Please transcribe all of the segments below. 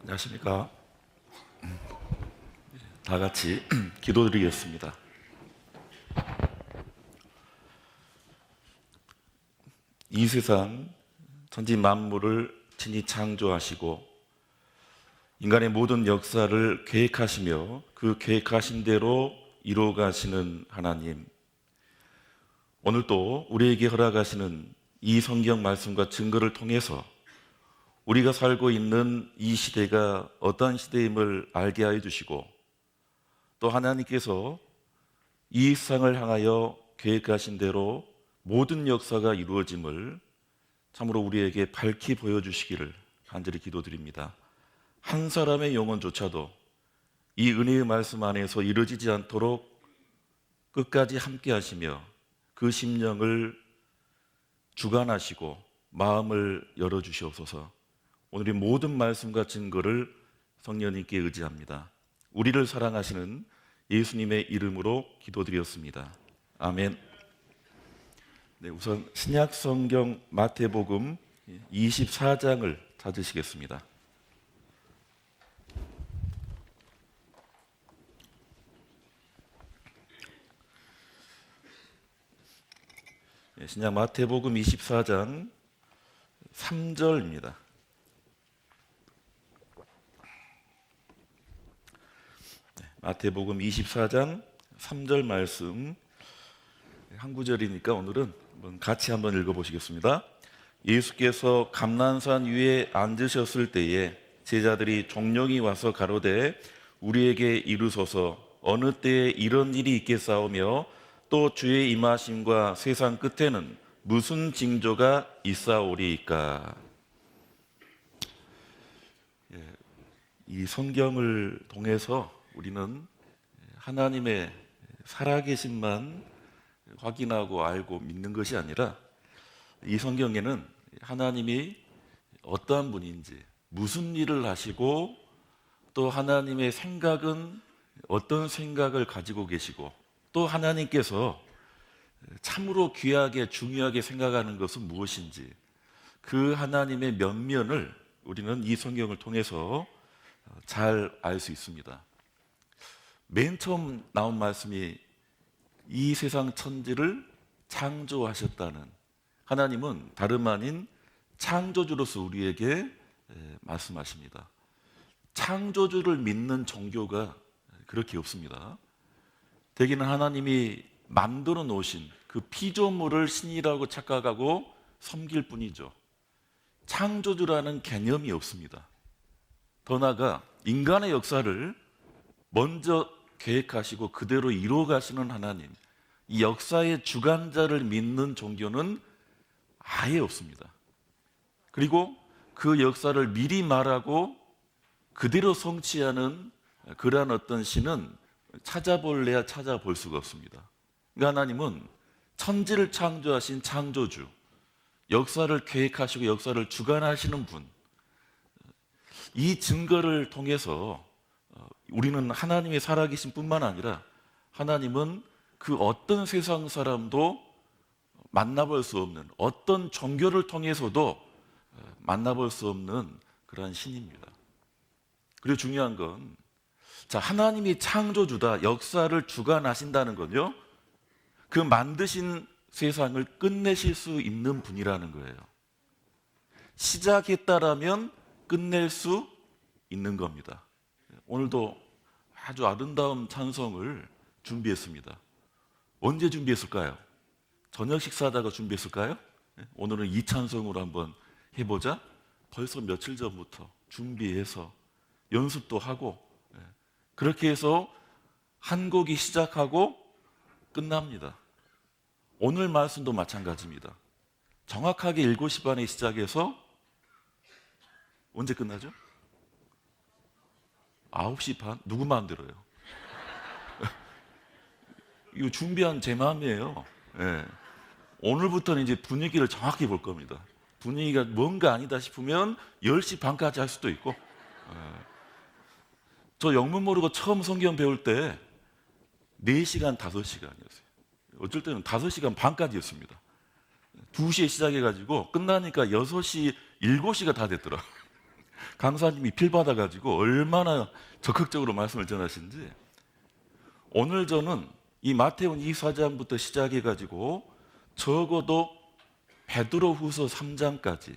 안녕하십니까. 다 같이 기도드리겠습니다. 이 세상 천지 만물을 친히 창조하시고 인간의 모든 역사를 계획하시며 그 계획하신 대로 이루어가시는 하나님, 오늘 또 우리에게 허락하시는 이 성경 말씀과 증거를 통해서 우리가 살고 있는 이 시대가 어떠한 시대임을 알게 하여 주시고, 또 하나님께서 이 세상을 향하여 계획하신 대로 모든 역사가 이루어짐을 참으로 우리에게 밝히 보여주시기를 간절히 기도드립니다. 한 사람의 영혼조차도 이 은혜의 말씀 안에서 이루어지지 않도록 끝까지 함께 하시며 그 심령을 주관하시고 마음을 열어주시옵소서. 오늘의 모든 말씀과 증거를 성령님께 의지합니다. 우리를 사랑하시는 예수님의 이름으로 기도드렸습니다. 아멘. 네, 우선 신약 성경 마태복음 24장을 찾으시겠습니다. 네, 신약 마태복음 24장 3절입니다. 마태복음 24장 3절 말씀, 한 구절이니까 오늘은 같이 한번 읽어보시겠습니다. 예수께서 감난산 위에 앉으셨을 때에 제자들이 종령이 와서 가로되 우리에게 이르소서 어느 때에 이런 일이 있겠사오며 또 주의 임하심과 세상 끝에는 무슨 징조가 있사오리이까. 이 성경을 통해서 우리는 하나님의 살아계심만 확인하고 알고 믿는 것이 아니라 이 성경에는 하나님이 어떠한 분인지, 무슨 일을 하시고 또 하나님의 생각은 어떤 생각을 가지고 계시고 또 하나님께서 참으로 귀하게 중요하게 생각하는 것은 무엇인지, 그 하나님의 면면을 우리는 이 성경을 통해서 잘 알 수 있습니다. 맨 처음 나온 말씀이 이 세상 천지를 창조하셨다는, 하나님은 다름 아닌 창조주로서 우리에게 말씀하십니다. 창조주를 믿는 종교가 그렇게 없습니다. 대개는 하나님이 만들어 놓으신 그 피조물을 신이라고 착각하고 섬길 뿐이죠. 창조주라는 개념이 없습니다. 더 나아가 인간의 역사를 먼저 계획하시고 그대로 이루어가시는 하나님, 이 역사의 주관자를 믿는 종교는 아예 없습니다. 그리고 그 역사를 미리 말하고 그대로 성취하는 그러한 어떤 신은 찾아볼래야 찾아볼 수가 없습니다. 그러니까 하나님은 천지를 창조하신 창조주, 역사를 계획하시고 역사를 주관하시는 분, 이 증거를 통해서 우리는 하나님의 살아계신 뿐만 아니라 하나님은 그 어떤 세상 사람도 만나볼 수 없는, 어떤 종교를 통해서도 만나볼 수 없는 그러한 신입니다. 그리고 중요한 건, 자, 하나님이 창조주다, 역사를 주관하신다는 건요, 그 만드신 세상을 끝내실 수 있는 분이라는 거예요. 시작했다라면 끝낼 수 있는 겁니다. 오늘도 아주 아름다운 찬송을 준비했습니다. 언제 준비했을까요? 저녁 식사하다가 준비했을까요? 오늘은 이 찬송으로 한번 해보자. 벌써 며칠 전부터 준비해서 연습도 하고, 그렇게 해서 한 곡이 시작하고 끝납니다. 오늘 말씀도 마찬가지입니다. 정확하게 7시 반에 시작해서 언제 끝나죠? 9시 반? 누구 마음대로요? 이거 준비한 제 마음이에요. 네. 오늘부터는 이제 분위기를 정확히 볼 겁니다. 분위기가 뭔가 아니다 싶으면 10시 반까지 할 수도 있고. 저 영문 모르고 처음 성경 배울 때 4시간, 5시간이었어요. 어쩔 때는 5시간 반까지였습니다. 2시에 시작해가지고 끝나니까 6시, 7시가 다 됐더라고요. 강사님이 필 받아가지고 얼마나 적극적으로 말씀을 전하신지. 오늘 저는 이 마태복음 24장부터 시작해가지고 적어도 베드로후서 3장까지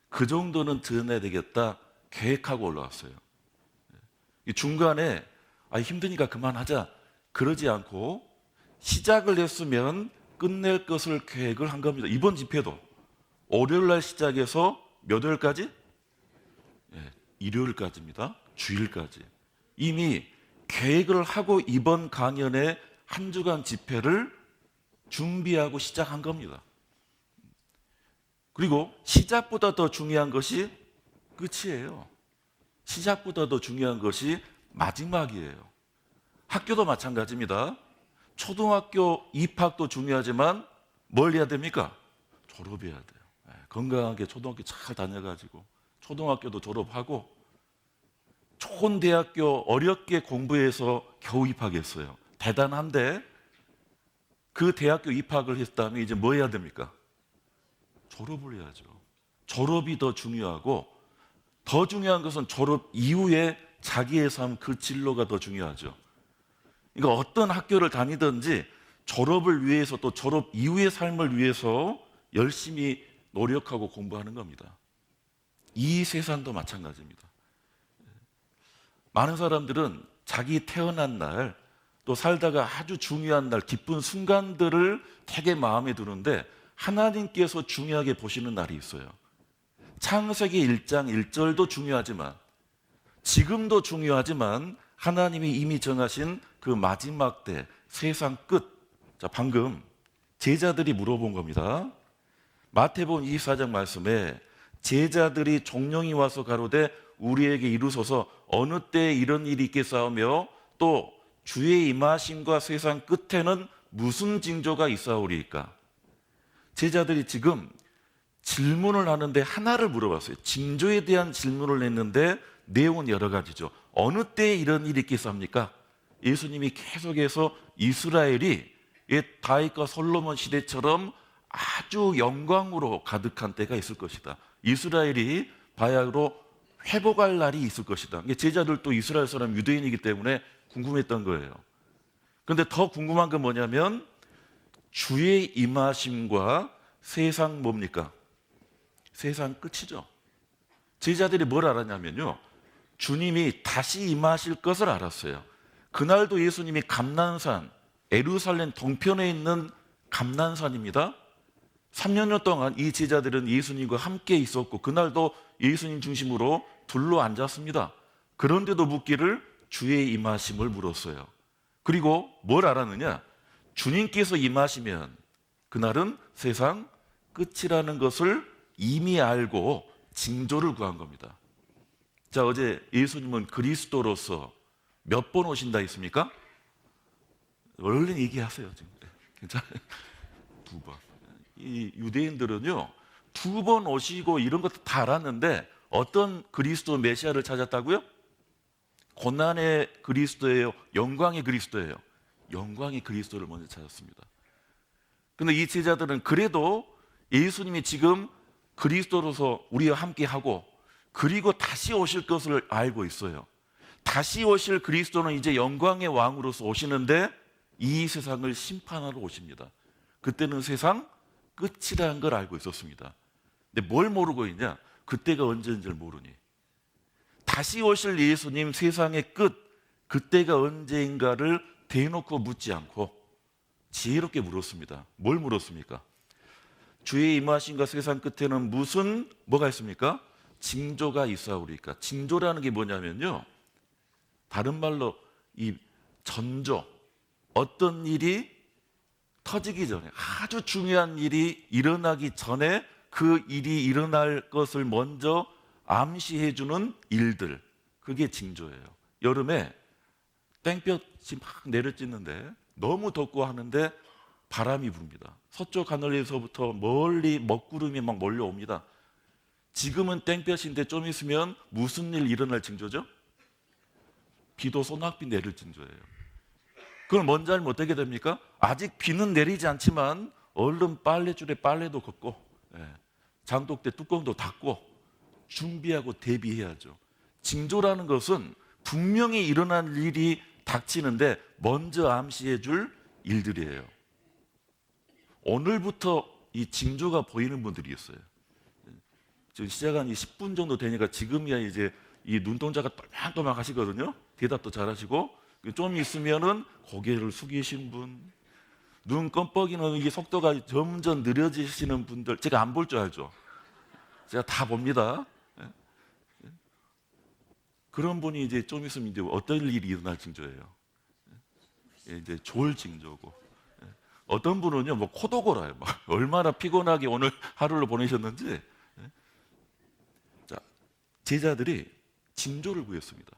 그 정도는 전해야 되겠다 계획하고 올라왔어요. 이 중간에 힘드니까 그만하자 그러지 않고 시작을 했으면 끝낼 것을 계획을 한 겁니다. 이번 집회도 월요일 날 시작해서 몇 월까지? 일요일까지입니다. 주일까지. 이미 계획을 하고 이번 강연에 한 주간 집회를 준비하고 시작한 겁니다. 그리고 시작보다 더 중요한 것이 끝이에요. 시작보다 더 중요한 것이 마지막이에요. 학교도 마찬가지입니다. 초등학교 입학도 중요하지만 뭘 해야 됩니까? 졸업해야 돼요. 건강하게 초등학교 잘 다녀가지고 초등학교도 졸업하고 좋은 대학교 어렵게 공부해서 겨우 입학했어요. 대단한데 그 대학교 입학을 했다면 이제 뭐 해야 됩니까? 졸업을 해야죠. 졸업이 더 중요하고 더 중요한 것은 졸업 이후에 자기의 삶 그 진로가 더 중요하죠. 그러니까 어떤 학교를 다니든지 졸업을 위해서 또 졸업 이후의 삶을 위해서 열심히 노력하고 공부하는 겁니다. 이 세상도 마찬가지입니다. 많은 사람들은 자기 태어난 날 또 살다가 아주 중요한 날 기쁜 순간들을 되게 마음에 두는데 하나님께서 중요하게 보시는 날이 있어요. 창세기 1장 1절도 중요하지만 지금도 중요하지만 하나님이 이미 정하신 그 마지막 때 세상 끝. 자, 방금 제자들이 물어본 겁니다. 마태복음 24장 말씀에 제자들이 종령이 와서 가로되 우리에게 이루소서 어느 때에 이런 일이 있겠사오며 또 주의 임하심과 세상 끝에는 무슨 징조가 있사오리이까? 제자들이 지금 질문을 하는데 하나를 물어봤어요. 징조에 대한 질문을 했는데 내용은 여러 가지죠. 어느 때에 이런 일이 있겠습니까? 예수님이 계속해서 이스라엘이 다윗과 솔로몬 시대처럼 아주 영광으로 가득한 때가 있을 것이다. 이스라엘이 바야흐로 회복할 날이 있을 것이다. 제자들도 이스라엘 사람 유대인이기 때문에 궁금했던 거예요. 그런데 더 궁금한 건 뭐냐면 주의 임하심과 세상 뭡니까? 세상 끝이죠. 제자들이 뭘 알았냐면요, 주님이 다시 임하실 것을 알았어요. 그날도 예수님이 감난산, 예루살렘 동편에 있는 감난산입니다. 3년여 동안 이 제자들은 예수님과 함께 있었고 그날도 예수님 중심으로 둘러앉았습니다. 그런데도 묻기를 주의 임하심을 물었어요. 그리고 뭘 알았느냐? 주님께서 임하시면 그날은 세상 끝이라는 것을 이미 알고 징조를 구한 겁니다. 자, 어제 예수님은 그리스도로서 몇 번 오신다 했습니까? 얼른 얘기하세요. 지금. 괜찮아요? 2번. 이 유대인들은요, 2번 오시고 이런 것도 다 알았는데 어떤 그리스도 메시아를 찾았다고요? 고난의 그리스도예요? 영광의 그리스도예요? 영광의 그리스도를 먼저 찾았습니다. 그런데 이 제자들은 그래도 예수님이 지금 그리스도로서 우리와 함께하고 그리고 다시 오실 것을 알고 있어요. 다시 오실 그리스도는 이제 영광의 왕으로서 오시는데 이 세상을 심판하러 오십니다. 그때는 세상 끝이라는 걸 알고 있었습니다. 근데 뭘 모르고 있냐? 그때가 언제인지를 모르니. 다시 오실 예수님 세상의 끝, 그때가 언제인가를 대놓고 묻지 않고 지혜롭게 물었습니다. 뭘 물었습니까? 주의 임하심과 세상 끝에는 무슨 뭐가 있습니까? 징조가 있사오리까? 징조라는 게 뭐냐면요, 다른 말로 이 전조, 어떤 일이 터지기 전에, 아주 중요한 일이 일어나기 전에 그 일이 일어날 것을 먼저 암시해 주는 일들, 그게 징조예요. 여름에 땡볕이 막 내려쬐는데 너무 덥고 하는데 바람이 붑니다. 서쪽 하늘에서부터 멀리 먹구름이 막 몰려옵니다. 지금은 땡볕인데 좀 있으면 무슨 일 일어날 징조죠? 비도 소낙비 내릴 징조예요. 그걸 먼저 알면 어떻게 됩니까? 아직 비는 내리지 않지만 얼른 빨래줄에 빨래도 걷고 장독대 뚜껑도 닫고 준비하고 대비해야죠. 징조라는 것은 분명히 일어날 일이 닥치는데 먼저 암시해 줄 일들이에요. 오늘부터 이 징조가 보이는 분들이 있어요. 지금 시작한 10분 정도 되니까 지금이야 이제 이 눈동자가 또막또막 하시거든요. 대답도 잘하시고 좀 있으면은 고개를 숙이신 분, 눈 껌뻑이는 이게 속도가 점점 느려지시는 분들, 제가 안 볼 줄 알죠. 제가 다 봅니다. 그런 분이 이제 좀 있으면 이제 어떤 일이 일어날 징조예요. 이제 좋을 징조고. 어떤 분은요, 뭐 코도 골아요. 막 얼마나 피곤하게 오늘 하루를 보내셨는지. 자, 제자들이 징조를 구했습니다.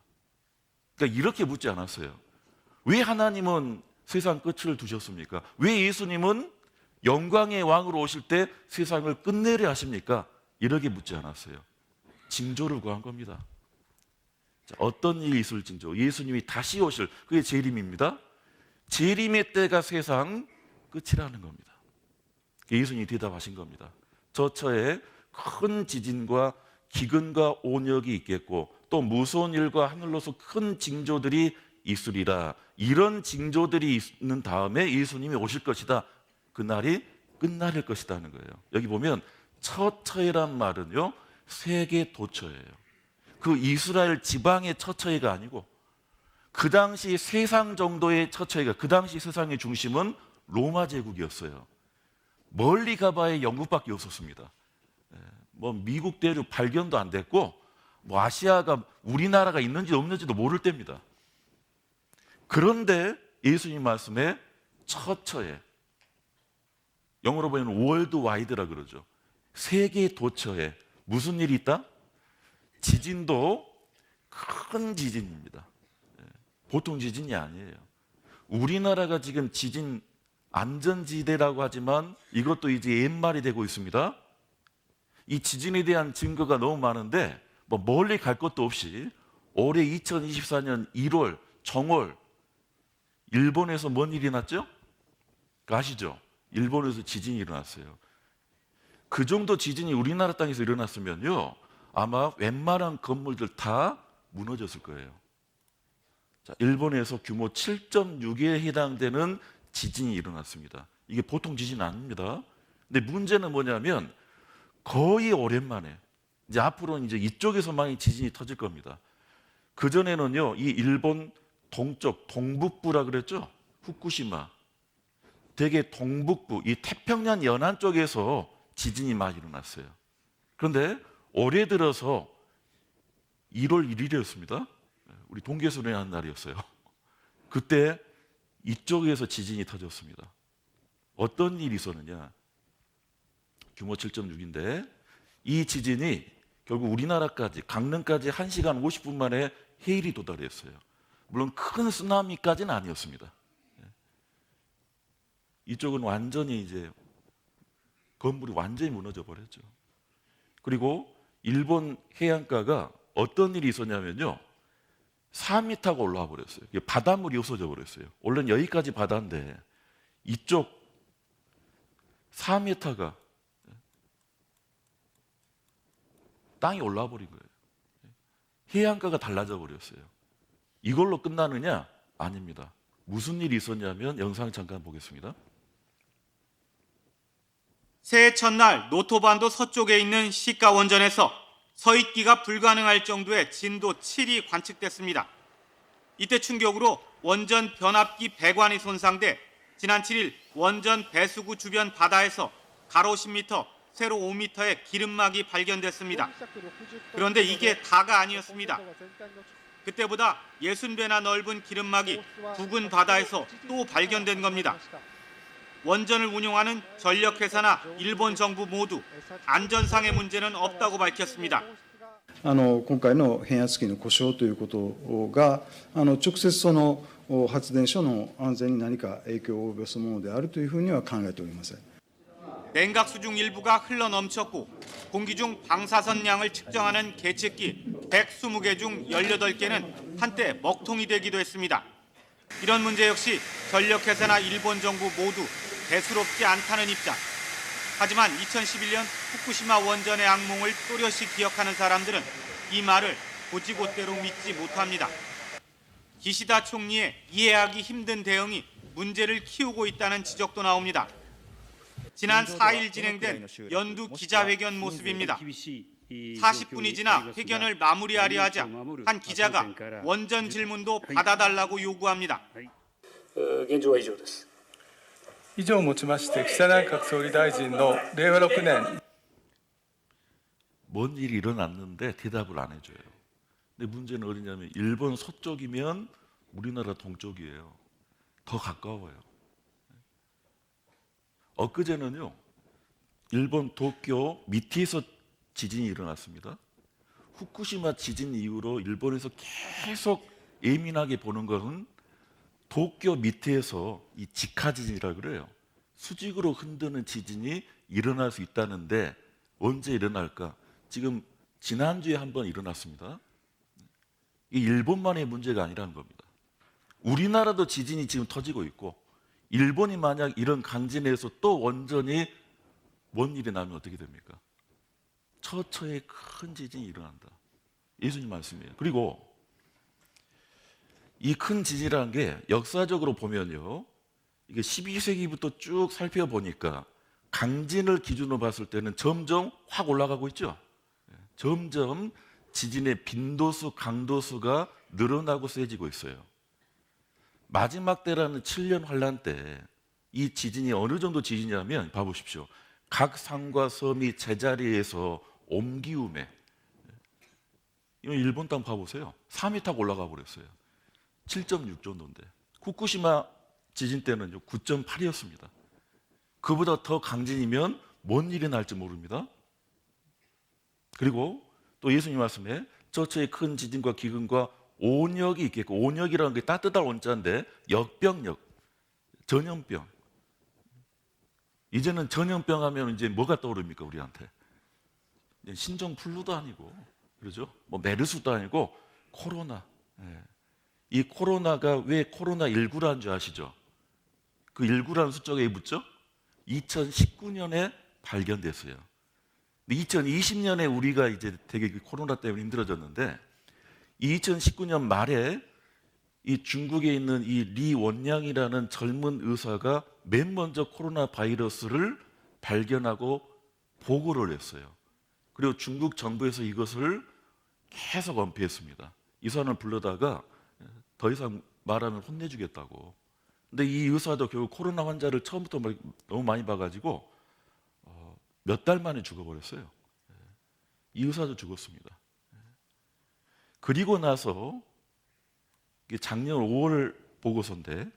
그러니까 이렇게 묻지 않았어요. 왜 하나님은 세상 끝을 두셨습니까? 왜 예수님은 영광의 왕으로 오실 때 세상을 끝내려 하십니까? 이렇게 묻지 않았어요. 징조를 구한 겁니다. 자, 어떤 일이 있을 징조? 예수님이 다시 오실, 그게 재림입니다. 재림의 때가 세상 끝이라는 겁니다. 예수님이 대답하신 겁니다. 저처에 큰 지진과 기근과 온역이 있겠고 또 무서운 일과 하늘로서 큰 징조들이 있으리라. 이런 징조들이 있는 다음에 예수님이 오실 것이다. 그날이 끝날일 것이다 하는 거예요. 여기 보면 처처이란 말은요, 세계 도처예요. 그 이스라엘 지방의 처처이가 아니고 그 당시 세상 정도의 처처이가, 그 당시 세상의 중심은 로마 제국이었어요. 멀리 가봐야 영국밖에 없었습니다. 뭐 미국 대륙 발견도 안 됐고 뭐 아시아가 우리나라가 있는지 없는지도 모를 때입니다. 그런데 예수님 말씀에 처처에, 영어로 보면 월드와이드라 그러죠. 세계 도처에 무슨 일이 있다? 지진도 큰 지진입니다. 보통 지진이 아니에요. 우리나라가 지금 지진 안전지대라고 하지만 이것도 이제 옛말이 되고 있습니다. 이 지진에 대한 증거가 너무 많은데 뭐 멀리 갈 것도 없이 올해 2024년 1월 정월 일본에서 뭔 일이 났죠? 아시죠? 일본에서 지진이 일어났어요. 그 정도 지진이 우리나라 땅에서 일어났으면요, 아마 웬만한 건물들 다 무너졌을 거예요. 자, 일본에서 규모 7.6에 해당되는 지진이 일어났습니다. 이게 보통 지진 아닙니다. 근데 문제는 뭐냐면 거의 오랜만에, 이제 앞으로는 이제 이쪽에서만 지진이 터질 겁니다. 그 전에는요, 이 일본 동쪽 동북부라 그랬죠. 후쿠시마. 되게 동북부, 이 태평양 연안 쪽에서 지진이 많이 일어났어요. 그런데 올해 들어서 1월 1일이었습니다. 우리 동계수련회 하는 날이었어요. 그때 이쪽에서 지진이 터졌습니다. 어떤 일이 있었느냐? 규모 7.6인데 이 지진이 결국 우리나라까지, 강릉까지 1시간 50분 만에 해일이 도달했어요. 물론 큰 쓰나미까지는 아니었습니다. 이쪽은 완전히 이제 건물이 완전히 무너져 버렸죠. 그리고 일본 해안가가 어떤 일이 있었냐면요, 4m가 올라와 버렸어요. 바닷물이 없어져 버렸어요. 원래는 여기까지 바다인데 이쪽 4m가 땅이 올라와 버린 거예요. 해안가가 달라져 버렸어요. 이걸로 끝나느냐? 아닙니다. 무슨 일이 있었냐면 영상 잠깐 보겠습니다. 새해 첫날 노토반도 서쪽에 있는 시카 원전에서 서있기가 불가능할 정도의 진도 7이 관측됐습니다. 이때 충격으로 원전 변압기 배관이 손상돼 지난 7일 원전 배수구 주변 바다에서 가로 10m, 세로 5m의 기름막이 발견됐습니다. 그런데 이게 다가 아니었습니다. 그때보다 60배나 넓은 기름막이 부근 바다에서 또 발견된 겁니다. 원전을 운용하는 전력회사나 일본 정부 모두 안전상의 문제는 없다고 밝혔습니다. 今回の変圧器の故障ということが直接その発電所の安全に何か影響を及ぼすものであるというふうには考えておりません。 냉각수 중 일부가 흘러 넘쳤고 공기 중 방사선량을 측정하는 계측기 120개 중 18개는 한때 먹통이 되기도 했습니다. 이런 문제 역시 전력회사나 일본 정부 모두 대수롭지 않다는 입장. 하지만 2011년 후쿠시마 원전의 악몽을 또렷이 기억하는 사람들은 이 말을 곧이곧대로 믿지 못합니다. 기시다 총리의 이해하기 힘든 대응이 문제를 키우고 있다는 지적도 나옵니다. 지난 4일 진행된 연두 기자회견 모습입니다. 40분이 지나 회견을 마무리하려 하자 한 기자가 원전 질문도 받아달라고 요구합니다. 現状は以上です。以上をもちまして岸田内閣総理大臣の令和6年 뭔 일이 일어났는데 대답을 안 해줘요. 근데 문제는 어디냐면 일본 서쪽이면 우리나라 동쪽이에요. 더 가까워요. 엊그제는요, 일본 도쿄 밑에서 지진이 일어났습니다. 후쿠시마 지진 이후로 일본에서 계속 예민하게 보는 것은 도쿄 밑에서 이 직하 지진이라고 그래요. 수직으로 흔드는 지진이 일어날 수 있다는데 언제 일어날까? 지금 지난주에 한번 일어났습니다. 이 일본만의 문제가 아니라는 겁니다. 우리나라도 지진이 지금 터지고 있고 일본이 만약 이런 강진에서 또 원전이 뭔 일이 나면 어떻게 됩니까? 처처에 큰 지진이 일어난다. 예수님 말씀이에요. 그리고 이 큰 지진이라는 게 역사적으로 보면요, 이게 12세기부터 쭉 살펴보니까 강진을 기준으로 봤을 때는 점점 확 올라가고 있죠. 점점 지진의 빈도수, 강도수가 늘어나고 세지고 있어요. 마지막 때라는 7년 환란 때 이 지진이 어느 정도 지진이냐면 봐보십시오. 각 산과 섬이 제자리에서 옮기움에, 이건 일본 땅 봐보세요. 3m 올라가 버렸어요. 7.6 정도인데 후쿠시마 지진 때는요 9.8이었습니다. 그보다 더 강진이면 뭔 일이 날지 모릅니다. 그리고 또 예수님 말씀에 저처의 큰 지진과 기근과 온역이 있겠고, 온역이라는 게 따뜻한 원자인데 역병역, 전염병. 이제는 전염병 하면 이제 뭐가 떠오릅니까 우리한테? 신종플루도 아니고, 그러죠? 뭐 메르스도 아니고 코로나. 이 코로나가 왜 코로나19라는 줄 아시죠? 그 19라는 숫자가 왜 붙죠? 2019년에 발견됐어요. 2020년에 우리가 이제 되게 코로나 때문에 힘들어졌는데 2019년 말에 이 중국에 있는 이 리 원양이라는 젊은 의사가 맨 먼저 코로나 바이러스를 발견하고 보고를 했어요. 그리고 중국 정부에서 이것을 계속 언폐했습니다. 이 사람을 불러다가 더 이상 말하면 혼내주겠다고. 근데 이 의사도 결국 코로나 환자를 처음부터 너무 많이 봐가지고 몇 달 만에 죽어버렸어요. 이 의사도 죽었습니다. 그리고 나서 작년 5월 보고서인데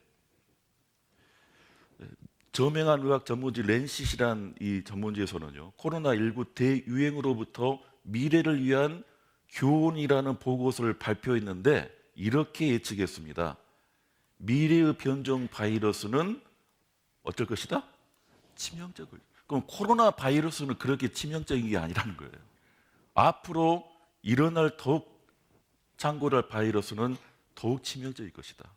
저명한 의학 전문지 랜싯이란 이 전문지에서는요, 코로나19 대유행으로부터 미래를 위한 교훈이라는 보고서를 발표했는데 이렇게 예측했습니다. 미래의 변종 바이러스는 어쩔 것이다? 치명적을. 그럼 코로나 바이러스는 그렇게 치명적인 게 아니라는 거예요. 앞으로 일어날 더욱 창궐할 바이러스는 더욱 치명적일 것이다.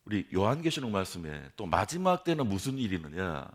우리 요한계시록 말씀에 또 마지막 때는 무슨 일이 있느냐?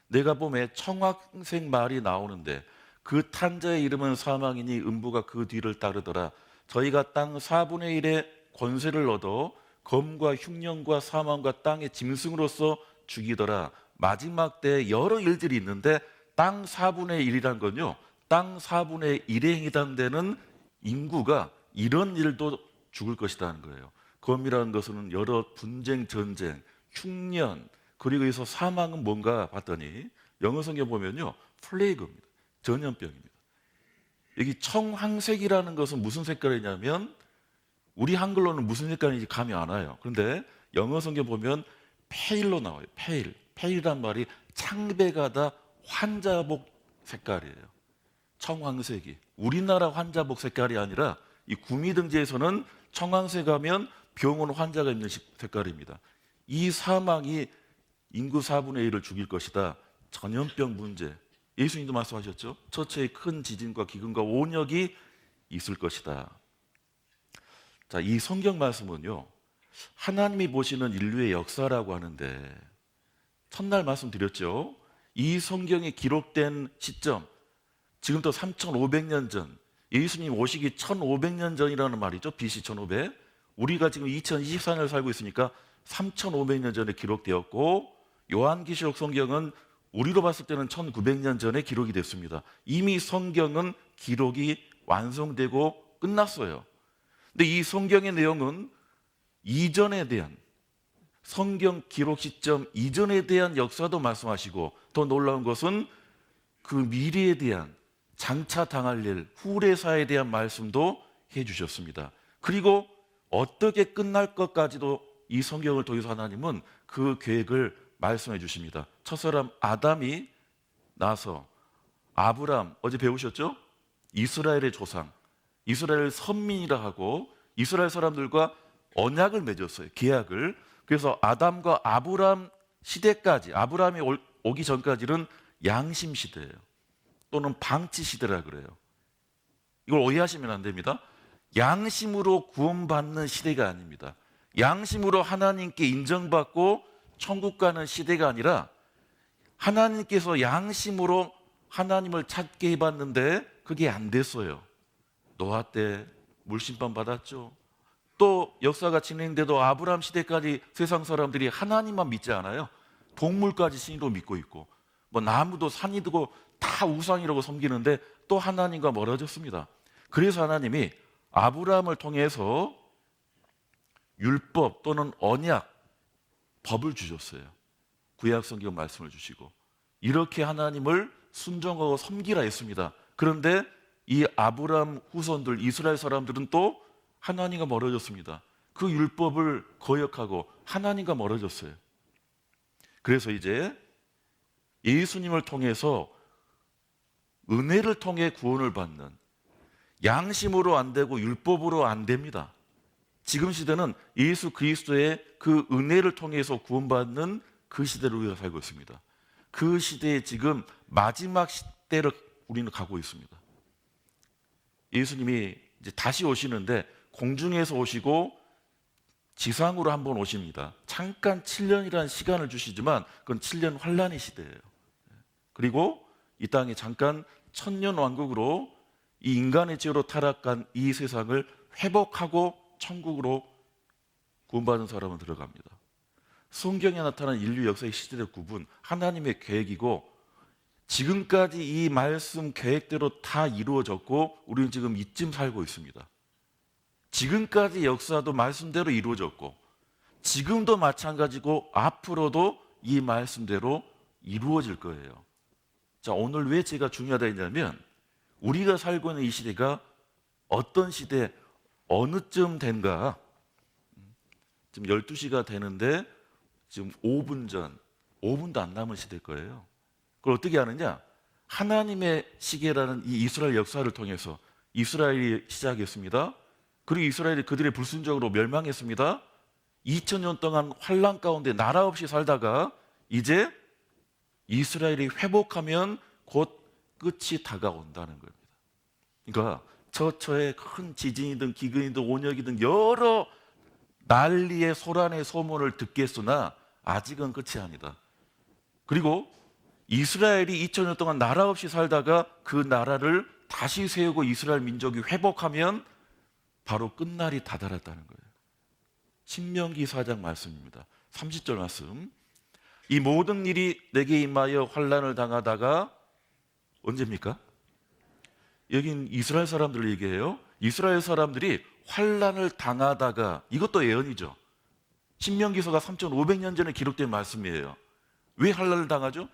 내가 봄에 청황색 말이 나오는데 그 탄자의 이름은 사망이니 음부가 그 뒤를 따르더라. 저희가 땅 4분의 1의 권세를 얻어 검과 흉년과 사망과 땅의 짐승으로서 죽이더라. 마지막 때 여러 일들이 있는데 땅 4분의 1이란 건요, 땅 4분의 1에 해당되는 인구가 이런 일도 죽을 것이라는 거예요. 검이라는 것은 여러 분쟁, 전쟁, 흉년, 그리고 여기서 사망은 뭔가 봤더니 영어 성경 보면요, 플레이그입니다. 전염병입니다. 여기 청황색이라는 것은 무슨 색깔이냐면 우리 한글로는 무슨 색깔인지 감이 안 와요. 그런데 영어 성경 보면 페일로 나와요. 페일. 페일이란 말이 창백하다, 환자복 색깔이에요. 청황색이. 우리나라 환자복 색깔이 아니라 이 구미등재에서는 청황색 하면 병원 환자가 있는 색깔입니다. 이 사망이 인구 4분의 1을 죽일 것이다. 전염병 문제. 예수님도 말씀하셨죠. 처처의 큰 지진과 기근과 온역이 있을 것이다. 자, 이 성경 말씀은요, 하나님이 보시는 인류의 역사라고 하는데 첫날 말씀드렸죠. 이 성경에 기록된 시점, 지금부터 3,500년 전, 예수님 오시기 1,500년 전이라는 말이죠. BC 1500. 우리가 지금 2024년을 살고 있으니까 3,500년 전에 기록되었고, 요한계시록 성경은 우리로 봤을 때는 1900년 전에 기록이 됐습니다. 이미 성경은 기록이 완성되고 끝났어요. 근데 이 성경의 내용은 이전에 대한, 성경 기록 시점 이전에 대한 역사도 말씀하시고, 더 놀라운 것은 그 미래에 대한, 장차 당할 일, 후레사에 대한 말씀도 해주셨습니다. 그리고 어떻게 끝날 것까지도 이 성경을 통해서 하나님은 그 계획을 말씀해 주십니다. 첫사람 아담이 나서 아브람, 어제 배우셨죠? 이스라엘의 조상, 이스라엘 선민이라 하고 이스라엘 사람들과 언약을 맺었어요. 계약을. 그래서 아담과 아브람 시대까지, 아브람이 오기 전까지는 양심 시대예요. 또는 방치 시대라 그래요. 이걸 오해하시면 안 됩니다. 양심으로 구원받는 시대가 아닙니다. 양심으로 하나님께 인정받고 천국 가는 시대가 아니라, 하나님께서 양심으로 하나님을 찾게 해봤는데 그게 안 됐어요. 노아 때 물심판 받았죠. 또 역사가 진행돼도 아브라함 시대까지 세상 사람들이 하나님만 믿지 않아요. 동물까지 신으로 믿고 있고, 뭐 나무도 산이고 다 우상이라고 섬기는데 또 하나님과 멀어졌습니다. 그래서 하나님이 아브라함을 통해서 율법 또는 언약, 법을 주셨어요. 구약 성경 말씀을 주시고, 이렇게 하나님을 순종하고 섬기라 했습니다. 그런데 이 아브라함 후손들, 이스라엘 사람들은 또 하나님과 멀어졌습니다. 그 율법을 거역하고 하나님과 멀어졌어요. 그래서 이제 예수님을 통해서 은혜를 통해 구원을 받는, 양심으로 안 되고 율법으로 안 됩니다. 지금 시대는 예수 그리스도의 그 은혜를 통해서 구원받는 그 시대를 우리가 살고 있습니다. 그 시대에 지금 마지막 시대를 우리는 가고 있습니다. 예수님이 이제 다시 오시는데 공중에서 오시고 지상으로 한번 오십니다. 잠깐 7년이라는 시간을 주시지만 그건 7년 환란의 시대예요. 그리고 이 땅에 잠깐 천년왕국으로 이 인간의 죄로 타락한 이 세상을 회복하고 천국으로 구원받은 사람은 들어갑니다. 성경에 나타난 인류 역사의 시대적 구분, 하나님의 계획이고, 지금까지 이 말씀 계획대로 다 이루어졌고 우리는 지금 이쯤 살고 있습니다. 지금까지 역사도 말씀대로 이루어졌고, 지금도 마찬가지고 앞으로도 이 말씀대로 이루어질 거예요. 자, 오늘 왜 제가 중요하다 했냐면, 우리가 살고 있는 이 시대가 어떤 시대, 어느쯤 된가? 지금 12시가 되는데 지금 5분 전, 5분도 안 남은 시대일 거예요. 그걸 어떻게 아느냐? 하나님의 시계라는 이 이스라엘 역사를 통해서 이스라엘이 시작했습니다. 그리고 이스라엘이 그들의 불순종으로 멸망했습니다. 2000년 동안 환란 가운데 나라 없이 살다가 이제 이스라엘이 회복하면 곧 끝이 다가온다는 겁니다. 그러니까 처처에 큰 지진이든 기근이든 온역이든 여러 난리의 소란의 소문을 듣겠으나 아직은 끝이 아니다. 그리고 이스라엘이 2000년 동안 나라 없이 살다가 그 나라를 다시 세우고 이스라엘 민족이 회복하면 바로 끝날이 다다랐다는 거예요. 신명기 4장 말씀입니다. 30절 말씀. 이 모든 일이 내게 임하여 환난을 당하다가, 언제입니까? 여긴 이스라엘 사람들을 얘기해요. 이스라엘 사람들이 환난을 당하다가, 이것도 예언이죠. 신명기서가 3,500년 전에 기록된 말씀이에요. 왜 환난을 당하죠?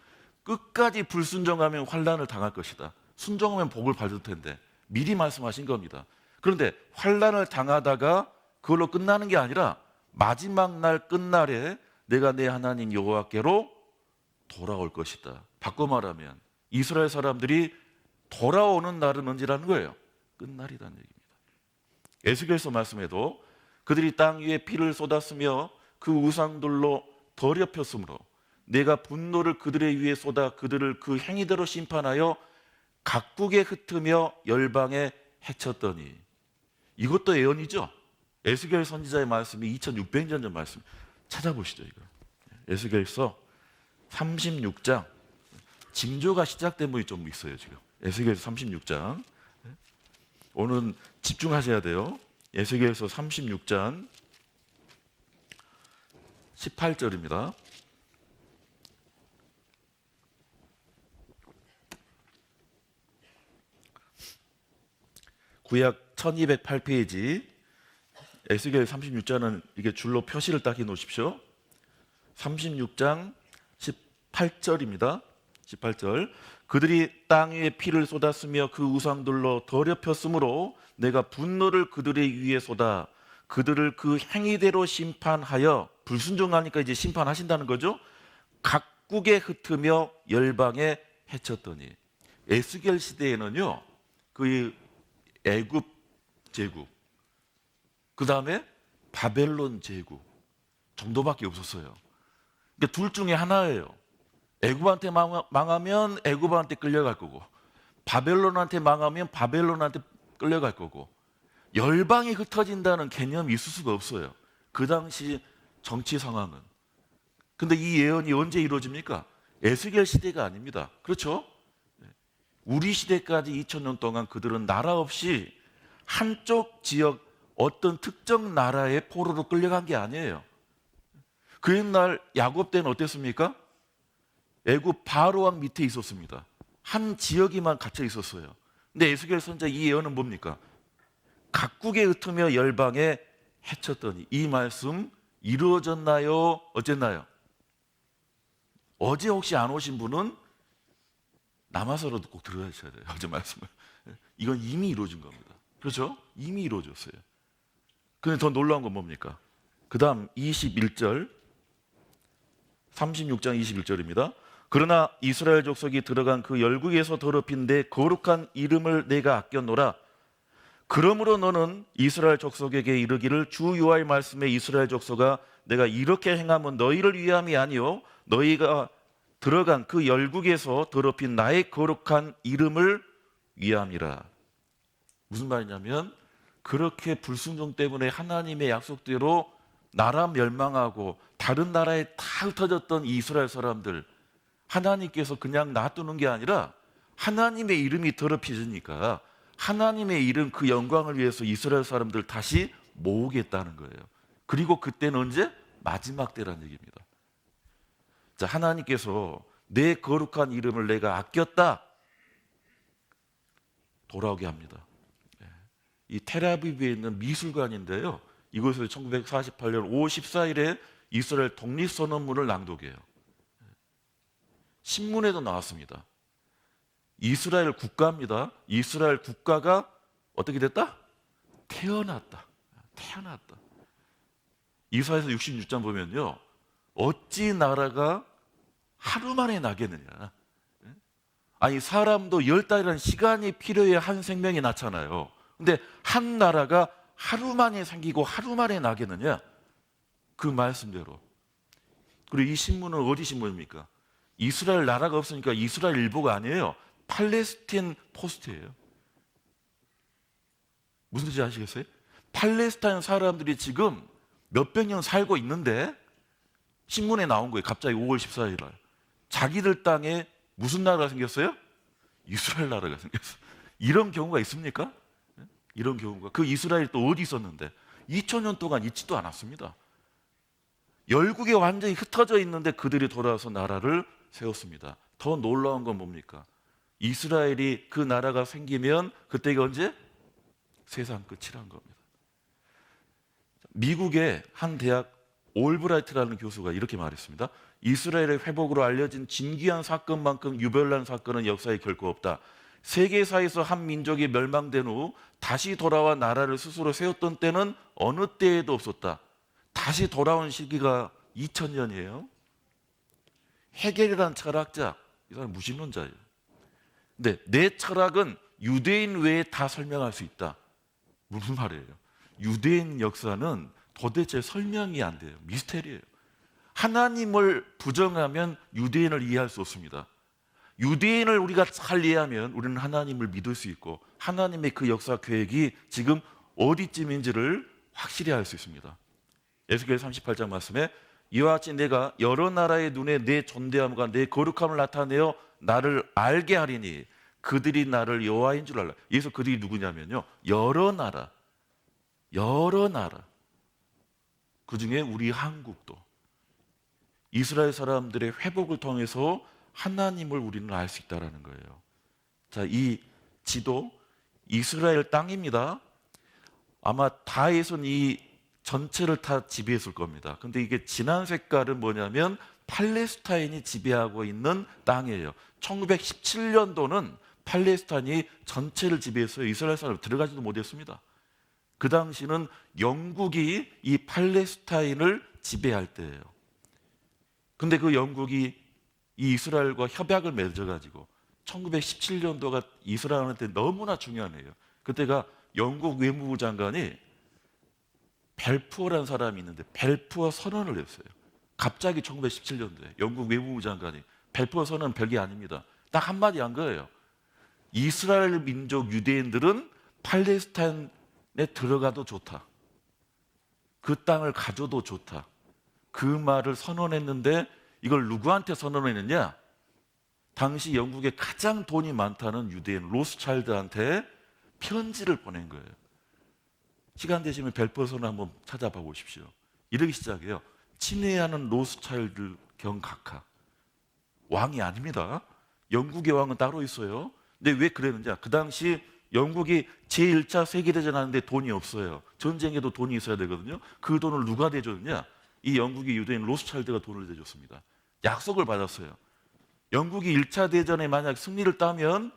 끝까지 불순종하면 환난을 당할 것이다. 순종하면 복을 받을 텐데 미리 말씀하신 겁니다. 그런데 환난을 당하다가 그걸로 끝나는 게 아니라 마지막 날 끝날에 내가 내 하나님 여호와께로 돌아올 것이다. 바꿔 말하면 이스라엘 사람들이 돌아오는 날은 언제라는 거예요? 끝날이라는 얘기입니다. 에스겔서 말씀에도 그들이 땅 위에 피를 쏟았으며 그 우상들로 더럽혔으므로 내가 분노를 그들의 위에 쏟아 그들을 그 행위대로 심판하여 각국에 흩으며 열방에 해쳤더니, 이것도 예언이죠. 에스겔 선지자의 말씀이 2600년 전 말씀. 찾아보시죠. 이거 에스겔서 36장 징조가 시작된 분이 좀 있어요. 지금 에스겔서 36장 오늘은 집중하셔야 돼요. 에스겔서 36장 18절입니다. 구약 1208페이지 에스겔 36장은 이게 줄로 표시를 딱 해 놓으십시오. 36장 18절입니다. 18절. 그들이 땅 위에 피를 쏟았으며 그 우상들로 더럽혔으므로 내가 분노를 그들의 위에 쏟아 그들을 그 행위대로 심판하여, 불순종하니까 이제 심판하신다는 거죠. 각국에 흩으며 열방에 해쳤더니, 에스겔 시대에는요 그 애굽 제국, 그 다음에 바벨론 제국 정도밖에 없었어요. 그러니까 둘 중에 하나예요. 애굽한테 망하면 애굽한테 끌려갈 거고, 바벨론한테 망하면 바벨론한테 끌려갈 거고, 열방이 흩어진다는 개념이 있을 수가 없어요. 그 당시 정치 상황은. 근데 이 예언이 언제 이루어집니까? 에스겔 시대가 아닙니다. 그렇죠? 우리 시대까지 2000년 동안 그들은 나라 없이 한쪽 지역 어떤 특정 나라의 포로로 끌려간 게 아니에요. 그 옛날 야곱 때는 어땠습니까? 애굽 바로 왕 밑에 있었습니다. 한 지역에만 갇혀 있었어요. 근데 에스겔 선지자 이 예언은 뭡니까? 각국에 흩으며 열방에 해쳤더니, 이 말씀 이루어졌나요? 어쨌나요? 어제 혹시 안 오신 분은 남아서라도 꼭 들어야셔야 돼요. 어제 말씀을. 이건 이미 이루어진 겁니다. 그렇죠? 이미 이루어졌어요. 근데 더 놀라운 건 뭡니까? 그 다음 21절, 36장 21절입니다. 그러나 이스라엘 족속이 들어간 그 열국에서 더럽힌 내 거룩한 이름을 내가 아꼈노라. 그러므로 너는 이스라엘 족속에게 이르기를, 주 여호와의 말씀에 이스라엘 족속아 내가 이렇게 행함은 너희를 위함이 아니요 너희가 들어간 그 열국에서 더럽힌 나의 거룩한 이름을 위함이라. 무슨 말이냐면, 그렇게 불순종 때문에 하나님의 약속대로 나라 멸망하고 다른 나라에 다 흩어졌던 이스라엘 사람들, 하나님께서 그냥 놔두는 게 아니라 하나님의 이름이 더럽혀지니까 하나님의 이름, 그 영광을 위해서 이스라엘 사람들 다시 모으겠다는 거예요. 그리고 그때는 언제? 마지막 때라는 얘기입니다. 자, 하나님께서 내 거룩한 이름을 내가 아꼈다, 돌아오게 합니다. 이 텔아비브에 있는 미술관인데요, 이곳에서 1948년 5월 14일에 이스라엘 독립선언문을 낭독해요. 신문에도 나왔습니다. 이스라엘 국가입니다. 이스라엘 국가가 어떻게 됐다? 태어났다. 태어났다. 이사야서 66장 보면요, 어찌 나라가 하루 만에 나겠느냐. 아니, 사람도 10달이라는 시간이 필요해 한 생명이 낳잖아요. 근데 한 나라가 하루 만에 생기고 하루 만에 나겠느냐? 그 말씀대로. 그리고 이 신문은 어디 신문입니까? 이스라엘 나라가 없으니까 이스라엘 일보가 아니에요. 팔레스틴 포스트예요. 무슨 뜻인지 아시겠어요? 팔레스타인 사람들이 지금 몇백 년 살고 있는데 신문에 나온 거예요. 갑자기 5월 14일 날. 자기들 땅에 무슨 나라가 생겼어요? 이스라엘 나라가 생겼어요. 이런 경우가 있습니까? 이런 경우가. 그 이스라엘 또 어디 있었는데 2000년 동안 있지도 않았습니다. 열국에 완전히 흩어져 있는데 그들이 돌아와서 나라를 세웠습니다. 더 놀라운 건 뭡니까? 이스라엘이, 그 나라가 생기면 그때가 언제? 세상 끝이란 겁니다. 미국의 한 대학 올브라이트라는 교수가 이렇게 말했습니다. 이스라엘의 회복으로 알려진 진귀한 사건만큼 유별난 사건은 역사에 결코 없다. 세계사에서 한 민족이 멸망된 후 다시 돌아와 나라를 스스로 세웠던 때는 어느 때에도 없었다. 다시 돌아온 시기가 2000년이에요. 헤겔이라는 철학자, 이 사람 무신론자예요. 근데 내 철학은 유대인 외에 다 설명할 수 있다. 무슨 말이에요? 유대인 역사는 도대체 설명이 안 돼요. 미스테리예요. 하나님을 부정하면 유대인을 이해할 수 없습니다. 유대인을 우리가 잘 이해하면 우리는 하나님을 믿을 수 있고 하나님의 그 역사 계획이 지금 어디쯤인지를 확실히 알 수 있습니다. 에스겔 38장 말씀에 이와 같이 내가 여러 나라의 눈에 내 존대함과 내 거룩함을 나타내어 나를 알게 하리니 그들이 나를 여호와인 줄 알라. 여기서 그들이 누구냐면요, 여러 나라. 그 중에 우리 한국도 이스라엘 사람들의 회복을 통해서 하나님을 우리는 알 수 있다는 거예요. 자, 이 지도 이스라엘 땅입니다. 아마 다윗은 이 전체를 다 지배했을 겁니다. 근데 이게 진한 색깔은 뭐냐면 팔레스타인이 지배하고 있는 땅이에요. 1917년도는 팔레스타인이 전체를 지배했어요. 이스라엘 사람이 들어가지도 못했습니다. 그 당시는 영국이 이 팔레스타인을 지배할 때예요. 근데 그 영국이 이 이스라엘과 협약을 맺어가지고 1917년도가 이스라엘한테 너무나 중요한 해요. 그때가 영국 외무부 장관이 벨푸어라는 사람이 있는데 벨푸어 선언을 했어요. 갑자기 1917년도에 영국 외무부 장관이 벨푸어 선언은 별게 아닙니다. 딱 한마디 한 거예요. 이스라엘 민족 유대인들은 팔레스타인에 들어가도 좋다. 그 땅을 가져도 좋다. 그 말을 선언했는데 이걸 누구한테 선언했느냐? 당시 영국에 가장 돈이 많다는 유대인 로스차일드한테 편지를 보낸 거예요. 시간 되시면 벨푸어 선언 한번 찾아봐 보십시오. 이렇게 시작해요. 친애하는 로스차일드 경각하. 왕이 아닙니다. 영국의 왕은 따로 있어요. 근데 왜 그랬느냐? 그 당시 영국이 제1차 세계대전 하는데 돈이 없어요. 전쟁에도 돈이 있어야 되거든요. 그 돈을 누가 대줬느냐? 이 영국의 유대인 로스차일드가 돈을 대줬습니다. 약속을 받았어요. 영국이 1차 대전에 만약 승리를 따면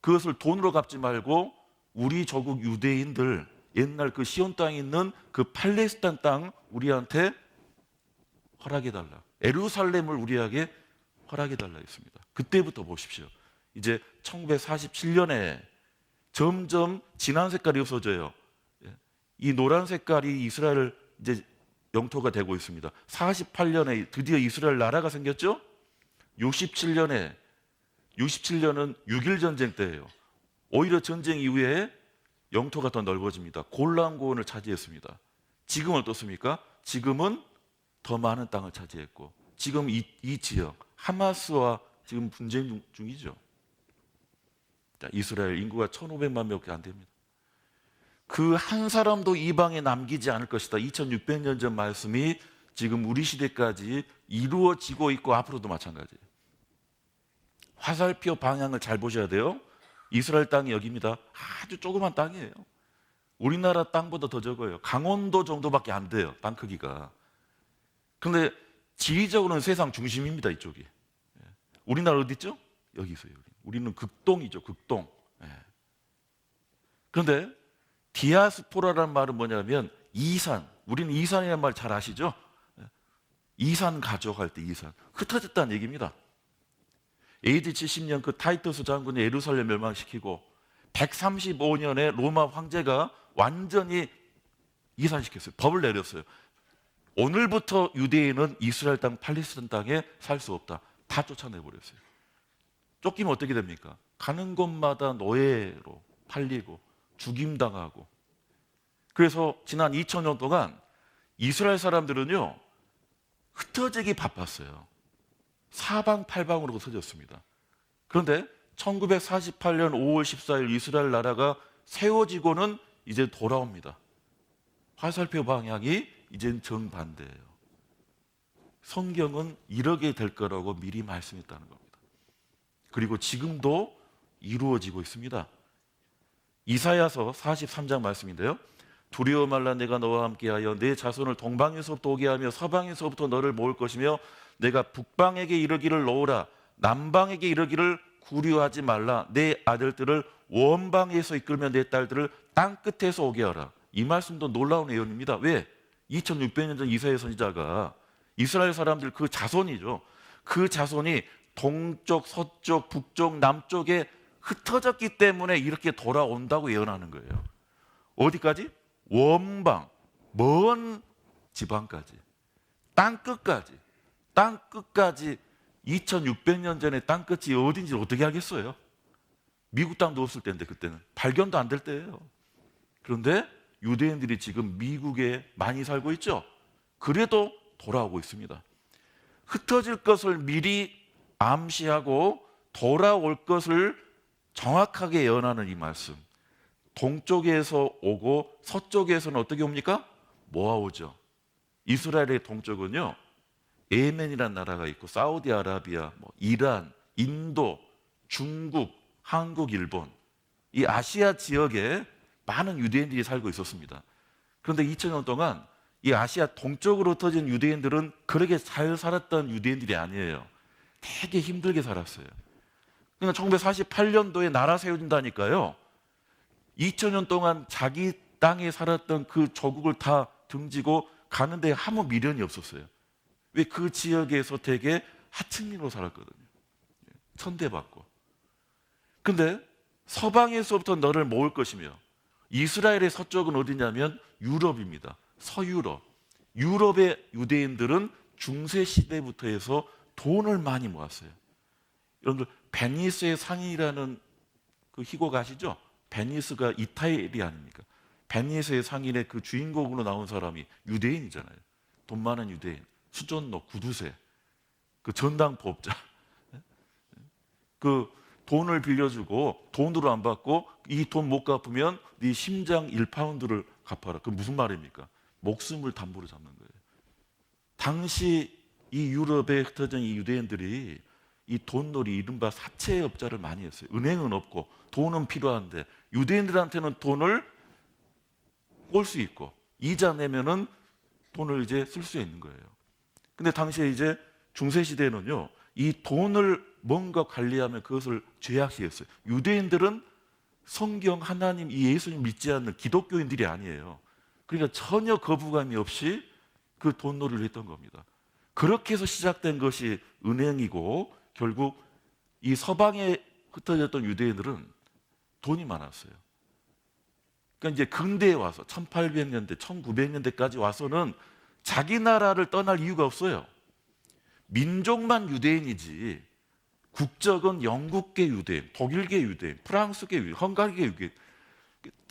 그것을 돈으로 갚지 말고 우리 조국 유대인들 옛날 그 시온 땅에 있는 그 팔레스타인 땅 우리한테 허락해달라. 예루살렘을 우리에게 허락해달라 했습니다. 그때부터 보십시오. 이제 1947년에 점점 진한 색깔이 없어져요. 이 노란 색깔이 이스라엘 이제 영토가 되고 있습니다. 48년에 드디어 이스라엘 나라가 생겼죠? 67년은 6.1 전쟁 때예요. 오히려 전쟁 이후에 영토가 더 넓어집니다. 골란고원을 차지했습니다. 지금은 어떻습니까? 지금은 더 많은 땅을 차지했고 지금 이 지역 하마스와 지금 분쟁 중이죠. 자, 이스라엘 인구가 1,500만 명밖에 안 됩니다. 그 한 사람도 이방에 남기지 않을 것이다. 2600년 전 말씀이 지금 우리 시대까지 이루어지고 있고 앞으로도 마찬가지예요. 화살표 방향을 잘 보셔야 돼요. 이스라엘 땅이 여기입니다. 아주 조그만 땅이에요. 우리나라 땅보다 더 적어요. 강원도 정도밖에 안 돼요. 땅 크기가. 그런데 지리적으로는 세상 중심입니다. 이쪽이. 우리나라 어디 있죠? 여기 있어요. 우리는 극동이죠. 극동. 그런데 디아스포라라는 말은 뭐냐면 이산. 우리는 이산이라는 말 잘 아시죠? 이산 가져갈 때 이산. 흩어졌다는 얘기입니다. AD 70년 그 타이터스 장군이 예루살렘 멸망시키고 135년에 로마 황제가 완전히 이산시켰어요. 법을 내렸어요. 오늘부터 유대인은 이스라엘 땅 팔레스타인 땅에 살 수 없다. 다 쫓아내버렸어요. 쫓기면 어떻게 됩니까? 가는 곳마다 노예로 팔리고 죽임당하고. 그래서 지난 2000년 동안 이스라엘 사람들은요 흩어지기 바빴어요. 사방팔방으로 흩어졌습니다. 그런데 1948년 5월 14일 이스라엘 나라가 세워지고는 이제 돌아옵니다. 화살표 방향이 이젠 정반대예요. 성경은 이렇게 될 거라고 미리 말씀했다는 겁니다. 그리고 지금도 이루어지고 있습니다. 이사야서 43장 말씀인데요. 두려워 말라 내가 너와 함께하여 내 자손을 동방에서부터 오게 하며 서방에서부터 너를 모을 것이며 내가 북방에게 이르기를 놓으라 남방에게 이르기를 구류하지 말라 내 아들들을 원방에서 이끌며 내 딸들을 땅끝에서 오게 하라. 이 말씀도 놀라운 예언입니다. 왜? 2600년 전 이사야 선지자가 이스라엘 사람들 그 자손이죠. 그 자손이 동쪽, 서쪽, 북쪽, 남쪽에 흩어졌기 때문에 이렇게 돌아온다고 예언하는 거예요. 어디까지? 원방, 먼 지방까지, 땅끝까지. 2600년 전에 땅끝이 어딘지 어떻게 알겠어요? 미국 땅도 없을 때인데 그때는 발견도 안 될 때예요. 그런데 유대인들이 지금 미국에 많이 살고 있죠. 그래도 돌아오고 있습니다. 흩어질 것을 미리 암시하고 돌아올 것을 정확하게 예언하는 이 말씀. 동쪽에서 오고 서쪽에서는 어떻게 옵니까? 모아오죠. 이스라엘의 동쪽은요, 예멘이라는 나라가 있고 사우디아라비아, 이란, 인도, 중국, 한국, 일본, 이 아시아 지역에 많은 유대인들이 살고 있었습니다. 그런데 2000년 동안 이 아시아 동쪽으로 흩어진 유대인들은 그렇게 잘 살았던 유대인들이 아니에요. 되게 힘들게 살았어요. 그러니까 1948년도에 나라 세워진다니까요. 2000년 동안 자기 땅에 살았던 그 조국을 다 등지고 가는데 아무 미련이 없었어요. 왜? 그 지역에서 되게 하층민으로 살았거든요. 천대받고. 근데 서방에서부터 너를 모을 것이며, 이스라엘의 서쪽은 어디냐면 유럽입니다. 서유럽. 유럽의 유대인들은 중세 시대부터 해서 돈을 많이 모았어요. 여러분들 베니스의 상인이라는 그 희곡 아시죠? 베니스가 이탈리 아닙니까? 베니스의 상인의 그 주인공으로 나온 사람이 유대인이잖아요. 돈 많은 유대인, 수전노, 구두쇠, 그 전당포업자. 그 돈을 빌려주고 돈으로 안 받고 이 돈 못 갚으면 네 심장 1파운드를 갚아라. 그 무슨 말입니까? 목숨을 담보로 잡는 거예요. 당시 이 유럽에 흩어진 이 유대인들이 이 돈놀이, 이른바 사채업자를 많이 했어요. 은행은 없고 돈은 필요한데 유대인들한테는 돈을 꼴 수 있고 이자 내면은 돈을 이제 쓸 수 있는 거예요. 근데 당시에 이제 중세 시대에는요, 이 돈을 뭔가 관리하면 그것을 죄악시했어요. 유대인들은 성경, 하나님, 이 예수님 믿지 않는 기독교인들이 아니에요. 그러니까 전혀 거부감이 없이 그 돈놀이를 했던 겁니다. 그렇게 해서 시작된 것이 은행이고, 결국 이 서방에 흩어졌던 유대인들은 돈이 많았어요. 그러니까 이제 근대에 와서 1800년대, 1900년대까지 와서는 자기 나라를 떠날 이유가 없어요. 민족만 유대인이지 국적은 영국계 유대인, 독일계 유대인, 프랑스계 유대인, 헝가리계 유대인,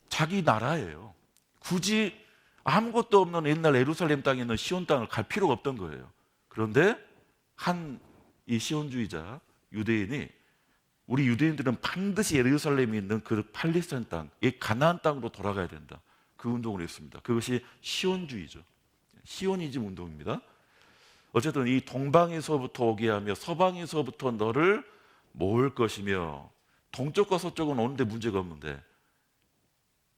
자기 나라예요. 굳이 아무것도 없는 옛날 예루살렘 땅에 있는 시온 땅을 갈 필요가 없던 거예요. 그런데 한 이 시온주의자 유대인이, 우리 유대인들은 반드시 예루살렘에 있는 그 팔레스타인 땅, 이 가나안 땅으로 돌아가야 된다. 그 운동을 했습니다. 그것이 시온주의죠. 시오니즘 운동입니다. 어쨌든 이 동방에서부터 오게 하며 서방에서부터 너를 모을 것이며, 동쪽과 서쪽은 오는데 문제가 없는데,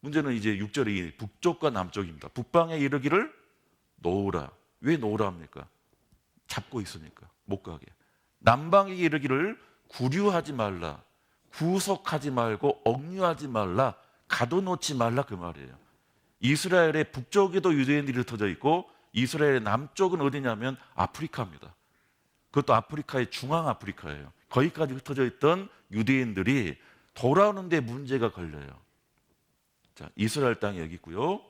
문제는 이제 6절이 북쪽과 남쪽입니다. 북방에 이르기를 놓으라. 왜 놓으라 합니까? 잡고 있으니까 못 가게. 남방에 이르기를 구류하지 말라. 구속하지 말고 억류하지 말라. 가둬놓지 말라, 그 말이에요. 이스라엘의 북쪽에도 유대인들이 흩어져 있고 이스라엘의 남쪽은 어디냐면 아프리카입니다. 그것도 아프리카의 중앙 아프리카예요. 거기까지 흩어져 있던 유대인들이 돌아오는데 문제가 걸려요. 자, 이스라엘 땅이 여기 있고요.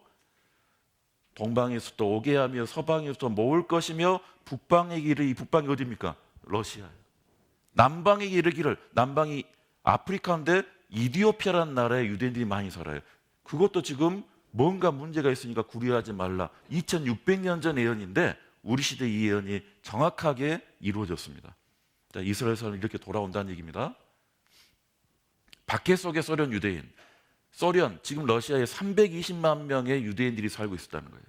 동방에서도 오게 하며 서방에서도 모을 것이며 북방의 길을, 이 북방이 어디입니까? 러시아예요. 남방의 이르기를, 남방이 아프리카인데 이디오피아라는 나라에 유대인들이 많이 살아요. 그것도 지금 뭔가 문제가 있으니까 구려하지 말라. 2600년 전 예언인데 우리 시대 이 예언이 정확하게 이루어졌습니다. 자, 이스라엘에서는 이렇게 돌아온다는 얘기입니다. 박해 속의 소련 유대인, 소련, 지금 러시아에 320만 명의 유대인들이 살고 있었다는 거예요.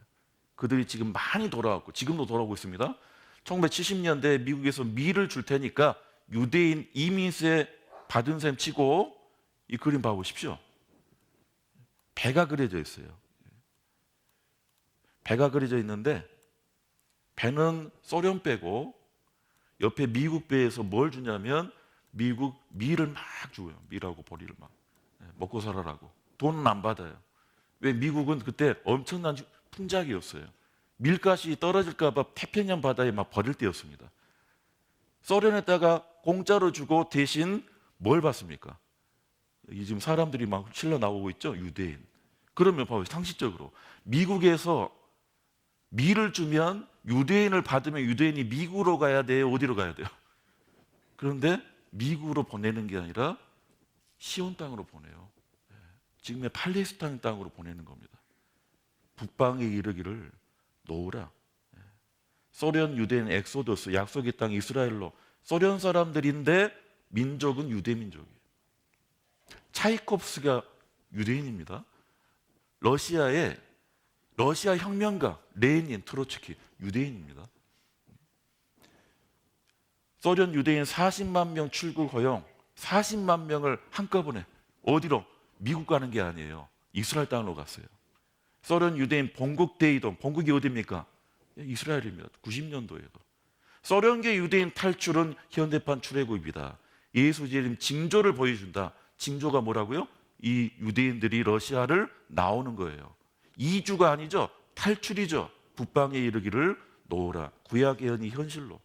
그들이 지금 많이 돌아왔고 지금도 돌아오고 있습니다. 1970년대에 미국에서 미를 줄 테니까 유대인 이민세 받은 셈 치고 이 그림 봐보십시오. 배가 그려져 있어요. 배가 그려져 있는데 배는 소련 배고 옆에 미국 배에서 뭘 주냐면 미국 밀을 막 줘요. 밀하고 보리를 막 먹고 살아라고. 돈은 안 받아요. 왜? 미국은 그때 엄청난 풍작이었어요. 밀가시 떨어질까 봐 태평양 바다에 막 버릴 때였습니다. 소련에다가 공짜로 주고 대신 뭘 받습니까? 이 지금 사람들이 막 실려 나오고 있죠. 유대인. 그러면 봐요. 상식적으로 미국에서 밀을 주면 유대인을 받으면 유대인이 미국으로 가야 돼요? 어디로 가야 돼요? 그런데 미국으로 보내는 게 아니라 시온 땅으로 보내요. 지금의 팔레스타인 땅으로 보내는 겁니다. 북방에 이르기를 놓으라. 소련 유대인 엑소더스, 약속의 땅 이스라엘로. 소련 사람들인데 민족은 유대 민족이에요. 차이콥스키가 유대인입니다. 러시아 혁명가 레닌, 트로츠키 유대인입니다. 소련 유대인 40만 명 출국 허용, 40만 명을 한꺼번에 어디로? 미국 가는 게 아니에요. 이스라엘 땅으로 갔어요. 소련 유대인 본국 대이동, 본국이 어디입니까? 이스라엘입니다. 90년도에도. 소련계 유대인 탈출은 현대판 출애굽입니다. 예수님 징조를 보여준다. 징조가 뭐라고요? 이 유대인들이 러시아를 나오는 거예요. 이주가 아니죠. 탈출이죠. 북방에 이르기를 놓으라. 구약 예언이 현실로.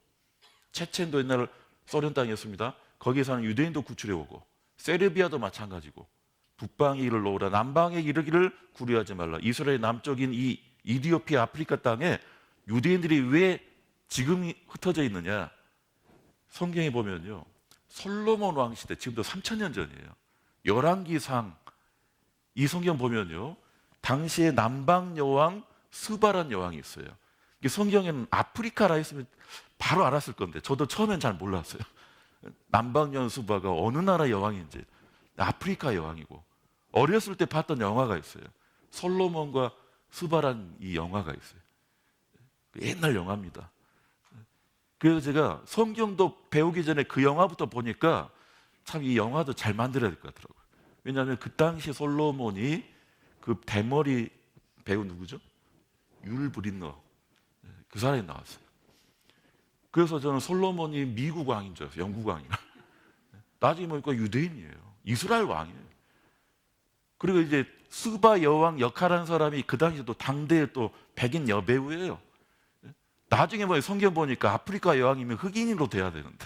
체첸도 옛날 소련 땅이었습니다. 거기에 사는 유대인도 구출해 오고, 세르비아도 마찬가지고, 북방에 이를 놓으라. 남방에 이르기를 구려하지 말라. 이스라엘 남쪽인 이 이디오피아 아프리카 땅에 유대인들이 왜 지금 흩어져 있느냐? 성경에 보면요, 솔로몬 왕 시대, 지금도 3000년 전이에요. 열왕기상 이 성경 보면요, 당시에 남방 여왕 스바란 여왕이 있어요. 이게 성경에는 아프리카라 했으면 바로 알았을 건데, 저도 처음엔 잘 몰랐어요. 남방 여왕 스바가 어느 나라 여왕인지. 아프리카 여왕이고, 어렸을 때 봤던 영화가 있어요. 솔로몬과 스바란 이 영화가 있어요. 옛날 영화입니다. 그래서 제가 성경도 배우기 전에 그 영화부터 보니까 참 이 영화도 잘 만들어야 될 것 같더라고요. 왜냐하면 그 당시 솔로몬이 그 대머리 배우 누구죠? 율 브린너, 그 사람이 나왔어요. 그래서 저는 솔로몬이 미국 왕인 줄 알았어요. 영국 왕이야. 나중에 보니까 유대인이에요. 이스라엘 왕이에요. 그리고 이제 스바 여왕 역할한 사람이 그 당시 또 당대의 또 백인 여배우예요. 나중에 성경 보니까 아프리카 여왕이면 흑인으로 돼야 되는데,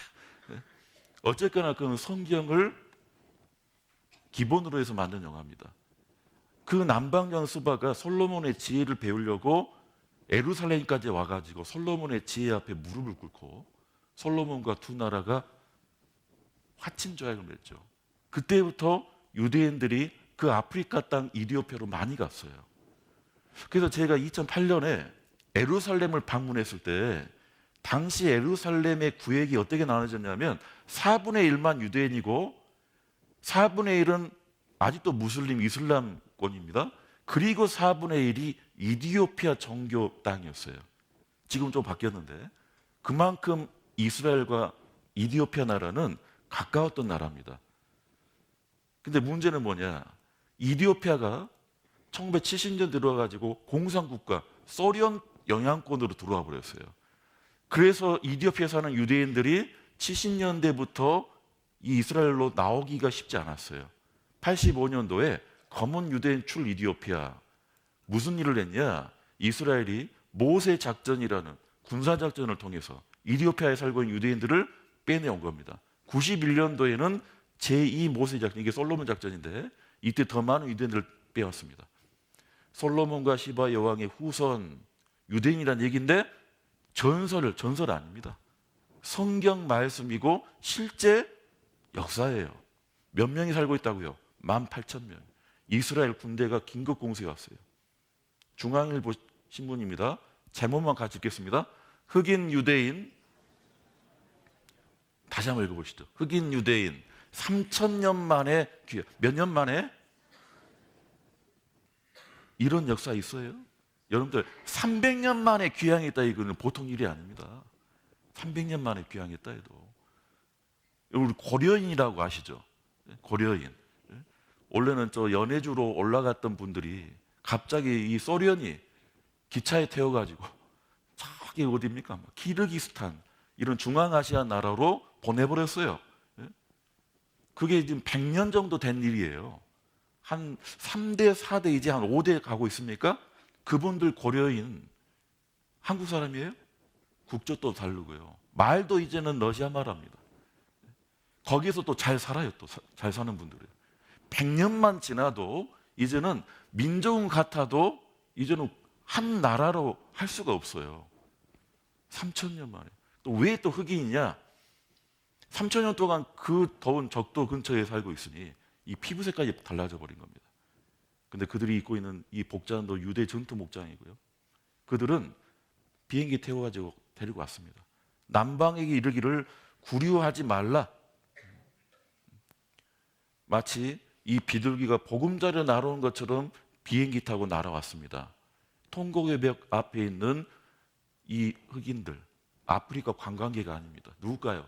어쨌거나 그 성경을 기본으로 해서 만든 영화입니다. 그 남방여왕 스바가 솔로몬의 지혜를 배우려고 예루살렘까지 와가지고 솔로몬의 지혜 앞에 무릎을 꿇고 솔로몬과 두 나라가 화친 조약을 맺죠. 그때부터 유대인들이 그 아프리카 땅 이디오피아로 많이 갔어요. 그래서 제가 2008년에 예루살렘을 방문했을 때 당시 예루살렘의 구획이 어떻게 나눠졌냐면 4분의 1만 유대인이고 4분의 1은 아직도 무슬림 이슬람권입니다. 그리고 4분의 1이 이디오피아 정교 땅이었어요. 지금 좀 바뀌었는데 그만큼 이스라엘과 이디오피아 나라는 가까웠던 나라입니다. 근데 문제는 뭐냐? 이디오피아가 1970년 들어와가지고 공산국가 소련 영향권으로 들어와 버렸어요. 그래서 이디오피아에 사는 유대인들이 70년대부터 이 이스라엘로 나오기가 쉽지 않았어요. 85년도에 검은 유대인 출 이디오피아, 무슨 일을 했냐? 이스라엘이 모세 작전이라는 군사 작전을 통해서 이디오피아에 살고 있는 유대인들을 빼내온 겁니다. 91년도에는 제2 모세 작전, 이게 솔로몬 작전인데 이때 더 많은 유대인들을 빼왔습니다. 솔로몬과 시바 여왕의 후손 유대인이라는 얘기인데 전설 아닙니다. 성경 말씀이고 실제 역사예요. 몇 명이 살고 있다고요? 18,000명. 이스라엘 군대가 긴급 공세에 왔어요. 중앙일보 신문입니다. 제목만 같이 읽겠습니다. 흑인 유대인, 다시 한번 읽어보시죠. 흑인 유대인 3,000년 만에 귀환. 몇 년 만에? 이런 역사 있어요? 여러분들 300년 만에 귀향했다, 이거는 보통 일이 아닙니다. 300년 만에 귀향했다 해도. 우리 고려인이라고 아시죠? 고려인. 원래는 저 연해주로 올라갔던 분들이 갑자기 이 소련이 기차에 태워가지고 저기 어디입니까? 키르기스탄 이런 중앙아시아 나라로 보내버렸어요. 그게 지금 100년 정도 된 일이에요. 한 3대, 4대, 이제 한 5대 가고 있습니까? 그분들 고려인 한국 사람이에요? 국적도 다르고요. 말도 이제는 러시아 말 합니다. 거기서 또 잘 살아요. 또 잘 사는 분들이에요. 100년만 지나도 이제는 민족은 같아도 이제는 한 나라로 할 수가 없어요. 3,000년 만에. 또 왜 또 흑인이냐? 3,000년 동안 그 더운 적도 근처에 살고 있으니 이 피부 색깔이 달라져 버린 겁니다. 근데 그들이 입고 있는 이 복장도 유대 전투 복장이고요. 그들은 비행기 태워가지고 데리고 왔습니다. 남방에게 이르기를 구류하지 말라. 마치 이 비둘기가 보금자리에 날아온 것처럼 비행기 타고 날아왔습니다. 통곡의 벽 앞에 있는 이 흑인들, 아프리카 관광객이 아닙니다. 누굴까요?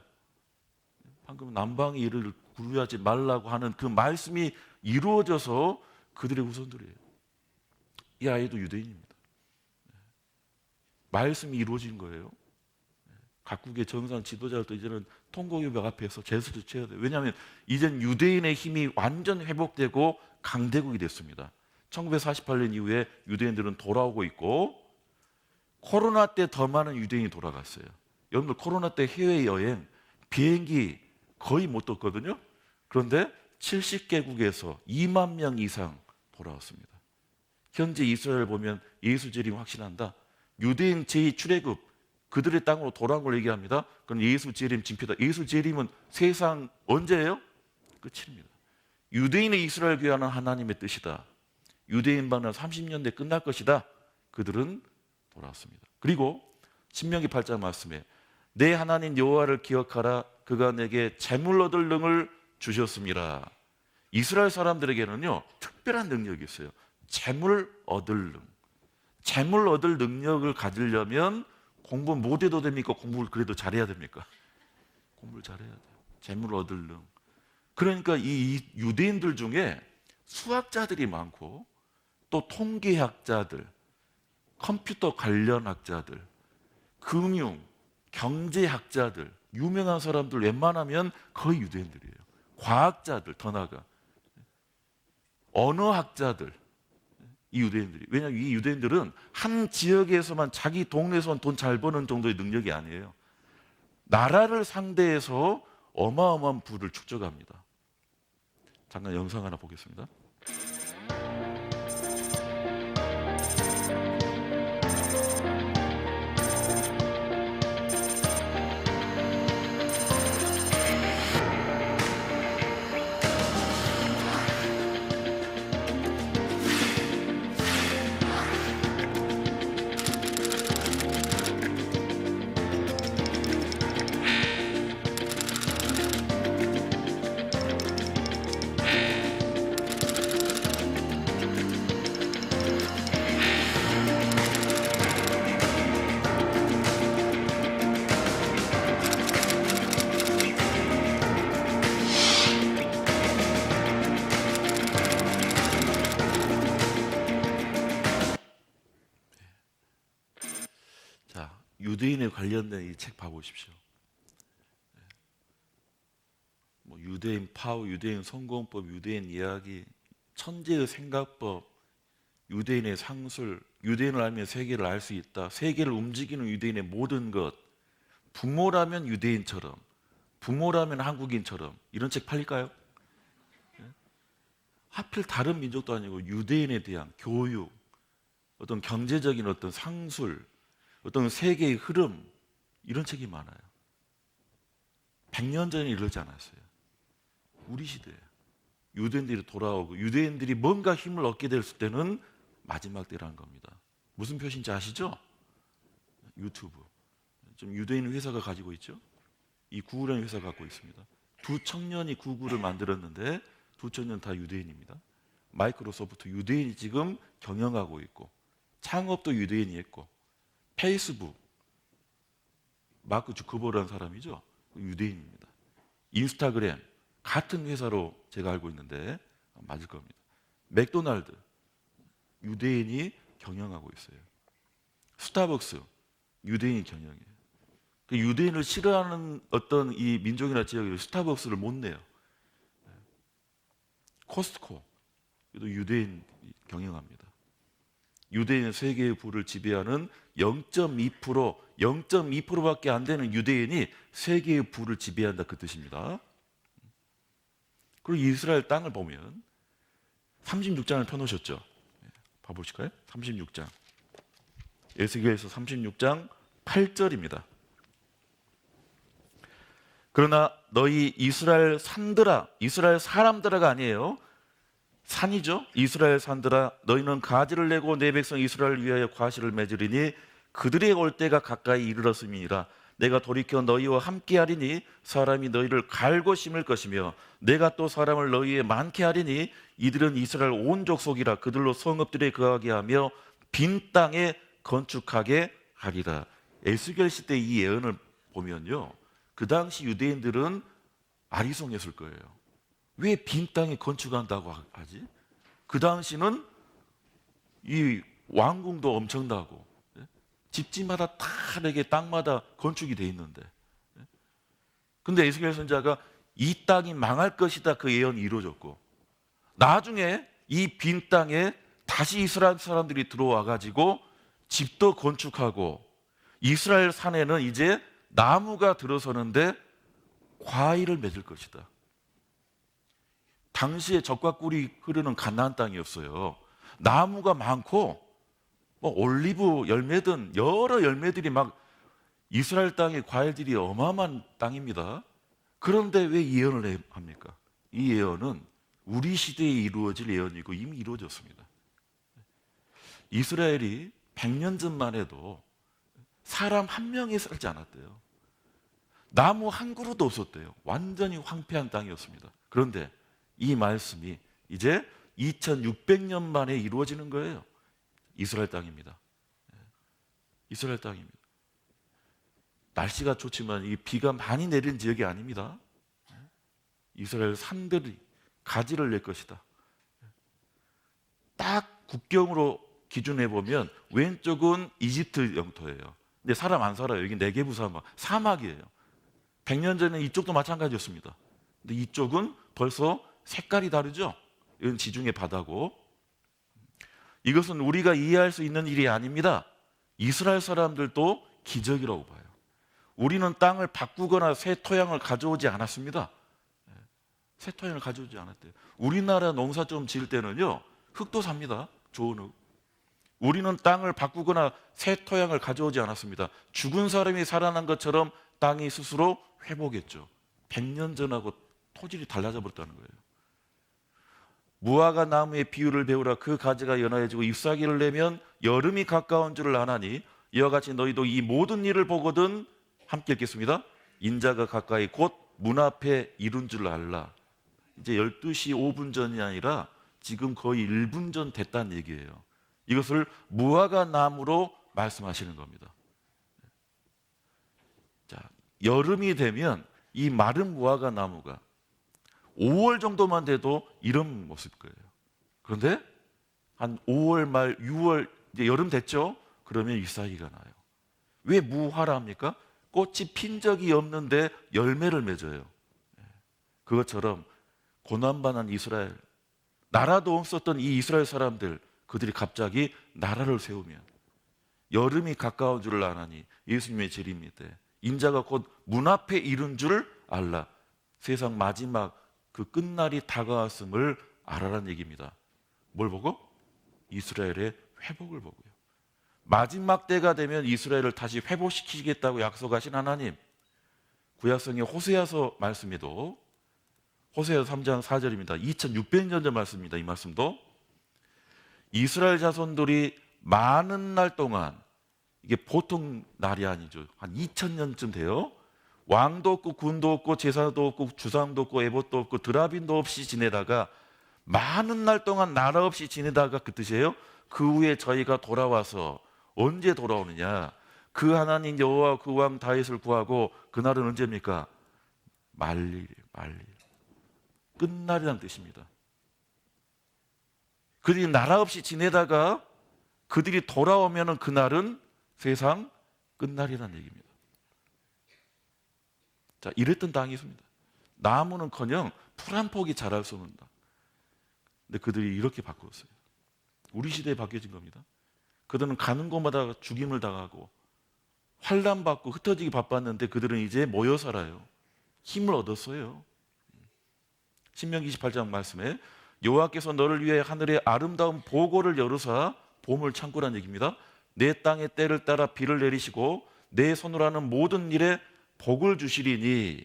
방금 남방의 일을 구류하지 말라고 하는 그 말씀이 이루어져서 그들의 후손들이에요. 이 아이도 유대인입니다. 말씀이 이루어진 거예요. 각국의 정상 지도자들도 이제는 통곡의 벽 앞에서 제수를 쳐야 돼요. 왜냐하면 이젠 유대인의 힘이 완전 회복되고 강대국이 됐습니다. 1948년 이후에 유대인들은 돌아오고 있고, 코로나 때 더 많은 유대인이 돌아갔어요. 여러분들 코로나 때 해외여행 비행기 거의 못 떴거든요. 그런데 70개국에서 2만 명 이상 돌아왔습니다. 현재 이스라엘 보면 예수 재림 확신한다. 유대인 제2출애굽 그들의 땅으로 돌아온 걸 얘기합니다. 그럼 예수 재림 징표다. 예수 재림은 세상 언제예요? 끝입니다. 유대인의 이스라엘 귀환은 하나님의 뜻이다. 유대인 방은 30년 뒤에 끝날 것이다. 그들은 돌아왔습니다. 그리고 신명기 8장 말씀에 내 하나님 여호와를 기억하라. 그가 내게 재물 얻을 능을 주셨습니다. 이스라엘 사람들에게는요 특별한 능력이 있어요. 재물 얻을 능. 재물 얻을 능력을 가지려면 공부 못해도 됩니까? 공부를 그래도 잘해야 됩니까? 공부를 잘해야 돼요. 재물 얻을 능. 그러니까 이 유대인들 중에 수학자들이 많고 또 통계학자들, 컴퓨터 관련 학자들, 금융, 경제학자들, 유명한 사람들 웬만하면 거의 유대인들이에요. 과학자들 더 나아가 언어학자들, 이 유대인들이. 왜냐하면 이 유대인들은 한 지역에서만 자기 동네에서만 돈 잘 버는 정도의 능력이 아니에요. 나라를 상대해서 어마어마한 부를 축적합니다. 잠깐 영상 하나 보겠습니다. 자, 유대인에 관련된 이 책 봐보십시오. 뭐 유대인 파워, 유대인 성공법, 유대인 이야기, 천재의 생각법, 유대인의 상술, 유대인을 알면 세계를 알 수 있다, 세계를 움직이는 유대인의 모든 것, 부모라면 유대인처럼, 부모라면 한국인처럼, 이런 책 팔릴까요? 하필 다른 민족도 아니고 유대인에 대한 교육, 어떤 경제적인 어떤 상술, 어떤 세계의 흐름, 이런 책이 많아요. 100년 전에 이러지 않았어요. 우리 시대에 유대인들이 돌아오고 유대인들이 뭔가 힘을 얻게 됐을 때는 마지막 때라는 겁니다. 무슨 표시인지 아시죠? 유튜브. 좀 유대인 회사가 가지고 있죠. 이 구글이라는 회사가 갖고 있습니다. 두 청년이 구글을 만들었는데 두 청년 다 유대인입니다. 마이크로소프트 유대인이 지금 경영하고 있고, 창업도 유대인이 했고, 페이스북 마크 주커버그라는 사람이죠. 유대인입니다. 인스타그램 같은 회사로 제가 알고 있는데 맞을 겁니다. 맥도날드 유대인이 경영하고 있어요. 스타벅스 유대인이 경영해요. 그 유대인을 싫어하는 어떤 이 민족이나 지역에 스타벅스를 못 내요. 코스트코 도 유대인 경영합니다. 유대인 세계의 부를 지배하는 0.2%밖에 안 되는 유대인이 세계의 부를 지배한다, 그 뜻입니다. 그리고 이스라엘 땅을 보면 36장을 펴놓으셨죠. 봐보실까요? 36장. 에스겔서 36장 8절입니다. 그러나 너희 이스라엘 산들아, 이스라엘 사람들아가 아니에요. 산이죠. 이스라엘 산들아, 너희는 가지를 내고 내 백성 이스라엘을 위하여 과실을 맺으리니 그들의 올 때가 가까이 이르렀음이니라. 내가 돌이켜 너희와 함께하리니 사람이 너희를 갈고 심을 것이며 내가 또 사람을 너희에 많게 하리니 이들은 이스라엘 온 족속이라. 그들로 성읍들에 거하게 하며 빈 땅에 건축하게 하리라. 에스겔 시대 이 예언을 보면요, 그 당시 유대인들은 아리송했을 거예요. 왜 빈 땅에 건축한다고 하지? 그 당시는 이 왕궁도 엄청나고 집집마다 다 이렇게 땅마다 건축이 돼 있는데, 근데 에스겔 선지자가 이 땅이 망할 것이다, 그 예언이 이루어졌고, 나중에 이 빈 땅에 다시 이스라엘 사람들이 들어와 가지고 집도 건축하고 이스라엘 산에는 이제 나무가 들어서는데 과일을 맺을 것이다. 당시에 젖과 꿀이 흐르는 가나안 땅이었어요. 나무가 많고 뭐 올리브 열매든 여러 열매들이 막, 이스라엘 땅의 과일들이 어마어마한 땅입니다. 그런데 왜 이 예언을 합니까? 이 예언은 우리 시대에 이루어질 예언이고 이미 이루어졌습니다. 이스라엘이 100년 전만 해도 사람 한 명이 살지 않았대요. 나무 한 그루도 없었대요. 완전히 황폐한 땅이었습니다. 그런데 이 말씀이 이제 2600년 만에 이루어지는 거예요. 이스라엘 땅입니다. 이스라엘 땅입니다. 날씨가 좋지만 이 비가 많이 내리는 지역이 아닙니다. 이스라엘 산들이 가지를 낼 것이다. 딱 국경으로 기준해 보면 왼쪽은 이집트 영토예요. 근데 사람 안 살아요. 여기 네게부 사막이에요. 100년 전에 이쪽도 마찬가지였습니다. 근데 이쪽은 벌써 색깔이 다르죠. 이건 지중해 바다고. 이것은 우리가 이해할 수 있는 일이 아닙니다. 이스라엘 사람들도 기적이라고 봐요. 우리는 땅을 바꾸거나 새 토양을 가져오지 않았습니다. 새 토양을 가져오지 않았대요. 우리나라 농사 좀 지을 때는요, 흙도 삽니다. 좋은 흙. 우리는 땅을 바꾸거나 새 토양을 가져오지 않았습니다. 죽은 사람이 살아난 것처럼 땅이 스스로 회복했죠. 100년 전하고 토질이 달라져 버렸다는 거예요. 무화과 나무의 비유를 배우라. 그 가지가 연하여지고 잎사귀를 내면 여름이 가까운 줄을 아나니 이와 같이 너희도 이 모든 일을 보거든, 함께 읽겠습니다. 인자가 가까이 곧 문 앞에 이룬 줄 알라. 이제 12시 5분 전이 아니라 지금 거의 1분 전 됐다는 얘기예요. 이것을 무화과 나무로 말씀하시는 겁니다. 자, 여름이 되면 이 마른 무화과 나무가 5월 정도만 돼도 이런 모습일 거예요. 그런데 한 5월 말 6월, 이제 여름 됐죠? 그러면 잎사귀가 나요. 왜 무화라 합니까? 꽃이 핀 적이 없는데 열매를 맺어요. 그것처럼 고난받는 이스라엘, 나라도 없었던 이 이스라엘 사람들, 그들이 갑자기 나라를 세우면 여름이 가까운 줄을 아나니, 예수님의 재림일 때 인자가 곧 문 앞에 이른 줄 알라. 세상 마지막 그 끝날이 다가왔음을 알아라는 얘기입니다. 뭘 보고? 이스라엘의 회복을 보고요. 마지막 때가 되면 이스라엘을 다시 회복시키겠다고 약속하신 하나님, 구약성의 호세아서 말씀에도, 호세아서 3장 4절입니다. 2600년 전 말씀입니다. 이 말씀도 이스라엘 자손들이 많은 날 동안, 이게 보통 날이 아니죠. 한 2000년쯤 돼요. 왕도 없고 군도 없고 제사도 없고 주상도 없고 에봇도 없고 드라빈도 없이 지내다가, 많은 날 동안 나라 없이 지내다가, 그 뜻이에요. 그 후에 저희가 돌아와서, 언제 돌아오느냐? 그 하나님 여호와 그 왕 다윗을 구하고, 그날은 언제입니까? 말일. 끝날이라는 뜻입니다. 그들이 나라 없이 지내다가 그들이 돌아오면 그날은 세상 끝날이라는 얘기입니다. 자, 이랬던 땅이 있습니다. 나무는커녕 풀 한 폭이 자랄 수 없는 땅. 근데 그들이 이렇게 바꾸었어요. 우리 시대에 바뀌어진 겁니다. 그들은 가는 곳마다 죽임을 당하고 환난받고 흩어지기 바빴는데 그들은 이제 모여 살아요. 힘을 얻었어요. 신명기 28장 말씀에 여호와께서 너를 위해 하늘의 아름다운 보고를 열으사, 보물 창고란 얘기입니다. 내 땅의 때를 따라 비를 내리시고 내 손으로 하는 모든 일에 복을 주시리니,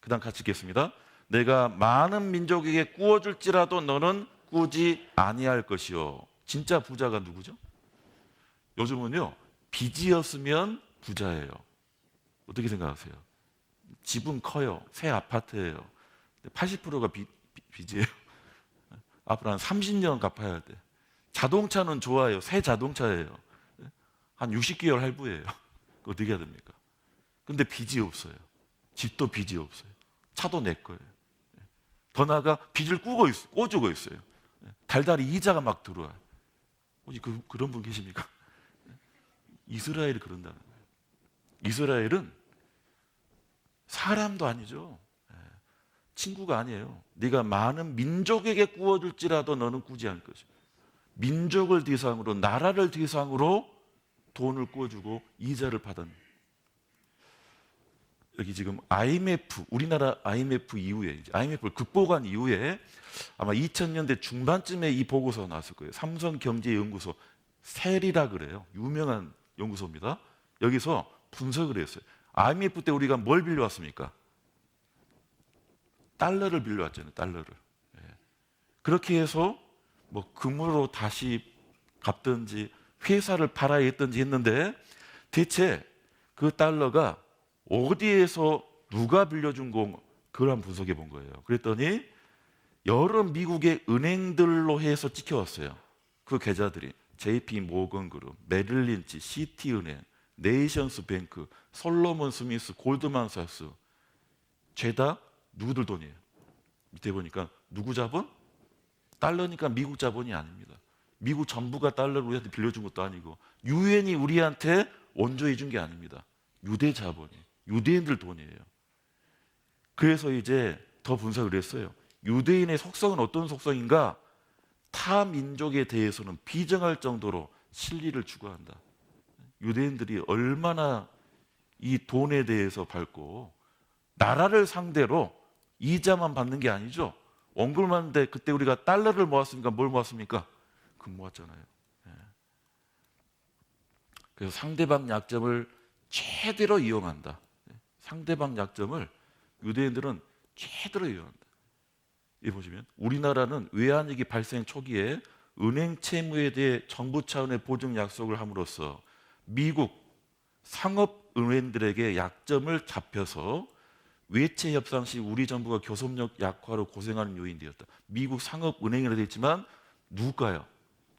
그 다음 같이 읽겠습니다. 내가 많은 민족에게 꾸어줄지라도 너는 꾸지 아니할 것이요. 진짜 부자가 누구죠? 요즘은요, 빚이 없으면 부자예요. 어떻게 생각하세요? 집은 커요. 새 아파트예요. 80%가 빚이에요. 앞으로 한 30년 갚아야 돼. 자동차는 좋아요. 새 자동차예요. 한 60개월 할부예요. 어떻게 해야 됩니까? 근데 빚이 없어요. 집도 빚이 없어요. 차도 내 거예요. 더 나아가 빚을 꿔주고 있어요. 달달이 이자가 막 들어와요. 혹시 그런 분 계십니까? 이스라엘이 그런다는 거예요. 이스라엘은 사람도 아니죠. 친구가 아니에요. 네가 많은 민족에게 구워줄지라도 너는 꾸지 않을 것이고, 민족을 대상으로, 나라를 대상으로 돈을 구워주고 이자를 받은. 여기 지금 IMF, 우리나라 IMF 이후에, IMF를 극복한 이후에 아마 2000년대 중반쯤에 이 보고서가 나왔을 거예요. 삼성경제연구소, 셀이라 그래요. 유명한 연구소입니다. 여기서 분석을 했어요. IMF 때 우리가 뭘 빌려왔습니까? 달러를 빌려왔잖아요. 달러를. 그렇게 해서 뭐 금으로 다시 갚든지 회사를 팔아야 했든지 했는데, 대체 그 달러가 어디에서 누가 빌려준 거, 그걸 한번 분석해 본 거예요. 그랬더니 여러 미국의 은행들로 해서 찍혀왔어요. 그 계좌들이 JP 모건 그룹, 메릴 린치, 시티은행, 네이션스 뱅크, 솔로몬 스미스, 골드만삭스, 죄다 누구들 돈이에요? 밑에 보니까 누구 자본? 달러니까 미국 자본이 아닙니다. 미국 정부가 달러를 우리한테 빌려준 것도 아니고, 유엔이 우리한테 원조해 준 게 아닙니다. 유대 자본이, 유대인들 돈이에요. 그래서 이제 더 분석을 했어요. 유대인의 속성은 어떤 속성인가? 타 민족에 대해서는 비정할 정도로 신리를 추구한다. 유대인들이 얼마나 이 돈에 대해서 밝고, 나라를 상대로 이자만 받는 게 아니죠. 원금하는데 그때 우리가 달러를 모았으니까 뭘 모았습니까? 금 모았잖아요. 그래서 상대방 약점을 최대로 이용한다. 상대방 약점을 유대인들은 최대로 이용한다. 이 보시면 우리나라는 외환위기 발생 초기에 은행 채무에 대해 정부 차원의 보증 약속을 함으로써 미국 상업은행들에게 약점을 잡혀서 외채 협상 시 우리 정부가 교섭력 약화로 고생하는 요인이 되었다. 미국 상업은행이라 되어 있지만 누굴까요?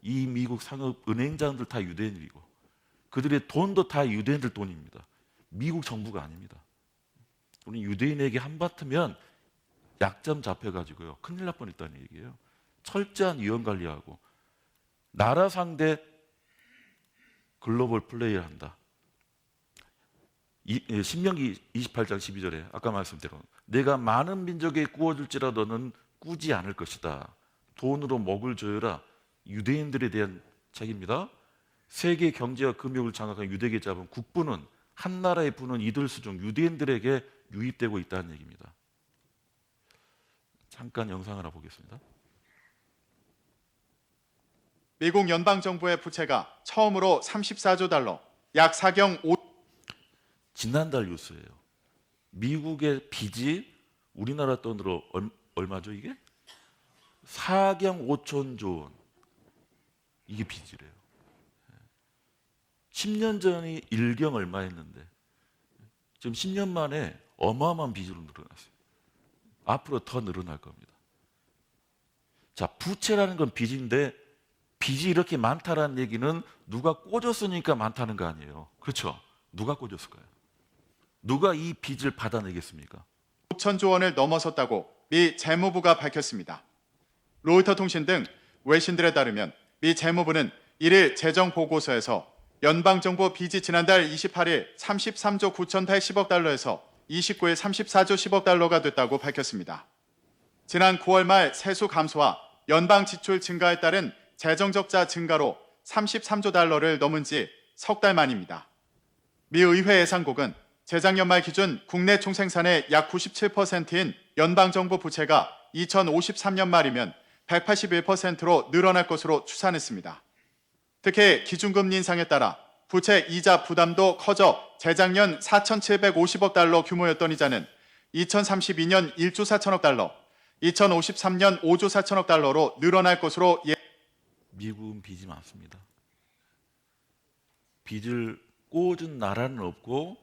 이 미국 상업은행장들 다 유대인이고, 그들의 돈도 다 유대인들 돈입니다. 미국 정부가 아닙니다. 우리 유대인에게 한바트면 약점 잡혀가지고요, 큰일 날 뻔했다는 얘기예요. 철저한 위험 관리하고 나라 상대 글로벌 플레이를 한다. 신명기 28장 12절에 아까 말씀대로 내가 많은 민족에 구워줄지라도 너는 꾸지 않을 것이다. 돈으로 먹을 조여라. 유대인들에 대한 책입니다. 세계 경제와 금융을 장악한 유대계 자본 국부는, 한 나라의 부는 이들 수중 유대인들에게 유입되고 있다는 얘기입니다. 잠깐 영상 하나 보겠습니다. 미국 연방정부의 부채가 처음으로 34조 달러, 약 4경 5... 지난달 뉴스예요. 미국의 빚이 우리나라 돈으로 얼마죠 이게? 4경 5천조 원. 이게 빚이래요. 10년 전이 1경 얼마였는데 지금 10년 만에 어마어마한 빚으로 늘어났어요. 앞으로 더 늘어날 겁니다. 자, 부채라는 건 빚인데, 빚이 이렇게 많다라는 얘기는 누가 꿔줬으니까 많다는 거 아니에요. 그렇죠? 누가 꿔줬을까요? 누가 이 빚을 받아내겠습니까? 5천조 원을 넘어섰다고 미 재무부가 밝혔습니다. 로이터 통신 등 외신들에 따르면 미 재무부는 1일 재정 보고서에서 연방정부 빚이 지난달 28일 33조 9,110억 달러에서 29일 34조 10억 달러가 됐다고 밝혔습니다. 지난 9월 말 세수 감소와 연방 지출 증가에 따른 재정 적자 증가로 33조 달러를 넘은 지 석 달 만입니다. 미 의회 예산국은 재작년 말 기준 국내 총생산의 약 97%인 연방정부 부채가 2053년 말이면 181%로 늘어날 것으로 추산했습니다. 특히 기준금리 인상에 따라 부채 이자 부담도 커져 재작년 4,750억 달러 규모였던 이자는 2032년 1조 4천억 달러, 2053년 5조 4천억 달러로 늘어날 것으로 미국은 빚이 많습니다. 빚을 꽂은 나라는 없고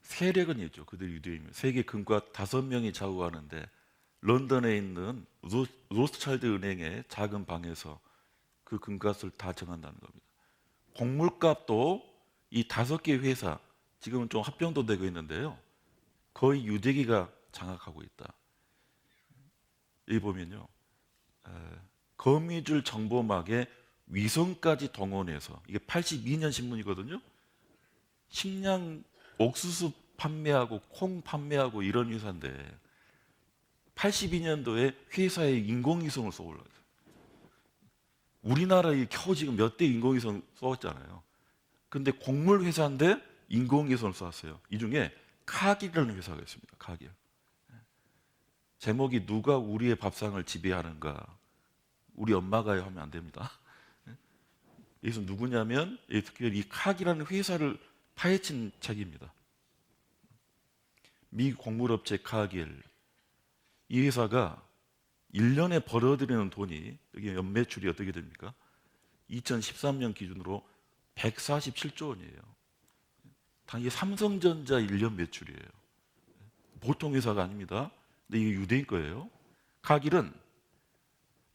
세력은 있죠. 그들 유대인이면 세계 금과 5명이 자고하는데 런던에 있는 로스차일드 은행의 작은 방에서 그 금값을 다 정한다는 겁니다. 곡물값도 이 5개 회사 지금은 좀 합병도 되고 있는데요. 거의 유대기가 장악하고 있다. 여기 보면요. 거미줄 정보막에 위성까지 동원해서 이게 82년 신문이거든요. 식량 옥수수 판매하고 콩 판매하고 이런 회사인데 82년도에 회사에 인공위성을 쏘올라요. 우리나라에 겨우 지금 몇 대 인공위성 쏘았잖아요. 근데 곡물 회사인데 인공위성을 쏘았어요. 이 중에 카길이라는 회사가 있습니다. 카길. 제목이 누가 우리의 밥상을 지배하는가? 우리 엄마가요 하면 안 됩니다. 여기서 누구냐면 이 카길이라는 회사를 파헤친 책입니다. 미 곡물업체 카길. 이 회사가 1년에 벌어들이는 돈이 여기 연매출이 어떻게 됩니까? 2013년 기준으로 147조 원이에요. 당시 삼성전자 1년 매출이에요. 보통 회사가 아닙니다. 근데 이게 유대인 거예요. 카길은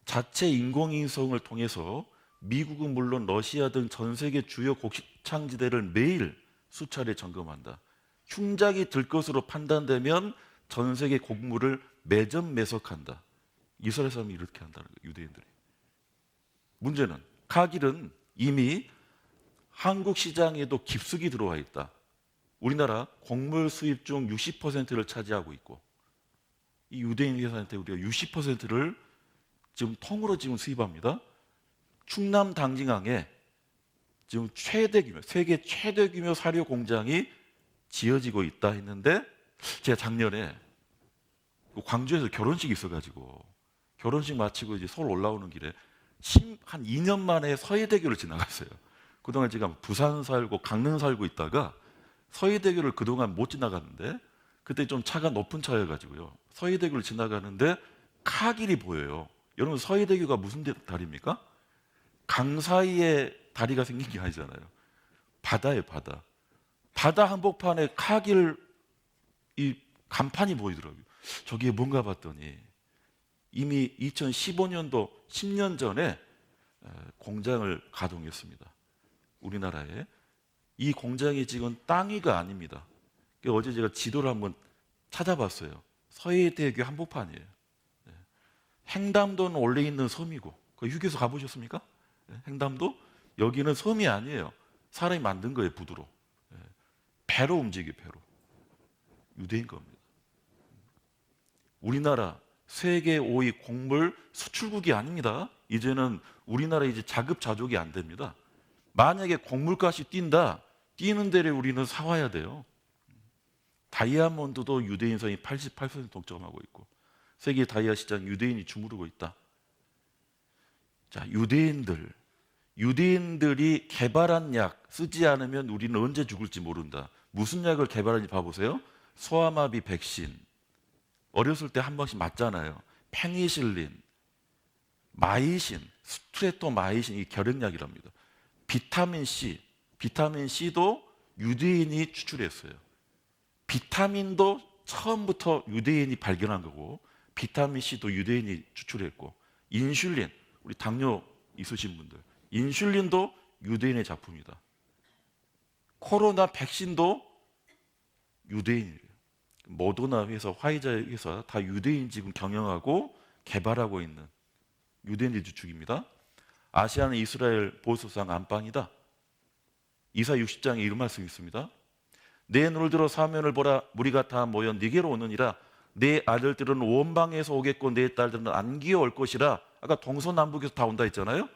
자체 인공위성을 통해서 미국은 물론 러시아 등 전 세계 주요 곡창지대를 매일 수차례 점검한다. 흉작이 들 것으로 판단되면 전 세계 곡물을 매점 매석한다. 이스라엘 사람이 이렇게 한다는 거예요. 유대인들이. 문제는 카길은 이미 한국 시장에도 깊숙이 들어와 있다. 우리나라 곡물 수입 중 60%를 차지하고 있고 이 유대인 회사한테 우리가 60%를 지금 통으로 지금 수입합니다. 충남 당진항에 지금 최대 규모, 세계 최대 규모 사료 공장이 지어지고 있다 했는데 제가 작년에 광주에서 결혼식이 있어가지고 결혼식 마치고 이제 서울 올라오는 길에 한 2년 만에 서해대교를 지나갔어요. 그동안 제가 부산 살고 강릉 살고 있다가 서해대교를 그동안 못 지나갔는데 그때 좀 차가 높은 차여가지고요. 서해대교를 지나가는데 카길이 보여요. 여러분 서해대교가 무슨 다리입니까? 강 사이에 다리가 생긴 게 아니잖아요. 바다예요, 바다. 바다 한복판에 카길 이 간판이 보이더라고요. 저기에 뭔가 봤더니 이미 2015년도 10년 전에 공장을 가동했습니다. 우리나라에. 이 공장이 지금 땅 위가 아닙니다. 어제 제가 지도를 한번 찾아봤어요. 서해대교 한복판이에요. 횡담도는 원래 있는 섬이고 그 휴게소 가보셨습니까? 횡담도? 여기는 섬이 아니에요. 사람이 만든 거예요, 부두로. 배로 움직여요, 배로. 유대인 겁니다. 우리나라 세계 5위 곡물 수출국이 아닙니다. 이제는 우리나라 이제 자급자족이 안 됩니다. 만약에 곡물값이 뛴다, 뛰는 데를 우리는 사와야 돼요. 다이아몬드도 유대인성이 88% 독점하고 있고 세계 다이아 시장 유대인이 주무르고 있다. 자, 유대인들이 개발한 약 쓰지 않으면 우리는 언제 죽을지 모른다. 무슨 약을 개발하는지 봐보세요. 소아마비 백신. 어렸을 때 한 번씩 맞잖아요. 페니실린, 마이신, 스트레토마이신, 이 결핵약이랍니다. 비타민 C도 유대인이 추출했어요. 비타민도 처음부터 유대인이 발견한 거고 비타민 C도 유대인이 추출했고 인슐린, 우리 당뇨 있으신 분들 인슐린도 유대인의 작품이다. 코로나 백신도 유대인이에요. 모더나 회사, 화이자 회사 다 유대인 지금 경영하고 개발하고 있는 유대인의 주축입니다. 아시아는 이스라엘 보수상 안방이다. 이사 60장에 이런 말씀이 있습니다. 내 눈을 들어 사면을 보라, 무리가 다 모여 네게로 오느니라. 내 아들들은 원방에서 오겠고 내 딸들은 안기어 올 것이라. 아까 동서남북에서 다 온다 했잖아요.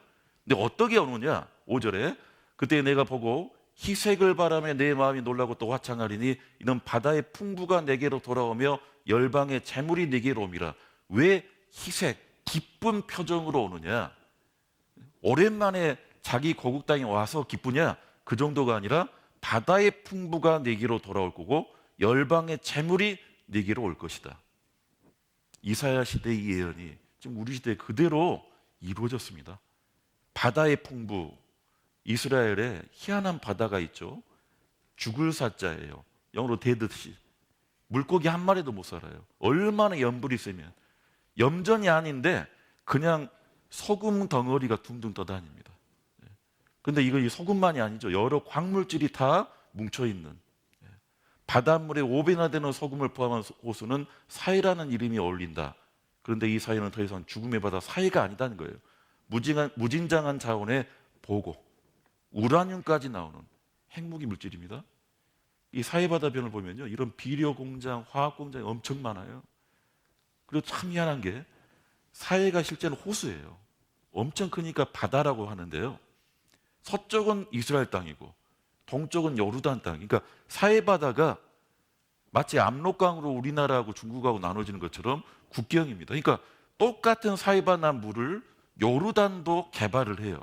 근데 어떻게 오느냐? 5절에 그때 내가 보고 희색을 바라며 내 마음이 놀라고 또 화창하리니 이는 바다의 풍부가 내게로 돌아오며 열방의 재물이 내게로 옴이라. 왜 희색, 기쁜 표정으로 오느냐? 오랜만에 자기 고국 땅에 와서 기쁘냐? 그 정도가 아니라 바다의 풍부가 내게로 돌아올 거고 열방의 재물이 내게로 올 것이다. 이사야 시대의 이 예언이 지금 우리 시대에 그대로 이루어졌습니다. 바다의 풍부, 이스라엘에 희한한 바다가 있죠. 죽을 사자예요. 영어로 데드시. 물고기 한 마리도 못 살아요. 얼마나 염불이 세면. 염전이 아닌데 그냥 소금 덩어리가 둥둥 떠다닙니다. 근데 이거 소금만이 아니죠. 여러 광물질이 다 뭉쳐있는, 바닷물에 5배나 되는 소금을 포함한 호수는 사해라는 이름이 어울린다. 그런데 이 사해는 더 이상 죽음의 바다 사해가 아니다는 거예요. 무진장한 자원의 보고, 우라늄까지 나오는 핵무기 물질입니다. 이 사해바다변을 보면요, 이런 비료 공장, 화학 공장이 엄청 많아요. 그리고 참 희한한 게 사해가 실제는 호수예요. 엄청 크니까 바다라고 하는데요, 서쪽은 이스라엘 땅이고 동쪽은 요르단 땅. 그러니까 사해바다가 마치 압록강으로 우리나라하고 중국하고 나눠지는 것처럼 국경입니다. 그러니까 똑같은 사해바다 물을 요르단도 개발을 해요.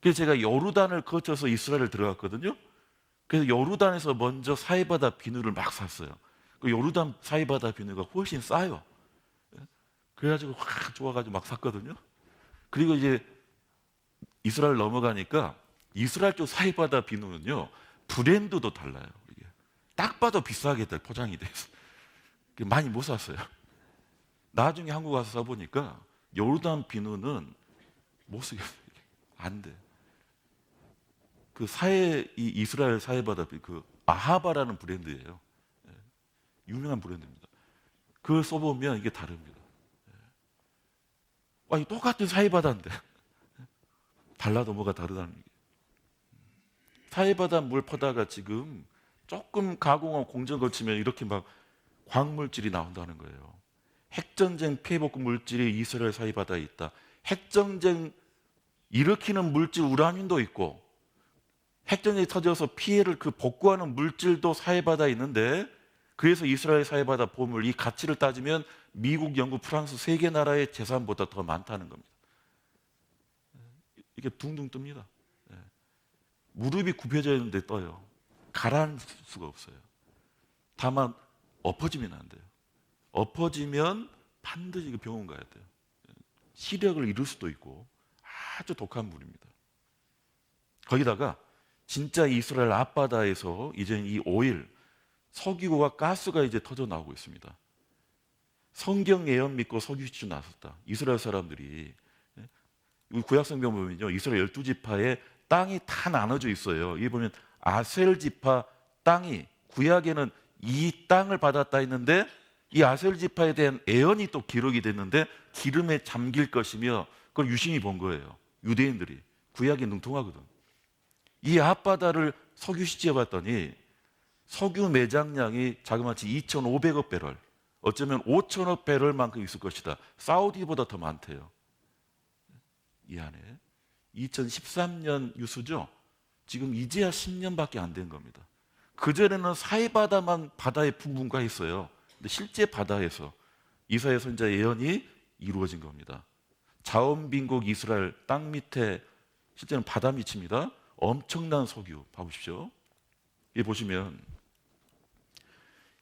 그래서 제가 요르단을 거쳐서 이스라엘을 들어갔거든요. 그래서 요르단에서 먼저 사해바다 비누를 막 샀어요. 그 요르단 사해바다 비누가 훨씬 싸요. 그래가지고 확 좋아가지고 막 샀거든요. 그리고 이제 이스라엘 넘어가니까 이스라엘 쪽 사해바다 비누는요, 브랜드도 달라요. 이게 딱 봐도 비싸게 포장이 돼서 많이 못 샀어요. 나중에 한국 와서 써보니까 요르단 비누는 못 쓰겠어요. 안 돼. 그 이 이스라엘 사해바다 비누, 그 아하바라는 브랜드예요. 유명한 브랜드입니다. 그걸 써보면 이게 다릅니다. 아니, 똑같은 사해바다인데 달라도 뭐가 다르다는 얘기예요. 사해바다 물 퍼다가 지금 조금 가공하고 공정 거치면 이렇게 막 광물질이 나온다는 거예요. 핵전쟁 피해복구 물질이 이스라엘 사해바다에 있다. 핵전쟁 일으키는 물질 우라늄도 있고, 핵전쟁이 터져서 피해를 복구하는 물질도 사해바다에 있는데, 그래서 이스라엘 사해바다 보물, 이 가치를 따지면 미국, 영국, 프랑스 3개 나라의 재산보다 더 많다는 겁니다. 이게 둥둥 뜹니다. 무릎이 굽혀져 있는데 떠요. 가라앉을 수가 없어요. 다만 엎어지면 안 돼요. 엎어지면 반드시 병원 가야 돼요. 시력을 잃을 수도 있고 아주 독한 물입니다. 거기다가 진짜 이스라엘 앞바다에서 이제 이 오일, 석유와 가스가 이제 터져 나오고 있습니다. 성경 예언 믿고 석유시주 나섰다. 이스라엘 사람들이, 구약성경 보면요, 이스라엘 12지파에 땅이 다 나눠져 있어요. 여기 보면 아셀 지파 땅이, 구약에는 이 땅을 받았다 했는데 이 아셀 지파에 대한 예언이 또 기록이 됐는데 기름에 잠길 것이며, 그걸 유심히 본 거예요. 유대인들이. 구약에 능통하거든. 이 앞바다를 석유시지해 봤더니 석유 매장량이 자그마치 2,500억 배럴, 어쩌면 5천억 배럴만큼 있을 것이다. 사우디보다 더 많대요. 이 안에 2013년 유수죠. 지금 이제야 10년밖에 안 된 겁니다. 그전에는 사해바다만 바다에 분분가했어요. 근데 실제 바다에서 이사야 선지자 예언이 이루어진 겁니다. 자원빈국 이스라엘 땅 밑에 실제는 바다 밑입니다. 엄청난 석유 봐보십시오. 여기 보시면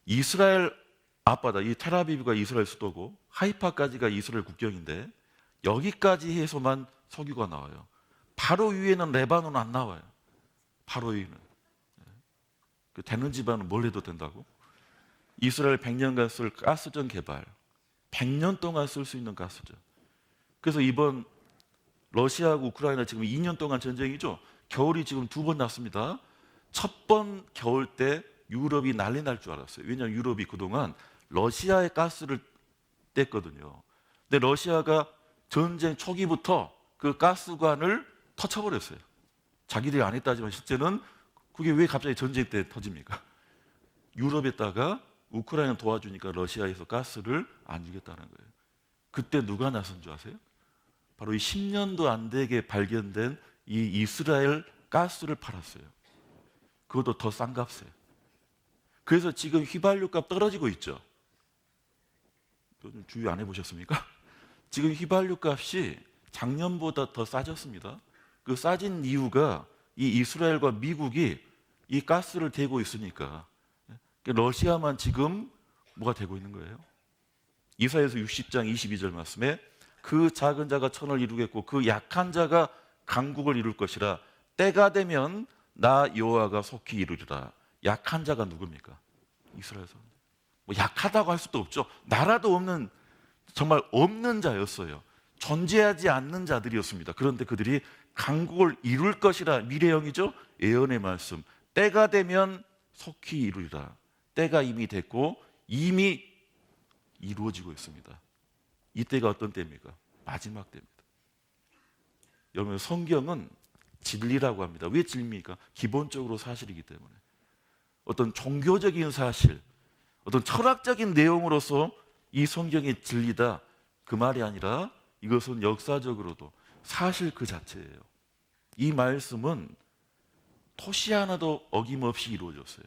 이스라엘 앞바다, 이 텔아비브가 이스라엘 수도고 하이파까지가 이스라엘 국경인데 여기까지 해서만 석유가 나와요. 바로 위에는 레바논 안 나와요. 바로 위에는. 그 되는 집안은 뭘 해도 된다고? 이스라엘 100년간 쓸 가스전 개발, 100년 동안 쓸 수 있는 가스전. 그래서 이번 러시아하고 우크라이나 지금 2년 동안 전쟁이죠. 겨울이 지금 2번 났습니다. 첫 번 겨울 때 유럽이 난리 날 줄 알았어요. 왜냐하면 유럽이 그동안 러시아의 가스를 뗐거든요. 근데 러시아가 전쟁 초기부터 그 가스관을 터쳐버렸어요. 자기들이 안 했다지만 실제는 그게 왜 갑자기 전쟁 때 터집니까? 유럽에다가 우크라이나 도와주니까 러시아에서 가스를 안 주겠다는 거예요. 그때 누가 나선 줄 아세요? 바로 이 10년도 안 되게 발견된 이 이스라엘 가스를 팔았어요. 그것도 더 싼 값에. 그래서 지금 휘발유값 떨어지고 있죠. 좀 주의 안 해보셨습니까? 지금 휘발유 값이 작년보다 더 싸졌습니다. 그 싸진 이유가 이 이스라엘과 미국이 이 가스를 대고 있으니까. 러시아만 지금 뭐가 되고 있는 거예요? 이사야서 60장 22절 말씀에 그 작은 자가 천을 이루겠고 그 약한 자가 강국을 이룰 것이라, 때가 되면 나 여호와가 속히 이루리라. 약한 자가 누굽니까? 이스라엘 사람. 뭐 약하다고 할 수도 없죠. 나라도 없는, 정말 없는 자였어요. 존재하지 않는 자들이었습니다. 그런데 그들이 강국을 이룰 것이라, 미래형이죠. 예언의 말씀. 때가 되면 속히 이루리라. 때가 이미 됐고 이미 이루어지고 있습니다. 이때가 어떤 때입니까? 마지막 때입니다. 여러분, 성경은 진리라고 합니다. 왜 진리입니까? 기본적으로 사실이기 때문에. 어떤 종교적인 사실, 어떤 철학적인 내용으로서 이 성경이 진리다, 그 말이 아니라 이것은 역사적으로도 사실 그 자체예요. 이 말씀은 토시 하나도 어김없이 이루어졌어요.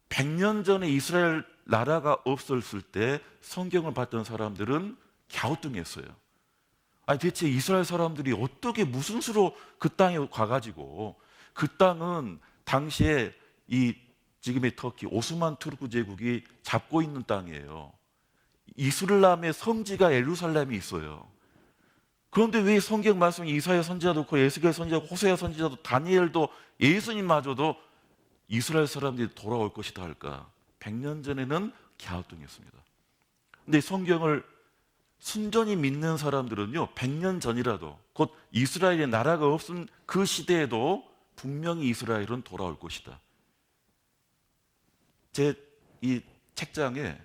100년 전에 이스라엘 나라가 없었을 때 성경을 봤던 사람들은 갸우뚱했어요. 아니, 대체 이스라엘 사람들이 어떻게 무슨 수로 그 땅에 가가지고, 그 땅은 당시에 이 지금의 터키 오스만 투르크 제국이 잡고 있는 땅이에요. 이슬람의 성지가 예루살렘이 있어요. 그런데 왜 성경 말씀이 이사야 선지자도 그렇고 에스겔 선지자도 호세아 선지자도 다니엘도 예수님마저도 이스라엘 사람들이 돌아올 것이다 할까? 100년 전에는 갸우뚱했습니다. 근데 성경을 순전히 믿는 사람들은요, 100년 전이라도, 곧 이스라엘의 나라가 없은 그 시대에도 분명히 이스라엘은 돌아올 것이다. 제 이 책장에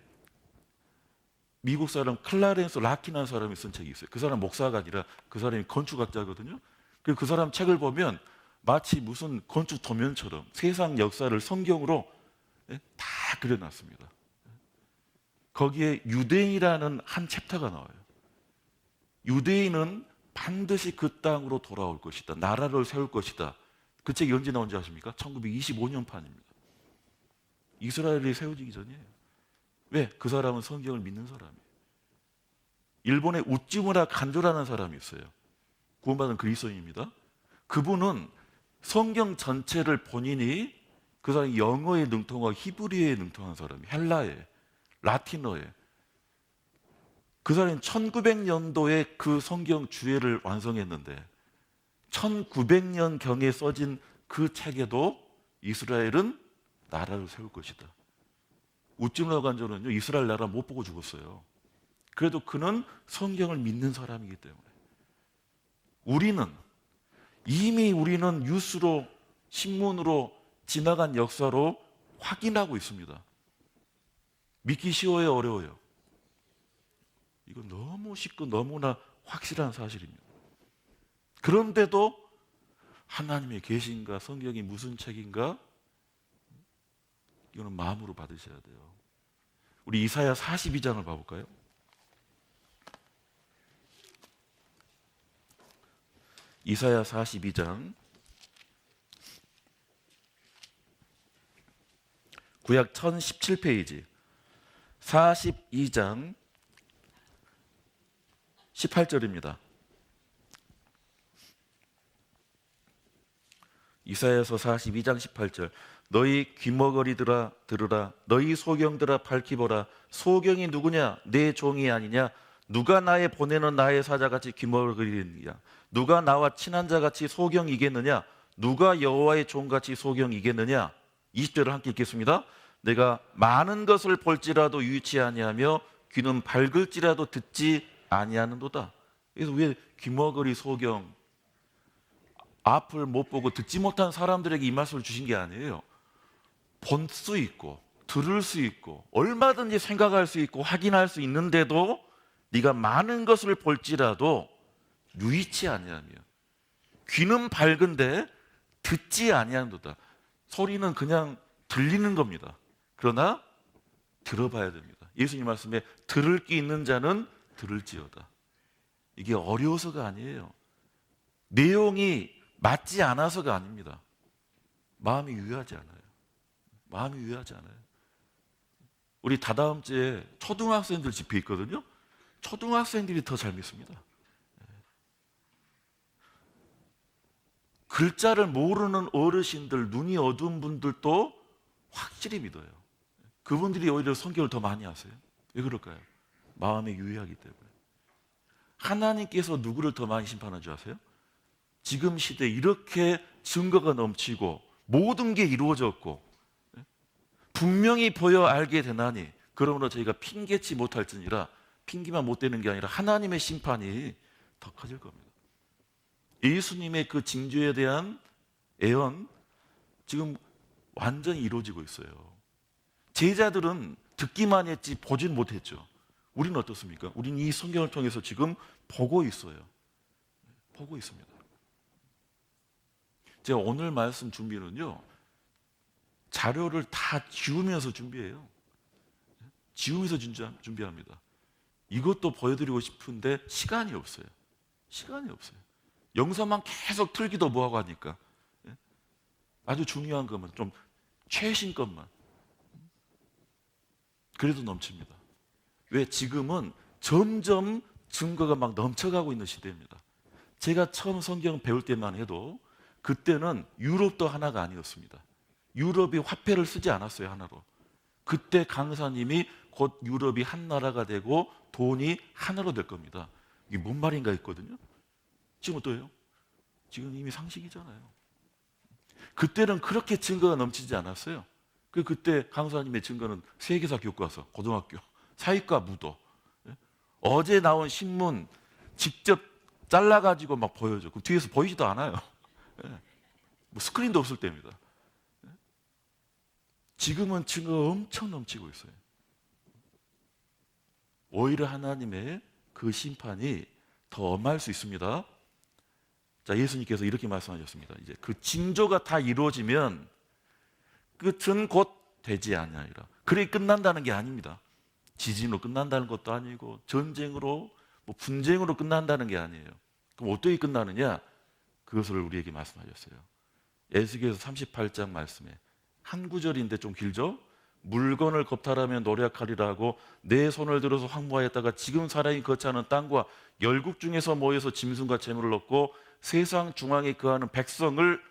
미국 사람 클라렌스 라킨이라는 사람이 쓴 책이 있어요. 그 사람 목사가 아니라 그 사람이 건축학자거든요. 그 사람 책을 보면 마치 무슨 건축 도면처럼 세상 역사를 성경으로 다 그려놨습니다. 거기에 유대인이라는 한 챕터가 나와요. 유대인은 반드시 그 땅으로 돌아올 것이다. 나라를 세울 것이다. 그 책이 언제 나온지 아십니까? 1925년 판입니다. 이스라엘이 세워지기 전이에요. 왜? 그 사람은 성경을 믿는 사람이에요. 일본의 우찌무라 간조라는 사람이 있어요. 구원받은 그리스도인입니다. 그분은 성경 전체를 본인이, 그 사람이 영어에 능통하고 히브리어에 능통한 사람이, 헬라에, 라틴어에, 그 사람이 1900년도에 그 성경 주해를 완성했는데 1900년경에 써진 그 책에도 이스라엘은 나라를 세울 것이다. 우찌무라 간조는요, 이스라엘 나라 못 보고 죽었어요. 그래도 그는 성경을 믿는 사람이기 때문에. 우리는 뉴스로, 신문으로, 지나간 역사로 확인하고 있습니다. 믿기 쉬워요, 어려워요? 이건 너무 쉽고 너무나 확실한 사실입니다. 그런데도 하나님의 계신가, 성경이 무슨 책인가, 이거는 마음으로 받으셔야 돼요. 우리 이사야 42장을 봐볼까요? 이사야 42장, 구약 1017페이지, 42장 18절입니다. 이사야서 42장 18절. 너희 귀머거리들아 들으라. 너희 소경들아 밝히보라. 소경이 누구냐? 내 종이 아니냐? 누가 나의 보내는 나의 사자같이 귀머거리느냐? 누가 나와 친한 자같이 소경이겠느냐? 누가 여호와의 종같이 소경이겠느냐? 20절을 함께 읽겠습니다. 내가 많은 것을 볼지라도 유치 아니하며 귀는 밝을지라도 듣지 아니하는도다. 그래서 왜 귀머거리 소경, 앞을 못 보고 듣지 못한 사람들에게 이 말씀을 주신 게 아니에요. 본 수 있고 들을 수 있고 얼마든지 생각할 수 있고 확인할 수 있는데도 네가 많은 것을 볼지라도 유의치 아니하며 귀는 밝은데 듣지 아니하는도다. 소리는 그냥 들리는 겁니다. 그러나 들어봐야 됩니다. 예수님 말씀에 들을 귀 있는 자는 들을지어다. 이게 어려워서가 아니에요. 내용이 맞지 않아서가 아닙니다. 마음이 유효하지 않아요. 마음이 유효하지 않아요. 우리 다다음 주에 초등학생들 집회 있거든요. 초등학생들이 더 잘 믿습니다. 글자를 모르는 어르신들, 눈이 어두운 분들도 확실히 믿어요. 그분들이 오히려 성경을 더 많이 아세요. 왜 그럴까요? 마음이 유효하기 때문에. 하나님께서 누구를 더 많이 심판한 줄 아세요? 지금 시대에 이렇게 증거가 넘치고 모든 게 이루어졌고 분명히 보여 알게 되나니 그러므로 저희가 핑계치 못할지니라. 핑계만 못 대는 게 아니라 하나님의 심판이 더 커질 겁니다. 예수님의 그 징조에 대한 예언 지금 완전히 이루어지고 있어요. 제자들은 듣기만 했지 보진 못했죠. 우리는 어떻습니까? 우리는 이 성경을 통해서 지금 보고 있어요. 보고 있습니다. 제가 오늘 말씀 준비는요, 자료를 다 지우면서 준비해요. 지우면서 준비합니다. 이것도 보여드리고 싶은데 시간이 없어요. 시간이 없어요. 영상만 계속 틀기도 뭐하고 하니까. 아주 중요한 것만, 좀 최신 것만. 그래도 넘칩니다. 왜? 지금은 점점 증거가 막 넘쳐가고 있는 시대입니다. 제가 처음 성경 배울 때만 해도 그때는 유럽도 하나가 아니었습니다. 유럽이 화폐를 쓰지 않았어요, 하나로. 그때 강사님이 곧 유럽이 한 나라가 되고 돈이 하나로 될 겁니다. 이게 뭔 말인가 했거든요. 지금 어때요? 지금 이미 상식이잖아요. 그때는 그렇게 증거가 넘치지 않았어요. 그때 강사님의 증거는 세계사 교과서, 고등학교, 사회과 무도, 어제 나온 신문 직접 잘라가지고 막 보여줘. 그럼 뒤에서 보이지도 않아요. 뭐 스크린도 없을 때입니다. 지금은 증거가 엄청 넘치고 있어요. 오히려 하나님의 그 심판이 더 엄할 수 있습니다. 자, 예수님께서 이렇게 말씀하셨습니다. 이제 그 징조가 다 이루어지면 끝은 곧 되지 아니하리라. 그래 끝난다는 게 아닙니다. 지진으로 끝난다는 것도 아니고 전쟁으로 뭐 분쟁으로 끝난다는 게 아니에요. 그럼 어떻게 끝나느냐? 그것을 우리에게 말씀하셨어요. 에스겔서 38장 말씀에 한 구절인데 좀 길죠? 물건을 겁탈하며 노력하리라 하고 내 손을 들어서 황무하였다가 지금 사람이 거치 않은 땅과 열국 중에서 모여서 짐승과 재물을 얻고 세상 중앙에 거하는 백성을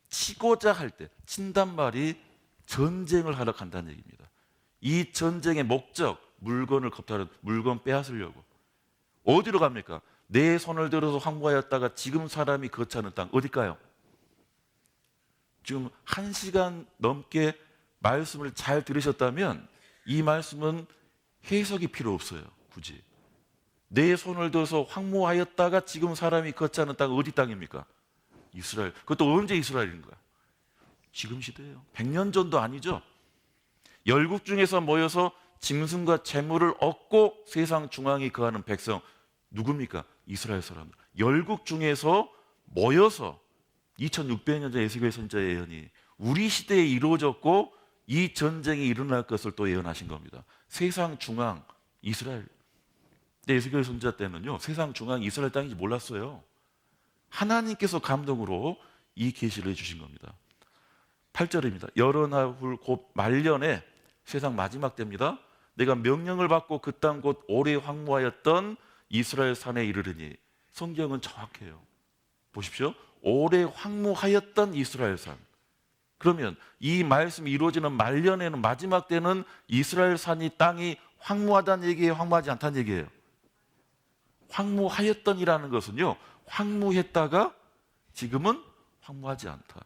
치고자 할 때, 친단 말이 전쟁을 하러 간다는 얘기입니다. 이 전쟁의 목적, 물건을 겁탈하는, 물건 빼앗으려고. 어디로 갑니까? 내 손을 들어서 황무하였다가 지금 사람이 거치 않은 땅, 어딜까요? 지금 1시간 넘게 말씀을 잘 들으셨다면 이 말씀은 해석이 필요 없어요. 굳이. 내 손을 들어서 황무하였다가 지금 사람이 거치 않은 땅 어디 땅입니까? 이스라엘. 그것도 언제 이스라엘인가? 지금 시대예요. 100년 전도 아니죠. 열국 중에서 모여서 짐승과 재물을 얻고 세상 중앙에 거하는 백성 누굽니까? 이스라엘 사람들. 열국 중에서 모여서 2600년 전 에스겔 선지자의 예언이 우리 시대에 이루어졌고 이 전쟁이 일어날 것을 또 예언하신 겁니다. 세상 중앙 이스라엘. 근데 에스겔 선지자 때는요, 세상 중앙 이스라엘 땅인지 몰랐어요. 하나님께서 감동으로 이 계시를 해주신 겁니다. 8절입니다. 여론하울 곧 말년에 세상 마지막 때입니다. 내가 명령을 받고 그 땅 곧 오래 황무하였던 이스라엘 산에 이르르니. 성경은 정확해요. 보십시오. 오래 황무하였던 이스라엘 산. 그러면 이 말씀이 이루어지는 말년에는, 마지막 때는 이스라엘 산이, 땅이 황무하다는 얘기예요? 황무하지 않다는 얘기예요? 황무하였던이라는 것은요, 황무했다가 지금은 황무하지 않다.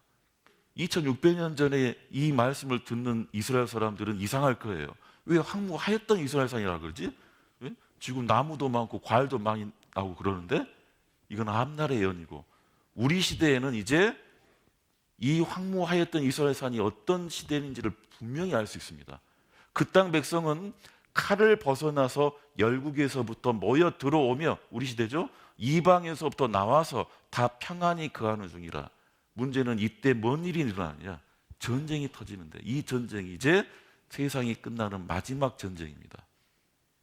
2600년 전에 이 말씀을 듣는 이스라엘 사람들은 이상할 거예요. 왜 황무하였던 이스라엘 산이라 그러지? 왜? 지금 나무도 많고 과일도 많이 나고 그러는데 이건 앞날의 예언이고, 우리 시대에는 이제 이 황무하였던 이스라엘 산이 어떤 시대인지를 분명히 알 수 있습니다. 그 땅 백성은 칼을 벗어나서 열국에서부터 모여 들어오며, 우리 시대죠, 이방에서부터 나와서 다 평안히 거하는 중이라. 문제는 이때 뭔 일이 일어나느냐? 전쟁이 터지는데, 이 전쟁이 이제 세상이 끝나는 마지막 전쟁입니다.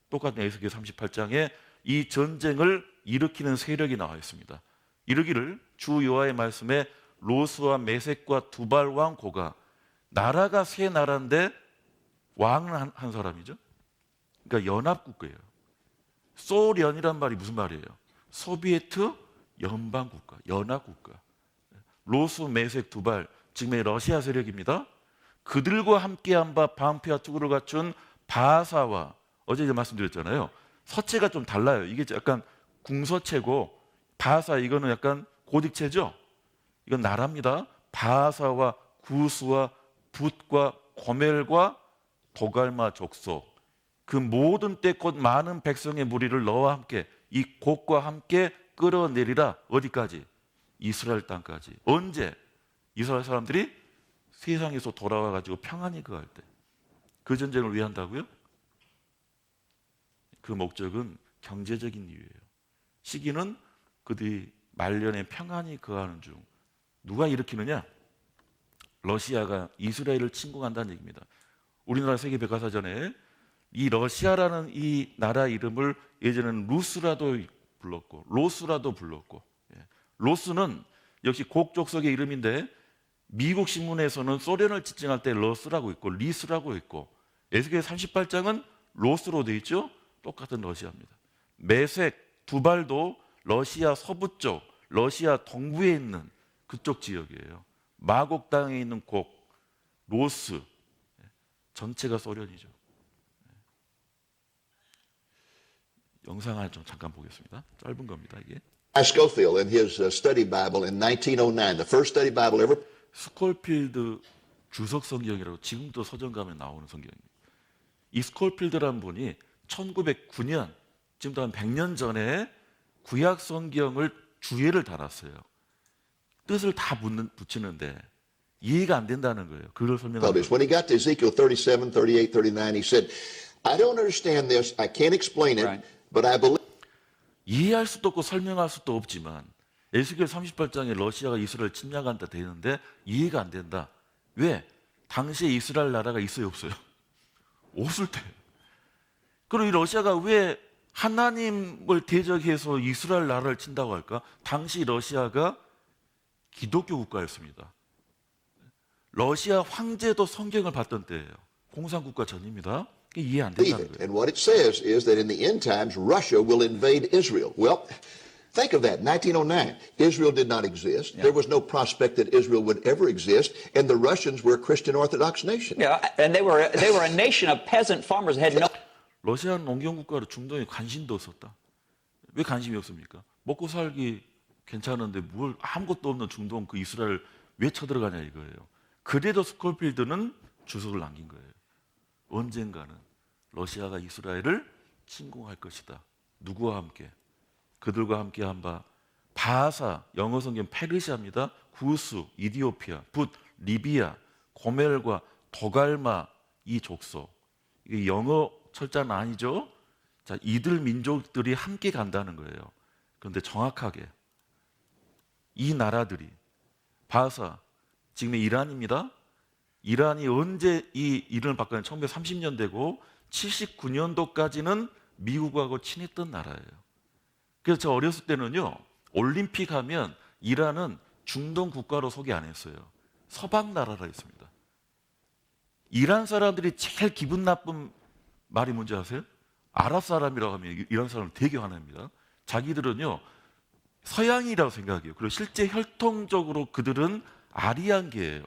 똑같은 에스겔 38장에 이 전쟁을 일으키는 세력이 나와 있습니다. 이르기를, 주 여호와의 말씀에 로스와 메섹과 두발 왕 고가, 나라가 세 나라인데 왕은 한 사람이죠. 그러니까 연합국가예요. 소련이란 말이 무슨 말이에요? 소비에트 연방국가, 연합국가. 로스, 메섹, 두발, 지금의 러시아 세력입니다. 그들과 함께한 바 방패와 투구를 갖춘 바사와, 어제 말씀드렸잖아요. 서체가 좀 달라요. 이게 약간 궁서체고, 바사 이거는 약간 고딕체죠. 이건 나라입니다. 바하사와 구스와 붓과 고멜과 도갈마 족속, 그 모든 때껏 많은 백성의 무리를 너와 함께 이 곡과 함께 끌어내리라. 어디까지? 이스라엘 땅까지. 언제? 이스라엘 사람들이 세상에서 돌아와 가지고 평안히 거할 때. 그 전쟁을 왜 한다고요? 그 목적은 경제적인 이유예요. 시기는 그들이 말년에 평안히 거하는 중. 누가 일으키느냐? 러시아가 이스라엘을 침공한다는 얘기입니다. 우리나라 세계백과사전에 이 러시아라는 이 나라 이름을 예전에는 루스라도 불렀고 로스라도 불렀고, 로스는 역시 곡족속의 이름인데 미국 신문에서는 소련을 지칭할 때 러스라고 있고 리스라고 있고, 에스겔 38장은 로스로 되어 있죠. 똑같은 러시아입니다. 메색, 두발도 러시아 서부 쪽, 러시아 동부에 있는 그쪽 지역이에요. 마곡 땅에 있는 곡, 로스, 전체가 소련이죠. 영상 하나 좀 잠깐 보겠습니다. 짧은 겁니다, 이게. Scofield in his study Bible in 1909, the first study Bible ever 스콜필드 주석 성경이라고 지금도 서점 가면 나오는 성경입니다. 이 스콜필드라는 분이 1909년, 지금도 한 100년 전에 구약 성경을 주예를 달았어요. 뜻을 다 붙이는데 이해가 안 된다는 거예요. 그걸 설명하는 published. When he got to Ezekiel 37, 38, 39, he said, I don't understand this, I can't explain it, but I believe. 이해할 수도 없고 설명할 수도 없지만 에스겔 38장에 러시아가 이스라엘 침략한다 되는데 이해가 안 된다. 왜? 당시에 이스라엘 나라가 있어요, 없어요? 없을 때. 그리고 이 러시아가 왜 하나님을 대적해서 이스라엘 나라를 친다고 할까? 당시 러시아가 기독교 국가였습니다. 러시아 황제도 성경을 봤던 때예요. 공산국가 전입니다. 이해 안 된다는 it. 거예요. And what it says is that in the end times, Russia will invade Israel. Well, think of that. 1909, Israel did not exist. There was no prospect that Israel would ever exist, and the Russians were a Christian Orthodox nation. Yeah, and they were a nation of peasant farmers who had no. 러시아는 농경국가로 중동에 관심도 없었다. 왜 관심이 없습니까? 먹고 살기 괜찮은데 뭘 아무것도 없는 중동 그 이스라엘 왜 쳐들어가냐 이거예요. 그래도 스콜필드는 주석을 남긴 거예요. 언젠가는 러시아가 이스라엘을 침공할 것이다. 누구와 함께? 그들과 함께 한 바 바하사, 영어 성경 페르시아입니다. 구스, 이디오피아, 붓, 리비아, 고멜과 도갈마 이 족속. 이게 영어 철자는 아니죠. 자, 이들 민족들이 함께 간다는 거예요. 그런데 정확하게 이 나라들이 바하사, 지금의 이란입니다. 이란이 언제 이 이름을 바꿨냐? 1930년대고 79년도까지는 미국하고 친했던 나라예요. 그래서 저 어렸을 때는요, 올림픽 하면 이란은 중동 국가로 소개 안 했어요. 서방 나라라 했습니다. 이란 사람들이 제일 기분 나쁜 말이 뭔지 아세요? 아랍 사람이라고 하면 이란 사람은 되게 화냅니다. 자기들은요, 서양이라고 생각해요. 그리고 실제 혈통적으로 그들은 아리안계예요.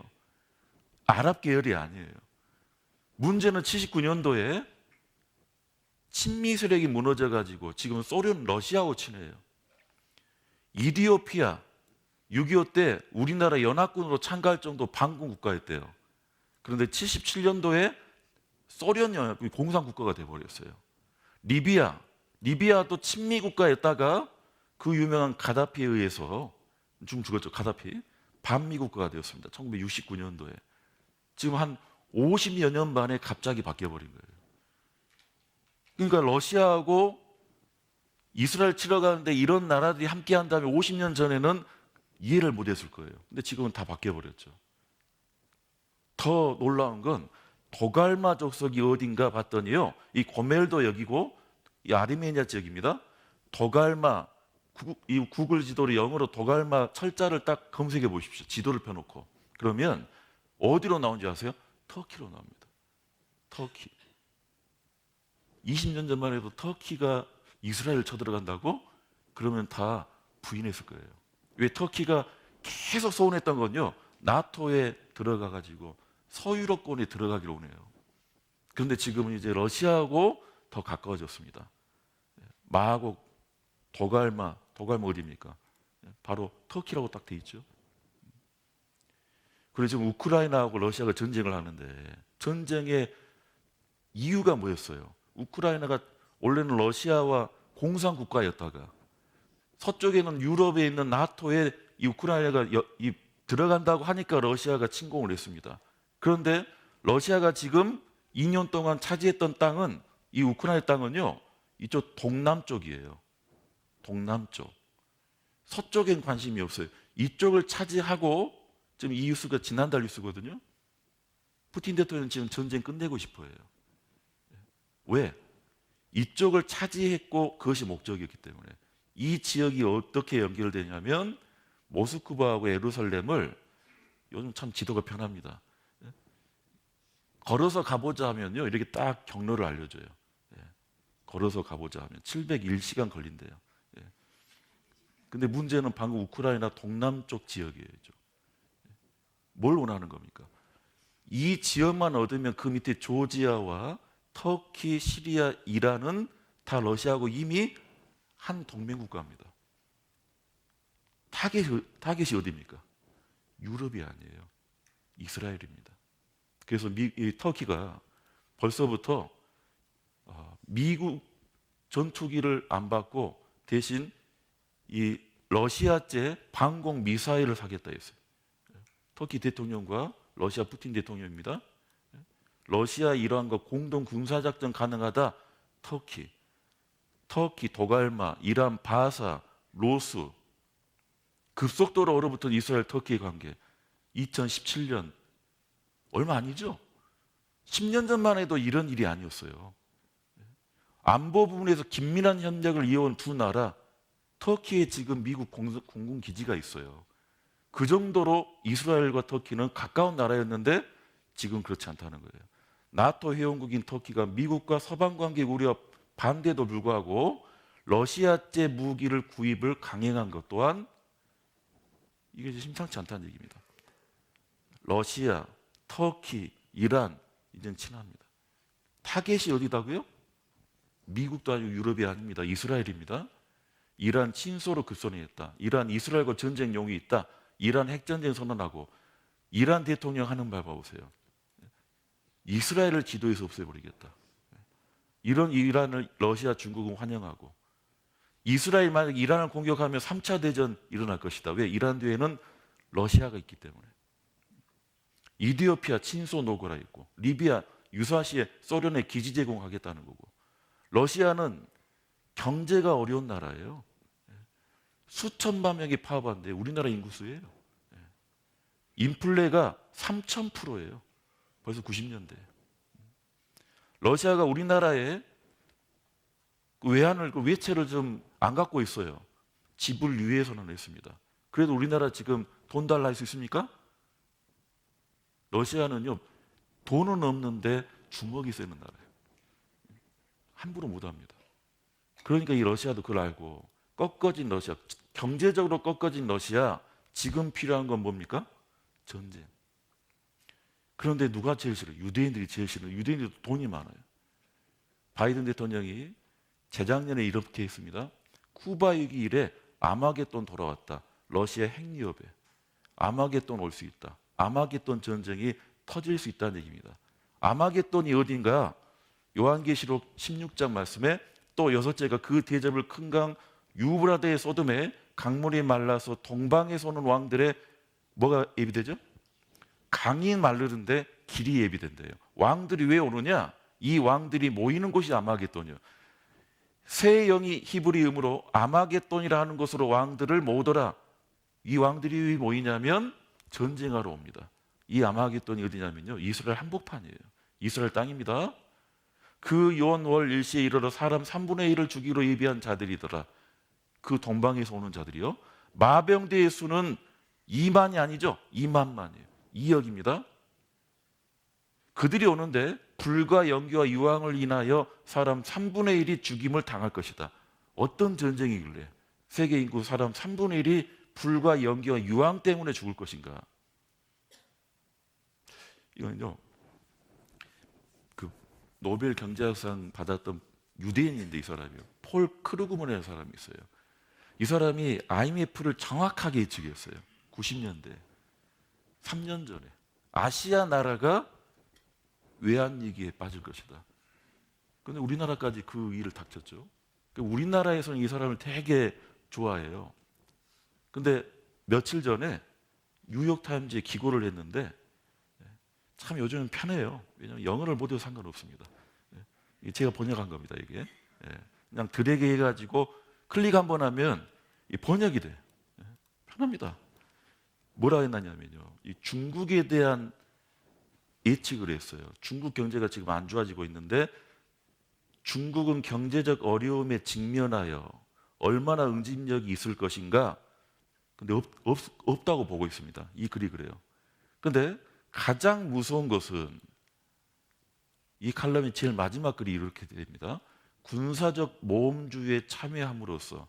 아랍 계열이 아니에요. 문제는 79년도에 친미 세력이 무너져가지고 지금 소련, 러시아하고 친해요. 이디오피아 6.25 때 우리나라 연합군으로 참가할 정도 반군 국가였대요. 그런데 77년도에 소련 연합군이 공산국가가 돼버렸어요. 리비아도 친미 국가였다가 그 유명한 가다피에 의해서 좀 죽었죠. 가다피 반미 국가가 되었습니다. 1969년도에. 지금 한 50여 년 만에 갑자기 바뀌어버린 거예요. 그러니까 러시아하고 이스라엘 치러 가는데 이런 나라들이 함께 한다면 50년 전에는 이해를 못했을 거예요. 근데 지금은 다 바뀌어버렸죠. 더 놀라운 건 도갈마 족속이 어딘가 봤더니요, 이 고멜도 여기고 이 아르메니아 지역입니다. 도갈마, 이 구글 지도를 영어로 도갈마 철자를 딱 검색해 보십시오. 지도를 펴놓고. 그러면 어디로 나온지 아세요? 터키로 나옵니다. 터키. 20년 전만 해도 터키가 이스라엘 쳐들어간다고? 그러면 다 부인했을 거예요. 왜? 터키가 계속 소원했던 건요, 나토에 들어가 가지고 서유럽권에 들어가기로 오네요. 그런데 지금은 이제 러시아하고 더 가까워졌습니다. 마곡, 도갈마 어디입니까? 바로 터키라고 딱 돼 있죠. 그래서 지금 우크라이나하고 러시아가 전쟁을 하는데 전쟁의 이유가 뭐였어요? 우크라이나가 원래는 러시아와 공산 국가였다가 서쪽에는 유럽에 있는 나토에 이 우크라이나가 들어간다고 하니까 러시아가 침공을 했습니다. 그런데 러시아가 지금 2년 동안 차지했던 땅은 이 우크라이나 땅은요, 이쪽 동남쪽이에요. 동남쪽. 서쪽엔 관심이 없어요. 이쪽을 차지하고 지금 이 뉴스가 지난달 뉴스거든요. 푸틴 대통령은 지금 전쟁 끝내고 싶어요. 왜? 이쪽을 차지했고 그것이 목적이었기 때문에. 이 지역이 어떻게 연결되냐면 모스크바하고 예루살렘을 요즘 참 지도가 편합니다. 걸어서 가보자 하면요, 이렇게 딱 경로를 알려줘요. 걸어서 가보자 하면 701시간 걸린대요. 근데 문제는 방금 우크라이나 동남쪽 지역이에요. 뭘 원하는 겁니까? 이 지역만 얻으면 그 밑에 조지아와 터키, 시리아, 이란은 다 러시아하고 이미 한 동맹국가입니다. 타겟이 어디입니까? 유럽이 아니에요. 이스라엘입니다. 그래서 터키가 벌써부터 미국 전투기를 안 받고 대신 이 러시아제 방공 미사일을 사겠다 했어요. 터키 대통령과 러시아 푸틴 대통령입니다. 러시아 이란과 공동 군사작전 가능하다. 터키 도갈마, 이란 바사, 로스 급속도로 얼어붙은 이스라엘 터키의 관계. 2017년 얼마 아니죠? 10년 전만 해도 이런 일이 아니었어요. 안보 부분에서 긴밀한 협력을 이어온 두 나라, 터키에 지금 미국 공군 기지가 있어요. 그 정도로 이스라엘과 터키는 가까운 나라였는데 지금 그렇지 않다는 거예요. 나토 회원국인 터키가 미국과 서방 관계 우려 반대도 불구하고 러시아제 무기를 구입을 강행한 것 또한 이게 심상치 않다는 얘기입니다. 러시아, 터키, 이란 이제는 친합니다. 타겟이 어디다고요? 미국도 아니고 유럽이 아닙니다. 이스라엘입니다. 이란 친소로 급선회했다. 이란 이스라엘과 전쟁 용이 있다. 이란 핵전쟁 선언하고 이란 대통령 하는 말 봐보세요. 이스라엘을 지도에서 없애버리겠다. 이런 이란을 러시아, 중국은 환영하고 이스라엘 만약 이란을 공격하면 3차 대전 일어날 것이다. 왜? 이란 뒤에는 러시아가 있기 때문에. 이디오피아 친소 노고라 있고 리비아 유사시에 소련에 기지 제공하겠다는 거고 러시아는 경제가 어려운 나라예요. 수천만 명이 파업한데 우리나라 인구수예요. 인플레가 3000%예요. 벌써 90년대. 러시아가 우리나라에 외채를 좀 안 갖고 있어요. 지불 유예 선언을 했습니다. 그래도 우리나라 지금 돈 달라 할 수 있습니까? 러시아는요, 돈은 없는데 주먹이 세는 나라예요. 함부로 못 합니다. 그러니까 이 러시아도 그걸 알고 꺾어진 러시아, 경제적으로 꺾어진 러시아, 지금 필요한 건 뭡니까? 전쟁. 그런데 누가 제일 싫어요? 유대인들이 제일 싫어요. 유대인들도 돈이 많아요. 바이든 대통령이 재작년에 이렇게 했습니다. 쿠바 위기 이래 아마겟돈 돌아왔다. 러시아 핵위협에 아마겟돈 올 수 있다. 아마겟돈 전쟁이 터질 수 있다는 얘기입니다. 아마겟돈이 어딘가? 요한계시록 16장 말씀에 또 여섯째가 그 대접을 큰 강 유브라데의 소돔에 강물이 말라서 동방에서 오는 왕들의 뭐가 예비되죠? 강이 마르는데 길이 예비된대요. 왕들이 왜 오느냐? 이 왕들이 모이는 곳이 아마겟돈이요. 새 영이 히브리음으로 아마겟돈이라 하는 곳으로 왕들을 모으더라. 이 왕들이 왜 모이냐면 전쟁하러 옵니다. 이 아마겟돈이 어디냐면요, 이스라엘 한복판이에요. 이스라엘 땅입니다. 그 요원월 일시에 이르러 사람 3분의 1을 죽이로 예비한 자들이더라. 그 동방에서 오는 자들이요. 마병대의 수는 2만이 아니죠. 2만만이에요. 2억입니다. 그들이 오는데 불과 연기와 유황을 인하여 사람 3분의 1이 죽임을 당할 것이다. 어떤 전쟁이길래 세계 인구 사람 3분의 1이 불과 연기와 유황 때문에 죽을 것인가? 이건요, 그 노벨 경제학상 받았던 유대인인데 이 사람이요. 폴 크루그먼이라는 사람이 있어요. 이 사람이 IMF를 정확하게 예측했어요. 90년대. 3년 전에 아시아 나라가 외환위기에 빠질 것이다. 그런데 우리나라까지 그 일을 닥쳤죠. 우리나라에서는 이 사람을 되게 좋아해요. 근데 며칠 전에 뉴욕타임즈에 기고를 했는데 참 요즘은 편해요. 왜냐하면 영어를 못해도 상관없습니다. 제가 번역한 겁니다. 이게 그냥 드래그 해가지고 클릭 한번 하면 번역이 돼. 편합니다. 뭐라 했냐면요, 이 중국에 대한 예측을 했어요. 중국 경제가 지금 안 좋아지고 있는데 중국은 경제적 어려움에 직면하여 얼마나 응집력이 있을 것인가. 근데 없다고 보고 있습니다. 이 글이 그래요. 근데 가장 무서운 것은 이 칼럼의 제일 마지막 글이 이렇게 됩니다. 군사적 모험주에 참여함으로써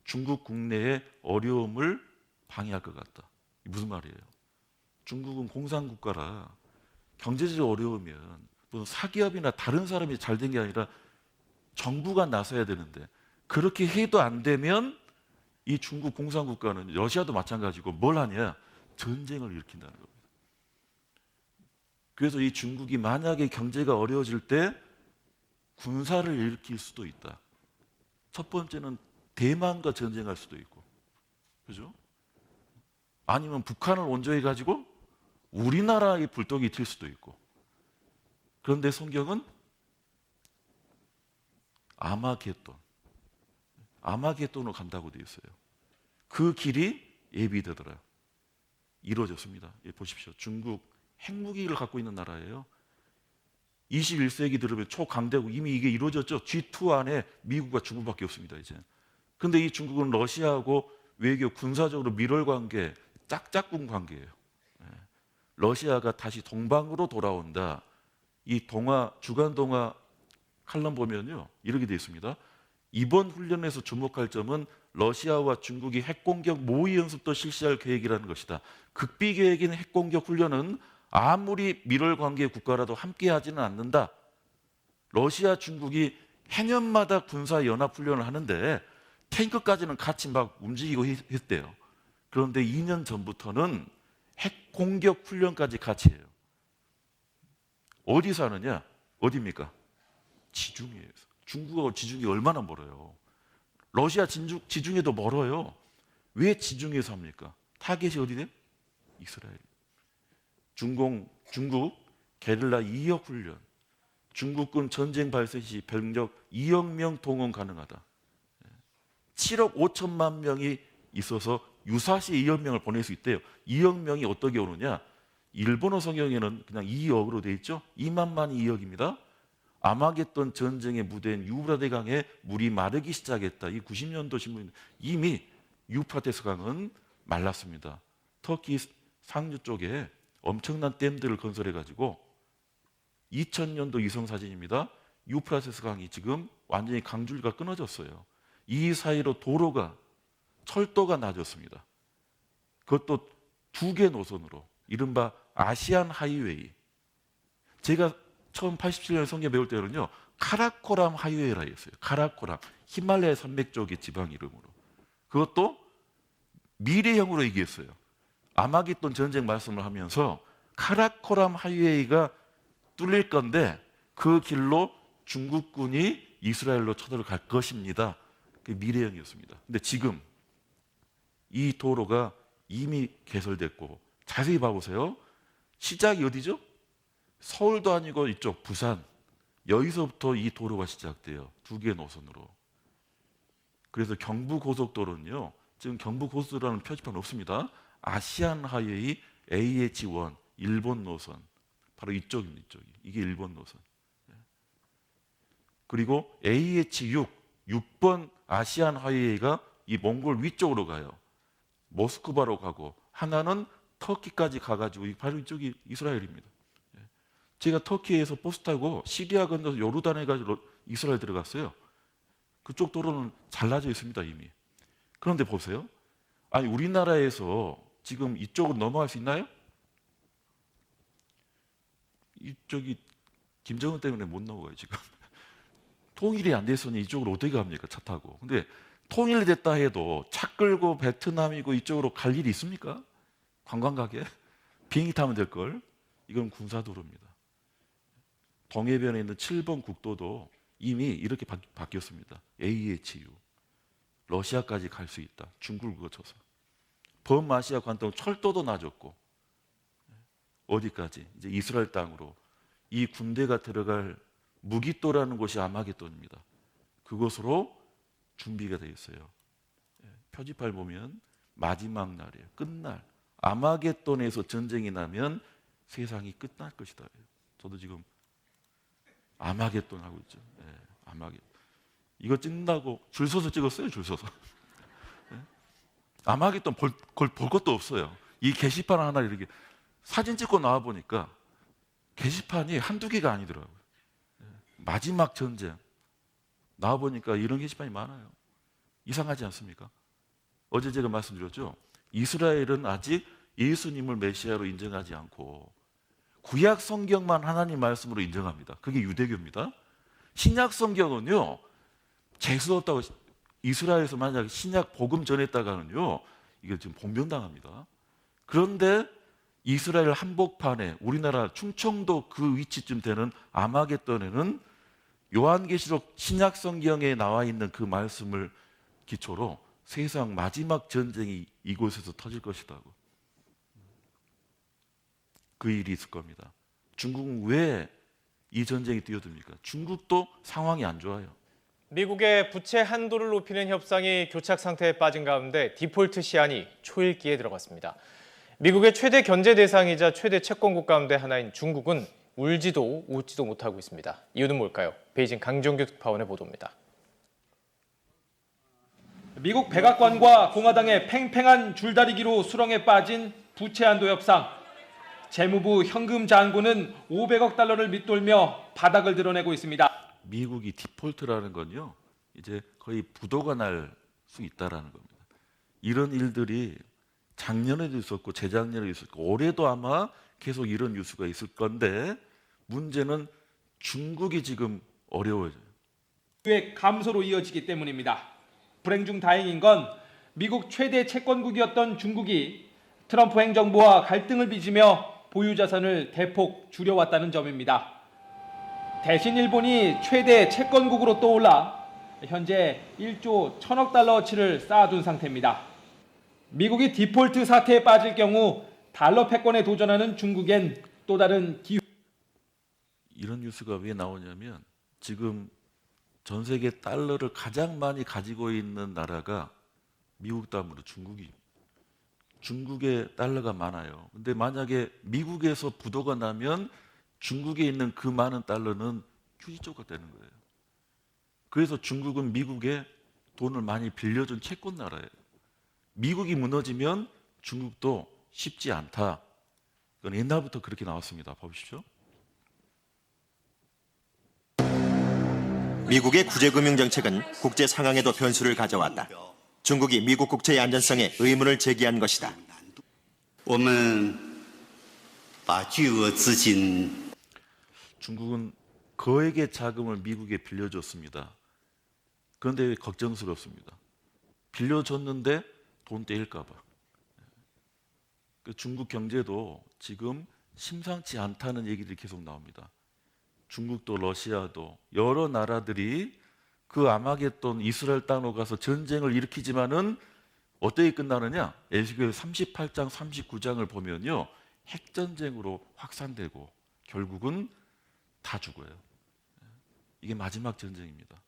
중국 국내의 어려움을 방해할 것 같다. 무슨 말이에요? 중국은 공산국가라 경제적 어려우면 무슨 사기업이나 다른 사람이 잘 된 게 아니라 정부가 나서야 되는데 그렇게 해도 안 되면 이 중국 공산국가는 러시아도 마찬가지고 뭘 하냐? 전쟁을 일으킨다는 겁니다. 그래서 이 중국이 만약에 경제가 어려워질 때 군사를 일으킬 수도 있다. 첫 번째는 대만과 전쟁할 수도 있고, 그죠? 아니면 북한을 원조해 가지고 우리나라의 불똥이 튈 수도 있고. 그런데 성경은 아마겟돈으로 간다고 되어 있어요. 그 길이 예비되더라. 이루어졌습니다. 예, 보십시오. 중국 핵무기를 갖고 있는 나라예요. 21세기 들으면 초강대국, 이미 이게 이루어졌죠. G2 안에 미국과 중국밖에 없습니다. 이제. 근데 이 중국은 러시아하고 외교 군사적으로 밀월 관계, 짝짝꿍 관계예요. 러시아가 다시 동방으로 돌아온다. 이 주간 동화 칼럼 보면요, 이렇게 되어 있습니다. 이번 훈련에서 주목할 점은 러시아와 중국이 핵공격 모의 연습도 실시할 계획이라는 것이다. 극비 계획인 핵공격 훈련은 아무리 밀월 관계 국가라도 함께하지는 않는다. 러시아, 중국이 해년마다 군사 연합 훈련을 하는데 탱크까지는 같이 막 움직이고 했대요. 그런데 2년 전부터는 핵공격 훈련까지 같이 해요. 어디서 하느냐? 어디입니까? 지중해에서. 중국하고 지중해 얼마나 멀어요. 러시아 지중해도 멀어요. 왜 지중해에서 합니까? 타겟이 어디네? 이스라엘. 중국 게릴라 2억 훈련. 중국군 전쟁 발생 시 병력 2억 명 동원 가능하다. 7억 5천만 명이 있어서 유사시 2억 명을 보낼 수 있대요. 2억 명이 어떻게 오느냐? 일본어 성경에는 그냥 2억으로 돼 있죠. 2만만이 2억입니다. 아마겟돈 전쟁의 무대인 유브라데 강에 물이 마르기 시작했다. 이 90년도 신문 이미 유프라테스 강은 말랐습니다. 터키 상류 쪽에 엄청난 댐들을 건설해 가지고 2000년도 위성 사진입니다. 유프라테스 강이 지금 완전히 강줄기가 끊어졌어요. 이 사이로 철도가 나졌습니다. 그것도 2개 노선으로, 이른바 아시안 하이웨이. 제가 처음 87년에 성경 배울 때는요, 카라코람 하이웨이라 했어요. 카라코람, 히말라야 산맥 쪽의 지방 이름으로. 그것도 미래형으로 얘기했어요. 아마겟돈 전쟁 말씀을 하면서 카라코람 하이웨이가 뚫릴 건데 그 길로 중국군이 이스라엘로 쳐들어갈 것입니다. 그게 미래형이었습니다. 근데 지금 이 도로가 이미 개설됐고, 자세히 봐보세요. 시작이 어디죠? 서울도 아니고 이쪽 부산, 여기서부터 이 도로가 시작돼요. 2개 노선으로. 그래서 경부고속도로는요, 지금 경부고속도로라는 표지판 없습니다. 아시안 하이웨이 AH1 일본 노선, 바로 이쪽입니다. 이게 일본 노선. 그리고 AH6 6번 아시안 하이웨이가 이 몽골 위쪽으로 가요. 모스크바로 가고, 하나는 터키까지 가가지고 바로 이쪽이 이스라엘입니다. 제가 터키에서 버스 타고 시리아 건너서 요르단에 가지고 이스라엘 들어갔어요. 그쪽 도로는 잘라져 있습니다, 이미. 그런데 보세요. 아니, 우리나라에서 지금 이쪽으로 넘어갈 수 있나요? 이쪽이 김정은 때문에 못 넘어가요, 지금. 통일이 안 됐으니 이쪽으로 어떻게 갑니까, 차 타고. 근데 통일됐다 해도 차 끌고 베트남이고 이쪽으로 갈 일이 있습니까? 관광 가게? 비행기 타면 될 걸. 이건 군사도로입니다. 동해변에 있는 7번 국도도 이미 이렇게 바뀌었습니다. AHU. 러시아까지 갈 수 있다. 중국을 거쳐서. 범아시아 관통 철도도 놔줬고 어디까지? 이제 이스라엘 땅으로 이 군대가 들어갈 무기또라는 곳이 아마겟돈입니다. 그곳으로 준비가 되어 있어요. 표지판 보면 마지막 날이에요. 끝날. 아마겟돈에서 전쟁이 나면 세상이 끝날 것이다. 저도 지금 아마겟돈 하고 있죠. 아마겟돈. 이거 찍는다고 줄 서서 찍었어요. 줄 서서. 아마겟돈 볼 것도 없어요. 이 게시판 하나 이렇게 사진 찍고 나와 보니까 게시판이 한두 개가 아니더라고요. 마지막 전쟁. 나와 보니까 이런 게시판이 많아요. 이상하지 않습니까? 어제 제가 말씀드렸죠. 이스라엘은 아직 예수님을 메시아로 인정하지 않고 구약 성경만 하나님 말씀으로 인정합니다. 그게 유대교입니다. 신약 성경은요. 재수 없다고 이스라엘에서 만약 신약 복음 전했다가는요. 이게 지금 봉변당합니다. 그런데 이스라엘 한복판에 우리나라 충청도 그 위치쯤 되는 아마겟돈에는 요한계시록 신약 성경에 나와 있는 그 말씀을 기초로 세상 마지막 전쟁이 이곳에서 터질 것이라고. 그 일이 있을 겁니다. 중국은 왜 이 전쟁이 뛰어듭니까? 중국도 상황이 안 좋아요. 미국의 부채 한도를 높이는 협상이 교착 상태에 빠진 가운데 디폴트 시한이 초읽기에 들어갔습니다. 미국의 최대 견제 대상이자 최대 채권국 가운데 하나인 중국은 울지도 웃지도 못하고 있습니다. 이유는 뭘까요? 베이징 강정규 특파원의 보도입니다. 미국 백악관과 공화당의 팽팽한 줄다리기로 수렁에 빠진 부채 한도 협상. 재무부 현금 잔고는 500억 달러를 밑돌며 바닥을 드러내고 있습니다. 미국이 디폴트라는 건요. 이제 거의 부도가 날 수 있다라는 겁니다. 이런 일들이 작년에도 있었고 재작년에도 있었고 올해도 아마 계속 이런 뉴스가 있을 건데 문제는 중국이 지금 어려워져요. 의 감소로 이어지기 때문입니다. 불행 중 다행인 건 미국 최대 채권국이었던 중국이 트럼프 행정부와 갈등을 빚으며 보유 자산을 대폭 줄여왔다는 점입니다. 대신 일본이 최대 채권국으로 떠올라 현재 1조 1000억 달러어치를 쌓아둔 상태입니다. 미국이 디폴트 사태에 빠질 경우 달러 패권에 도전하는 중국엔 또 다른 기회. 이런 뉴스가 왜 나오냐면 지금 전 세계 달러를 가장 많이 가지고 있는 나라가 미국 다음으로 중국이. 중국에 달러가 많아요. 근데 만약에 미국에서 부도가 나면 중국에 있는 그 많은 달러는 휴지조각 되는 거예요. 그래서 중국은 미국에 돈을 많이 빌려준 채권 나라예요. 미국이 무너지면 중국도 쉽지 않다. 그건 옛날부터 그렇게 나왔습니다. 보십시오. 미국의 구제금융정책은 국제 상황에도 변수를 가져왔다. 중국이 미국 국채의 안전성에 의문을 제기한 것이다. 중국은 거액의 자금을 미국에 빌려줬습니다. 그런데 걱정스럽습니다. 빌려줬는데 돈 떼일까 봐. 중국 경제도 지금 심상치 않다는 얘기들이 계속 나옵니다. 중국도 러시아도 여러 나라들이 그 아마겟돈 이스라엘 땅으로 가서 전쟁을 일으키지만은 어떻게 끝나느냐? 에스겔 38장 39장을 보면요. 핵전쟁으로 확산되고 결국은 다 죽어요. 이게 마지막 전쟁입니다.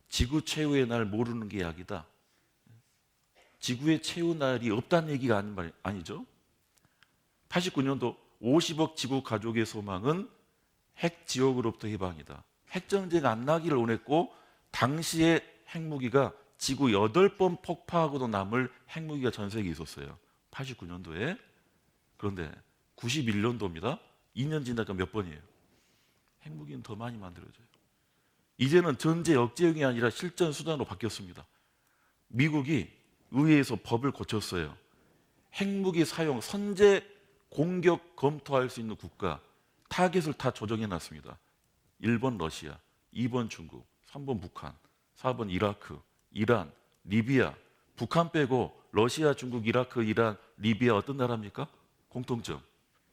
지구 최후의 날 모르는 게 약이다. 지구의 최후 날이 없다는 얘기가 아니죠. 89년도 50억 지구 가족의 소망은 핵 지옥으로부터 해방이다. 핵전쟁 안 나기를 원했고 당시에 핵무기가 지구 8번 폭파하고도 남을 핵무기가 전 세계에 있었어요. 89년도에. 그런데 91년도입니다. 2년 지나니까 몇 번이에요? 핵무기는 더 많이 만들어져요. 이제는 전제 억제용이 아니라 실전 수단으로 바뀌었습니다. 미국이 의회에서 법을 고쳤어요. 핵무기 사용, 선제 공격 검토할 수 있는 국가 타겟을 다 조정해놨습니다. 1번 러시아, 2번 중국, 3번 북한, 4번 이라크, 이란, 리비아, 북한 빼고 러시아, 중국, 이라크, 이란, 리비아 어떤 나라입니까? 공통점.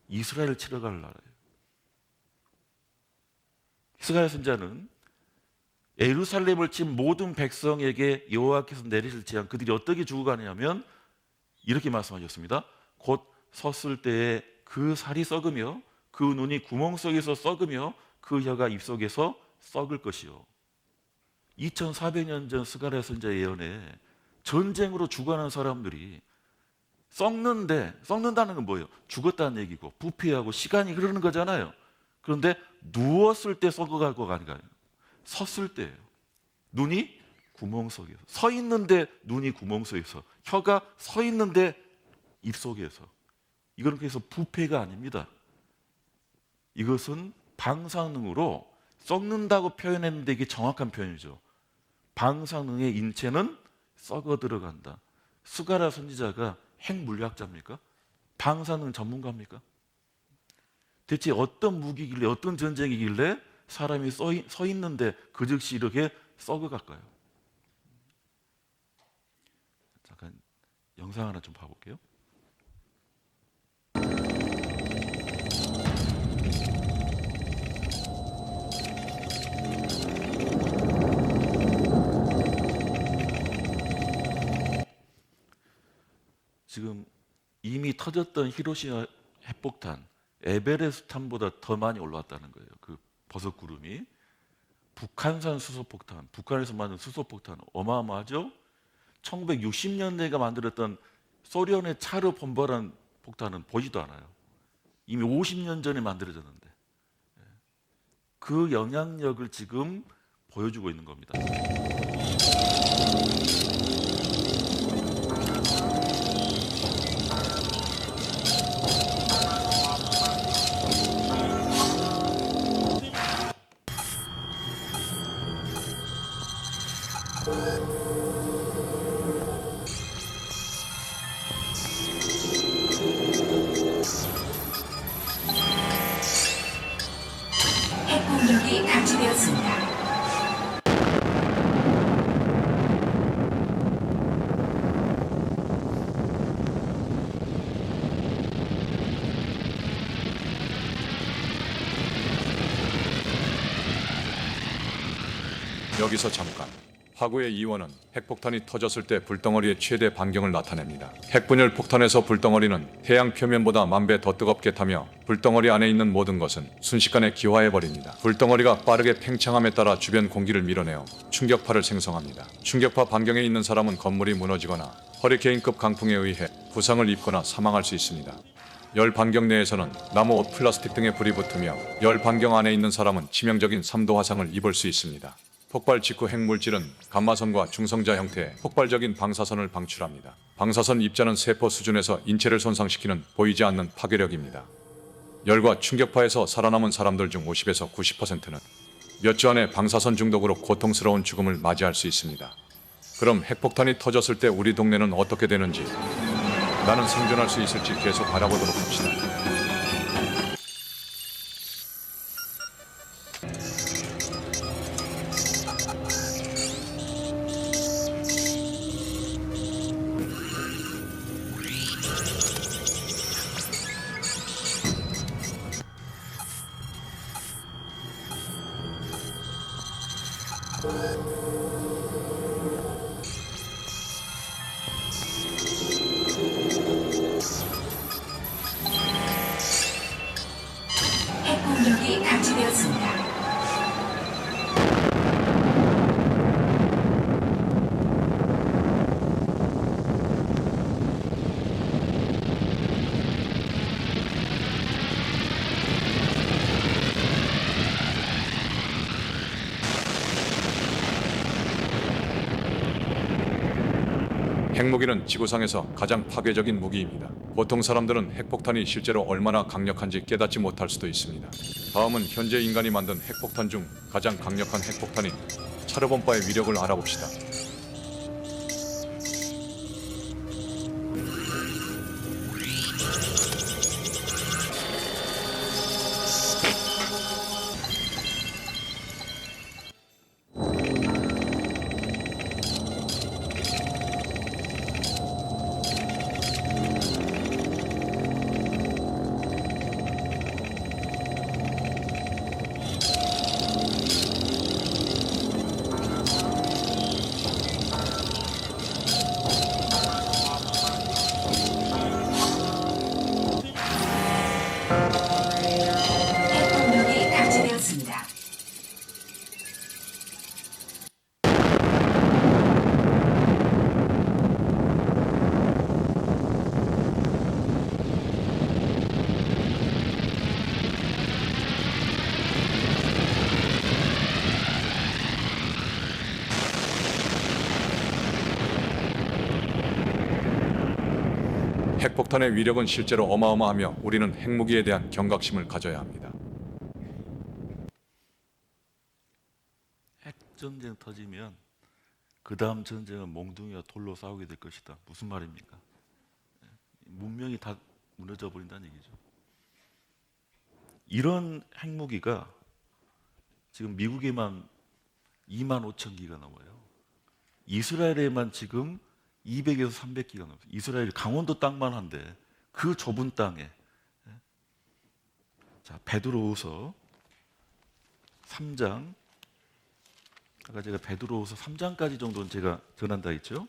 이스라엘을 치러 갈 나라예요. 스가랴 선지자는 예루살렘을 친 모든 백성에게 여호와께서 내리실 재앙, 그들이 어떻게 죽어가느냐면 이렇게 말씀하셨습니다. 곧 섰을 때에 그 살이 썩으며 그 눈이 구멍 속에서 썩으며 그 혀가 입속에서 썩을 것이요. 2400년 전 스가랴 선지자 예언에 전쟁으로 죽어가는 사람들이 썩는다는 건 뭐예요? 죽었다는 얘기고 부패하고 시간이 흐르는 거잖아요. 그런데 누웠을 때 썩어가고 가는 거예요. 섰을 때예요. 눈이 구멍 속에서, 서 있는데 눈이 구멍 속에서, 혀가 서 있는데 입 속에서. 이건 그래서 부패가 아닙니다. 이것은 방사능으로 썩는다고 표현했는데 이게 정확한 표현이죠. 방사능의 인체는 썩어 들어간다. 스가랴 선지자가 핵물리학자입니까? 방사능 전문가입니까? 대체 어떤 무기길래, 어떤 전쟁이길래 사람이 서 있는데 그 즉시 이렇게 썩어갈까요? 잠깐 영상 하나 좀 봐볼게요. 지금 이미 터졌던 히로시마 핵폭탄, 에베레스탄보다 더 많이 올라왔다는 거예요. 그 버섯 구름이. 북한산 수소폭탄, 북한에서 만든 수소폭탄 어마어마하죠? 1960년대가 만들었던 소련의 차르 폼바란 폭탄은 보지도 않아요. 이미 50년 전에 만들어졌는데 그 영향력을 지금 보여주고 있는 겁니다. 핵공격이 감지되었습니다. 여기서 잠깐. 화구의 이원은 핵폭탄이 터졌을 때 불덩어리의 최대 반경을 나타냅니다. 핵분열 폭탄에서 불덩어리는 태양 표면보다 10,000배 더 뜨겁게 타며 불덩어리 안에 있는 모든 것은 순식간에 기화해버립니다. 불덩어리가 빠르게 팽창함에 따라 주변 공기를 밀어내어 충격파를 생성합니다. 충격파 반경에 있는 사람은 건물이 무너지거나 허리케인급 강풍에 의해 부상을 입거나 사망할 수 있습니다. 열 반경 내에서는 나무, 옷, 플라스틱 등에 불이 붙으며 열 반경 안에 있는 사람은 치명적인 3도 화상을 입을 수 있습니다. 폭발 직후 핵물질은 감마선과 중성자 형태의 폭발적인 방사선을 방출합니다. 방사선 입자는 세포 수준에서 인체를 손상시키는 보이지 않는 파괴력입니다. 열과 충격파에서 살아남은 사람들 중 50에서 90%는 몇 주 안에 방사선 중독으로 고통스러운 죽음을 맞이할 수 있습니다. 그럼 핵폭탄이 터졌을 때 우리 동네는 어떻게 되는지, 나는 생존할 수 있을지 계속 알아보도록 합시다. 핵공격이 감지되었습니다. 핵무기는 지구상에서 가장 파괴적인 무기입니다. 보통 사람들은 핵폭탄이 실제로 얼마나 강력한지 깨닫지 못할 수도 있습니다. 다음은 현재 인간이 만든 핵폭탄 중 가장 강력한 핵폭탄인 차르범바의 위력을 알아봅시다. 핵폭탄의 위력은 실제로 어마어마하며 우리는 핵무기에 대한 경각심을 가져야 합니다. 핵전쟁 터지면 그 다음 전쟁은 몽둥이와 돌로 싸우게 될 것이다. 무슨 말입니까? 문명이 다 무너져 버린다는 얘기죠. 이런 핵무기가 지금 미국에만 25,000기가 넘어요. 이스라엘에만 지금 200에서 300기가 넘어요. 이스라엘 강원도 땅만 한데 그 좁은 땅에. 자, 베드로후서 3장. 아까 제가 베드로후서 3장까지 정도는 제가 전한다 했죠.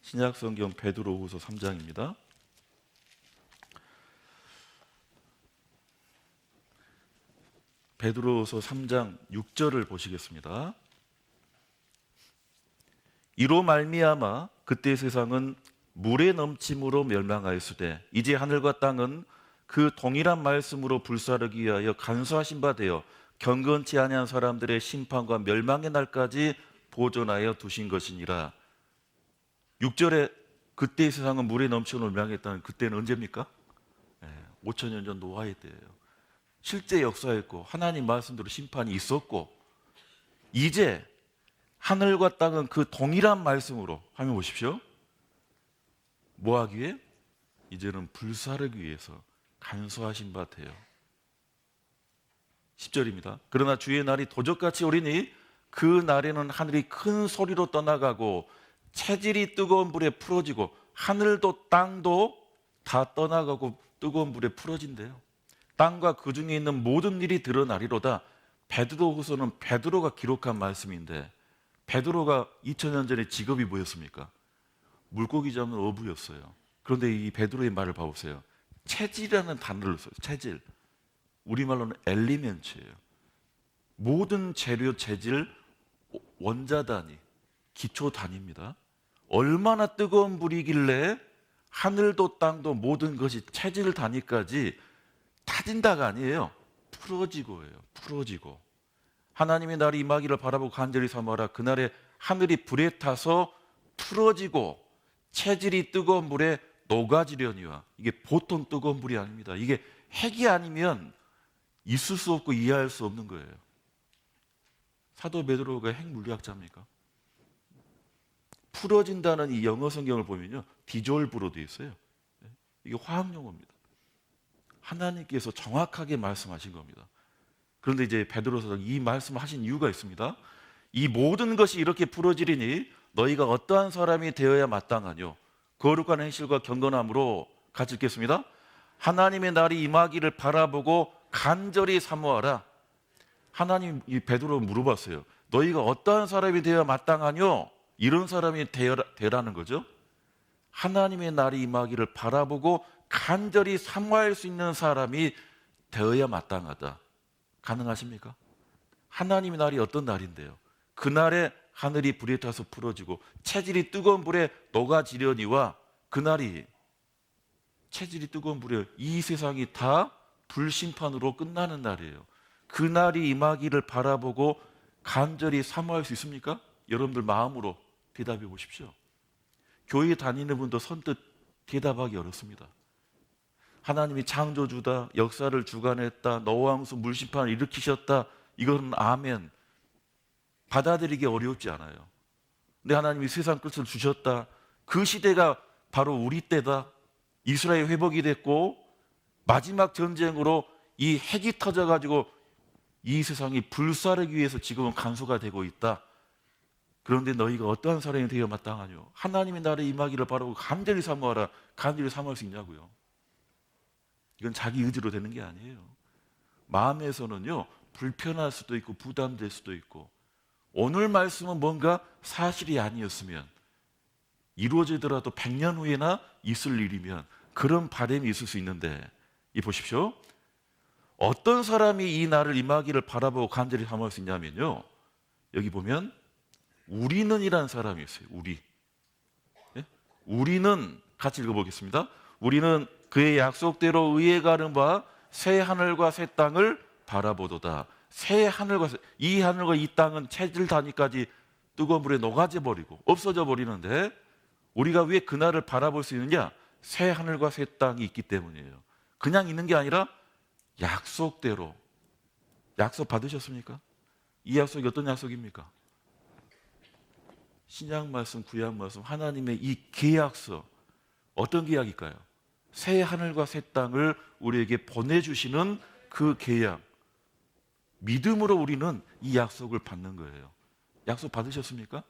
신약성경 베드로후서 3장입니다. 베드로후서 3장 6절을 보시겠습니다. 이로 말미암아 그때 세상은 물의 넘침으로 멸망하였으되 이제 하늘과 땅은 그 동일한 말씀으로 불사르기 위하여 간수하신 바 되어 경건치 아니한 사람들의 심판과 멸망의 날까지 보존하여 두신 것이니라. 6절에 그때 세상은 물에 넘치고 멸망했다는 그때는 언제입니까? 5,000년 전 노아의 때예요. 실제 역사였고 하나님 말씀대로 심판이 있었고 이제 하늘과 땅은 그 동일한 말씀으로 화면 보십시오. 뭐 하기 위해? 이제는 불사르기 위해서 간수하신 바 되어. 10절입니다. 그러나 주의 날이 도적같이 오리니 그 날에는 하늘이 큰 소리로 떠나가고 체질이 뜨거운 불에 풀어지고 하늘도 땅도 다 떠나가고 뜨거운 불에 풀어진대요. 땅과 그 중에 있는 모든 일이 드러나리로다. 베드로후서는 베드로가 기록한 말씀인데 베드로가 2000년 전에 직업이 뭐였습니까? 물고기 잡는 어부였어요. 그런데 이 베드로의 말을 봐보세요. 체질이라는 단어를 써요. 체질. 우리말로는 엘리멘츠예요. 모든 재료 재질 원자 단위, 기초 단위입니다. 얼마나 뜨거운 불이길래 하늘도 땅도 모든 것이 체질 단위까지 타진다가 아니에요. 풀어지고예요. 풀어지고. 하나님의 날이 임하기를 바라보고 간절히 사모하라. 그날에 하늘이 불에 타서 풀어지고 체질이 뜨거운 불에 녹아지려니와. 이게 보통 뜨거운 불이 아닙니다. 이게 핵이 아니면 있을 수 없고 이해할 수 없는 거예요. 사도 베드로가 핵물리학자입니까? 풀어진다는 이 영어 성경을 보면요, 디졸브로 되어 있어요. 이게 화학 용어입니다. 하나님께서 정확하게 말씀하신 겁니다. 그런데 이제 베드로서 이 말씀을 하신 이유가 있습니다. 이 모든 것이 이렇게 풀어지리니 너희가 어떠한 사람이 되어야 마땅하뇨? 거룩한 행실과 경건함으로 같이 읽겠습니다. 하나님의 날이 임하기를 바라보고 간절히 사모하라. 하나님 이 베드로 물어봤어요. 너희가 어떠한 사람이 되어야 마땅하뇨? 이런 사람이 되라는 거죠. 하나님의 날이 임하기를 바라보고 간절히 사모할 수 있는 사람이 되어야 마땅하다. 가능하십니까? 하나님의 날이 어떤 날인데요? 그날에 하늘이 불에 타서 풀어지고 체질이 뜨거운 불에 녹아지려니와 그날이 체질이 뜨거운 불에 이 세상이 다 불심판으로 끝나는 날이에요. 그날이 임하기를 바라보고 간절히 사모할 수 있습니까? 여러분들 마음으로 대답해 보십시오. 교회 다니는 분도 선뜻 대답하기 어렵습니다. 하나님이 창조주다, 역사를 주관했다, 노왕수 물심판을 일으키셨다. 이거는 아멘. 받아들이기 어렵지 않아요. 근데 하나님이 세상 끝을 주셨다. 그 시대가 바로 우리 때다. 이스라엘 회복이 됐고 마지막 전쟁으로 이 핵이 터져가지고 이 세상이 불사르기 위해서 지금은 간수가 되고 있다. 그런데 너희가 어떠한 사람이 되어 마땅하뇨? 하나님의 날에 임하기를 바라고 간절히 사모하라. 간절히 사모할 수 있냐고요? 이건 자기 의지로 되는 게 아니에요. 마음에서는요, 불편할 수도 있고 부담될 수도 있고 오늘 말씀은 뭔가 사실이 아니었으면 이루어지더라도 100년 후에나 있을 일이면 그런 바람이 있을 수 있는데 이 보십시오. 어떤 사람이 이 날을 임하기를 바라보고 간절히 사모할 수 있냐면요. 여기 보면 우리는 이라는 사람이 있어요. 우리. 네? 우리는 같이 읽어보겠습니다. 우리는 그의 약속대로 의에 가른 바 새 하늘과 새 땅을 바라보도다. 새 하늘과 이 하늘과 이 땅은 체질 단위까지 뜨거운 불에 녹아져 버리고 없어져 버리는데 우리가 왜 그날을 바라볼 수 있느냐? 새 하늘과 새 땅이 있기 때문이에요. 그냥 있는 게 아니라 약속대로. 약속 받으셨습니까? 이 약속이 어떤 약속입니까? 신약 말씀, 구약 말씀, 하나님의 이 계약서. 어떤 계약일까요? 새 하늘과 새 땅을 우리에게 보내주시는 그 계약. 믿음으로 우리는 이 약속을 받는 거예요. 약속 받으셨습니까?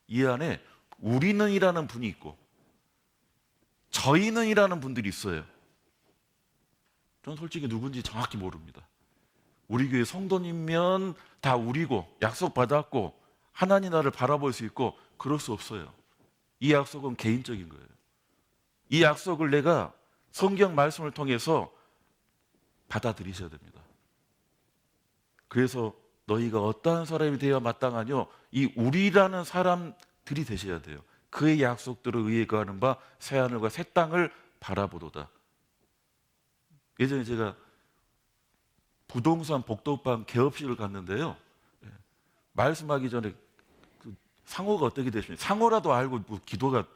이 안에 우리는이라는 분이 있고 저희는이라는 분들이 있어요. 저는 솔직히 누군지 정확히 모릅니다. 우리 교회 성도님면 다 우리고 약속 받았고 하나님 나라를 바라볼 수 있고 그럴 수 없어요. 이 약속은 개인적인 거예요. 이 약속을 내가 성경 말씀을 통해서 받아들이셔야 됩니다. 그래서 너희가 어떠한 사람이 되어야 마땅하뇨? 이 우리라는 사람들이 되셔야 돼요. 그의 약속들을 의해 거하는 바 새하늘과 새 땅을 바라보도다. 예전에 제가 부동산 복덕방 개업식을 갔는데요. 말씀하기 전에 그 상호가 어떻게 되십니까? 상호라도 알고 뭐 기도가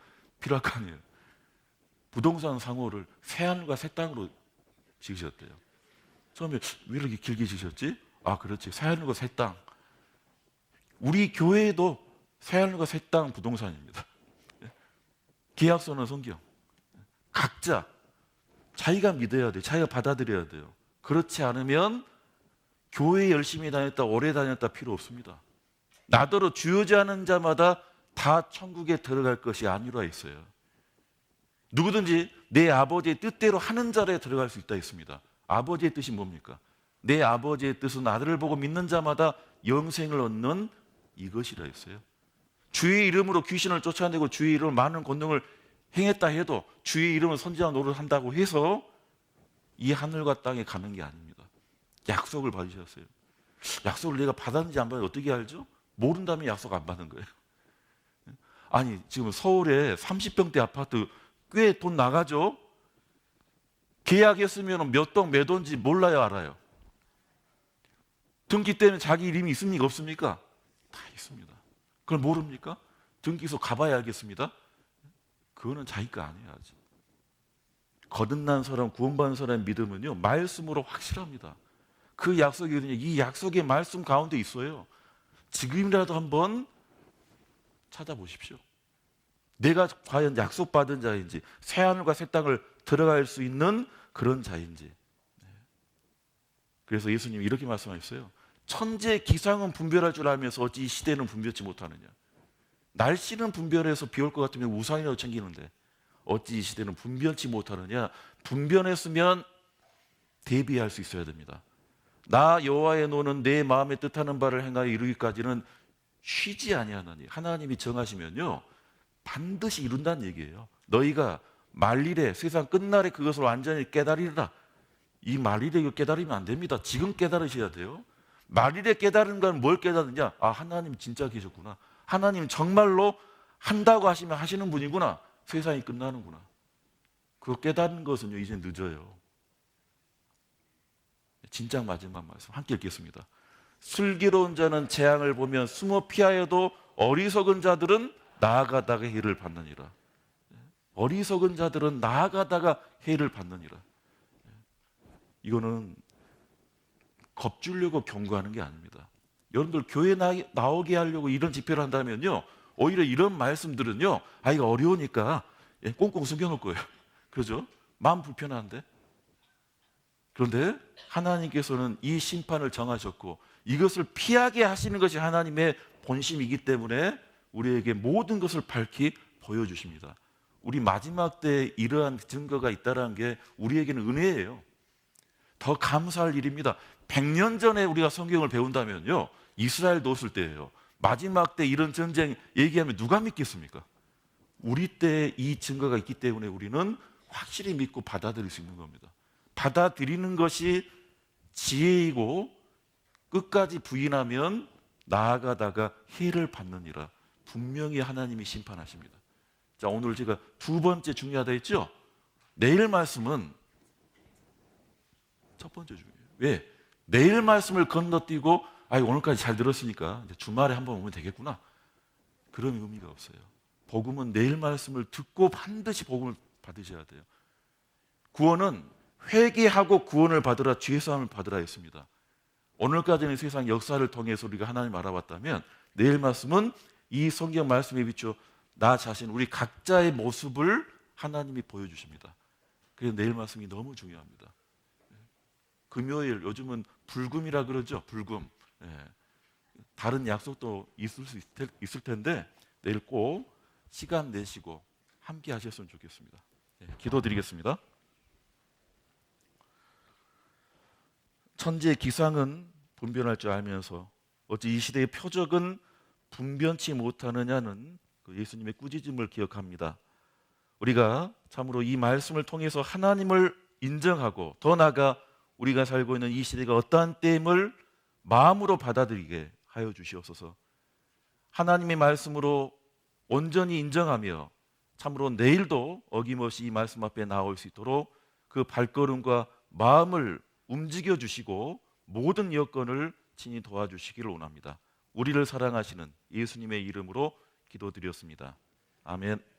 필요할 거 아니에요. 부동산 상호를 새하늘과 새 땅으로 지으셨대요. 처음에 왜 이렇게 길게 지으셨지? 아, 그렇지. 새하늘과 새 땅. 우리 교회도 새하늘과 새 땅 부동산입니다. 계약서는 성경. 각자 자기가 믿어야 돼요. 자기가 받아들여야 돼요. 그렇지 않으면 교회 열심히 다녔다, 오래 다녔다 필요 없습니다. 나더러 주여지 않은 자마다 다 천국에 들어갈 것이 아니라 있어요. 누구든지 내 아버지의 뜻대로 하는 자리에 들어갈 수 있다 했습니다. 아버지의 뜻이 뭡니까? 내 아버지의 뜻은 아들을 보고 믿는 자마다 영생을 얻는 이것이라 했어요. 주의 이름으로 귀신을 쫓아내고 주의 이름으로 많은 권능을 행했다 해도 주의 이름을 선지자 노릇을 한다고 해서 이 하늘과 땅에 가는 게 아닙니다. 약속을 받으셨어요. 약속을 내가 받았는지 안 받았는지 어떻게 알죠? 모른다면 약속 안 받는 거예요. 아니 지금 서울에 30평대 아파트 꽤 돈 나가죠? 계약했으면 몇 동 몇 호인지 몰라요, 알아요? 등기 때는 자기 이름이 있습니까, 없습니까? 다 있습니다. 그걸 모릅니까? 등기소 가봐야 알겠습니다. 그거는 자기 거 아니에요. 아직. 거듭난 사람, 구원받은 사람의 믿음은요 말씀으로 확실합니다. 그 약속이거든요. 이 약속의 말씀 가운데 있어요. 지금이라도 한번 찾아보십시오. 내가 과연 약속받은 자인지, 새하늘과 새 땅을 들어갈 수 있는 그런 자인지. 그래서 예수님이 이렇게 말씀하셨어요. 천재 기상은 분별할 줄 알면서 어찌 이 시대는 분별치 못하느냐. 날씨는 분별해서 비 올 것 같으면 우산이라도 챙기는데 어찌 이 시대는 분별치 못하느냐. 분별했으면 대비할 수 있어야 됩니다. 나 여호와의 노는 내 마음에 뜻하는 바를 행하여 이루기까지는 쉬지 아니하나니. 하나님이 정하시면요 반드시 이룬다는 얘기예요. 너희가 말일에 세상 끝날에 그것을 완전히 깨달으리라. 이 말일에 이거 깨달으면 안 됩니다. 지금 깨달으셔야 돼요. 말일에 깨달은 건 뭘 깨닫느냐? 아, 하나님 진짜 계셨구나. 하나님 정말로 한다고 하시면 하시는 분이구나. 세상이 끝나는구나. 그거 깨닫는 것은요 이제 늦어요. 진짜 마지막 말씀 함께 읽겠습니다. 슬기로운 자는 재앙을 보면 숨어 피하여도 어리석은 자들은 나아가다가 해를 받느니라. 어리석은 자들은 나아가다가 해를 받느니라. 이거는 겁주려고 경고하는 게 아닙니다. 여러분들 교회 나오게 하려고 이런 집회를 한다면요 오히려 이런 말씀들은요 이거 어려우니까 꽁꽁 숨겨놓을 거예요. 그렇죠? 마음 불편한데. 그런데 하나님께서는 이 심판을 정하셨고 이것을 피하게 하시는 것이 하나님의 본심이기 때문에 우리에게 모든 것을 밝히 보여주십니다. 우리 마지막 때에 이러한 증거가 있다는 게 우리에게는 은혜예요. 더 감사할 일입니다. 100년 전에 우리가 성경을 배운다면요 이스라엘 놓았을 때예요. 마지막 때 이런 전쟁 얘기하면 누가 믿겠습니까? 우리 때에 이 증거가 있기 때문에 우리는 확실히 믿고 받아들일 수 있는 겁니다. 받아들이는 것이 지혜이고 끝까지 부인하면 나아가다가 해를 받느니라. 분명히 하나님이 심판하십니다. 자, 오늘 제가 두 번째 중요하다 했죠? 내일 말씀은 첫 번째 중요해요. 왜? 내일 말씀을 건너뛰고 오늘까지 잘 들었으니까 이제 주말에 한번 오면 되겠구나. 그런 의미가 없어요. 복음은 내일 말씀을 듣고 반드시 복음을 받으셔야 돼요. 구원은 회개하고 구원을 받으라, 죄사함을 받으라 했습니다. 오늘까지는 세상 역사를 통해서 우리가 하나님 알아봤다면 내일 말씀은 이 성경 말씀에 비추어 나 자신, 우리 각자의 모습을 하나님이 보여주십니다. 그래서 내일 말씀이 너무 중요합니다. 금요일, 요즘은 불금이라 그러죠. 불금. 다른 약속도 있을 텐데 내일 꼭 시간 내시고 함께 하셨으면 좋겠습니다. 기도드리겠습니다. 천지의 기상은 분별할 줄 알면서 어찌 이 시대의 표적은 분변치 못하느냐는 그 예수님의 꾸짖음을 기억합니다. 우리가 참으로 이 말씀을 통해서 하나님을 인정하고 더 나아가 우리가 살고 있는 이 시대가 어떠한 때임을 마음으로 받아들이게 하여 주시옵소서. 하나님의 말씀으로 온전히 인정하며 참으로 내일도 어김없이 이 말씀 앞에 나올 수 있도록 그 발걸음과 마음을 움직여 주시고 모든 여건을 친히 도와주시기를 원합니다. 우리를 사랑하시는 예수님의 이름으로 기도드렸습니다. 아멘.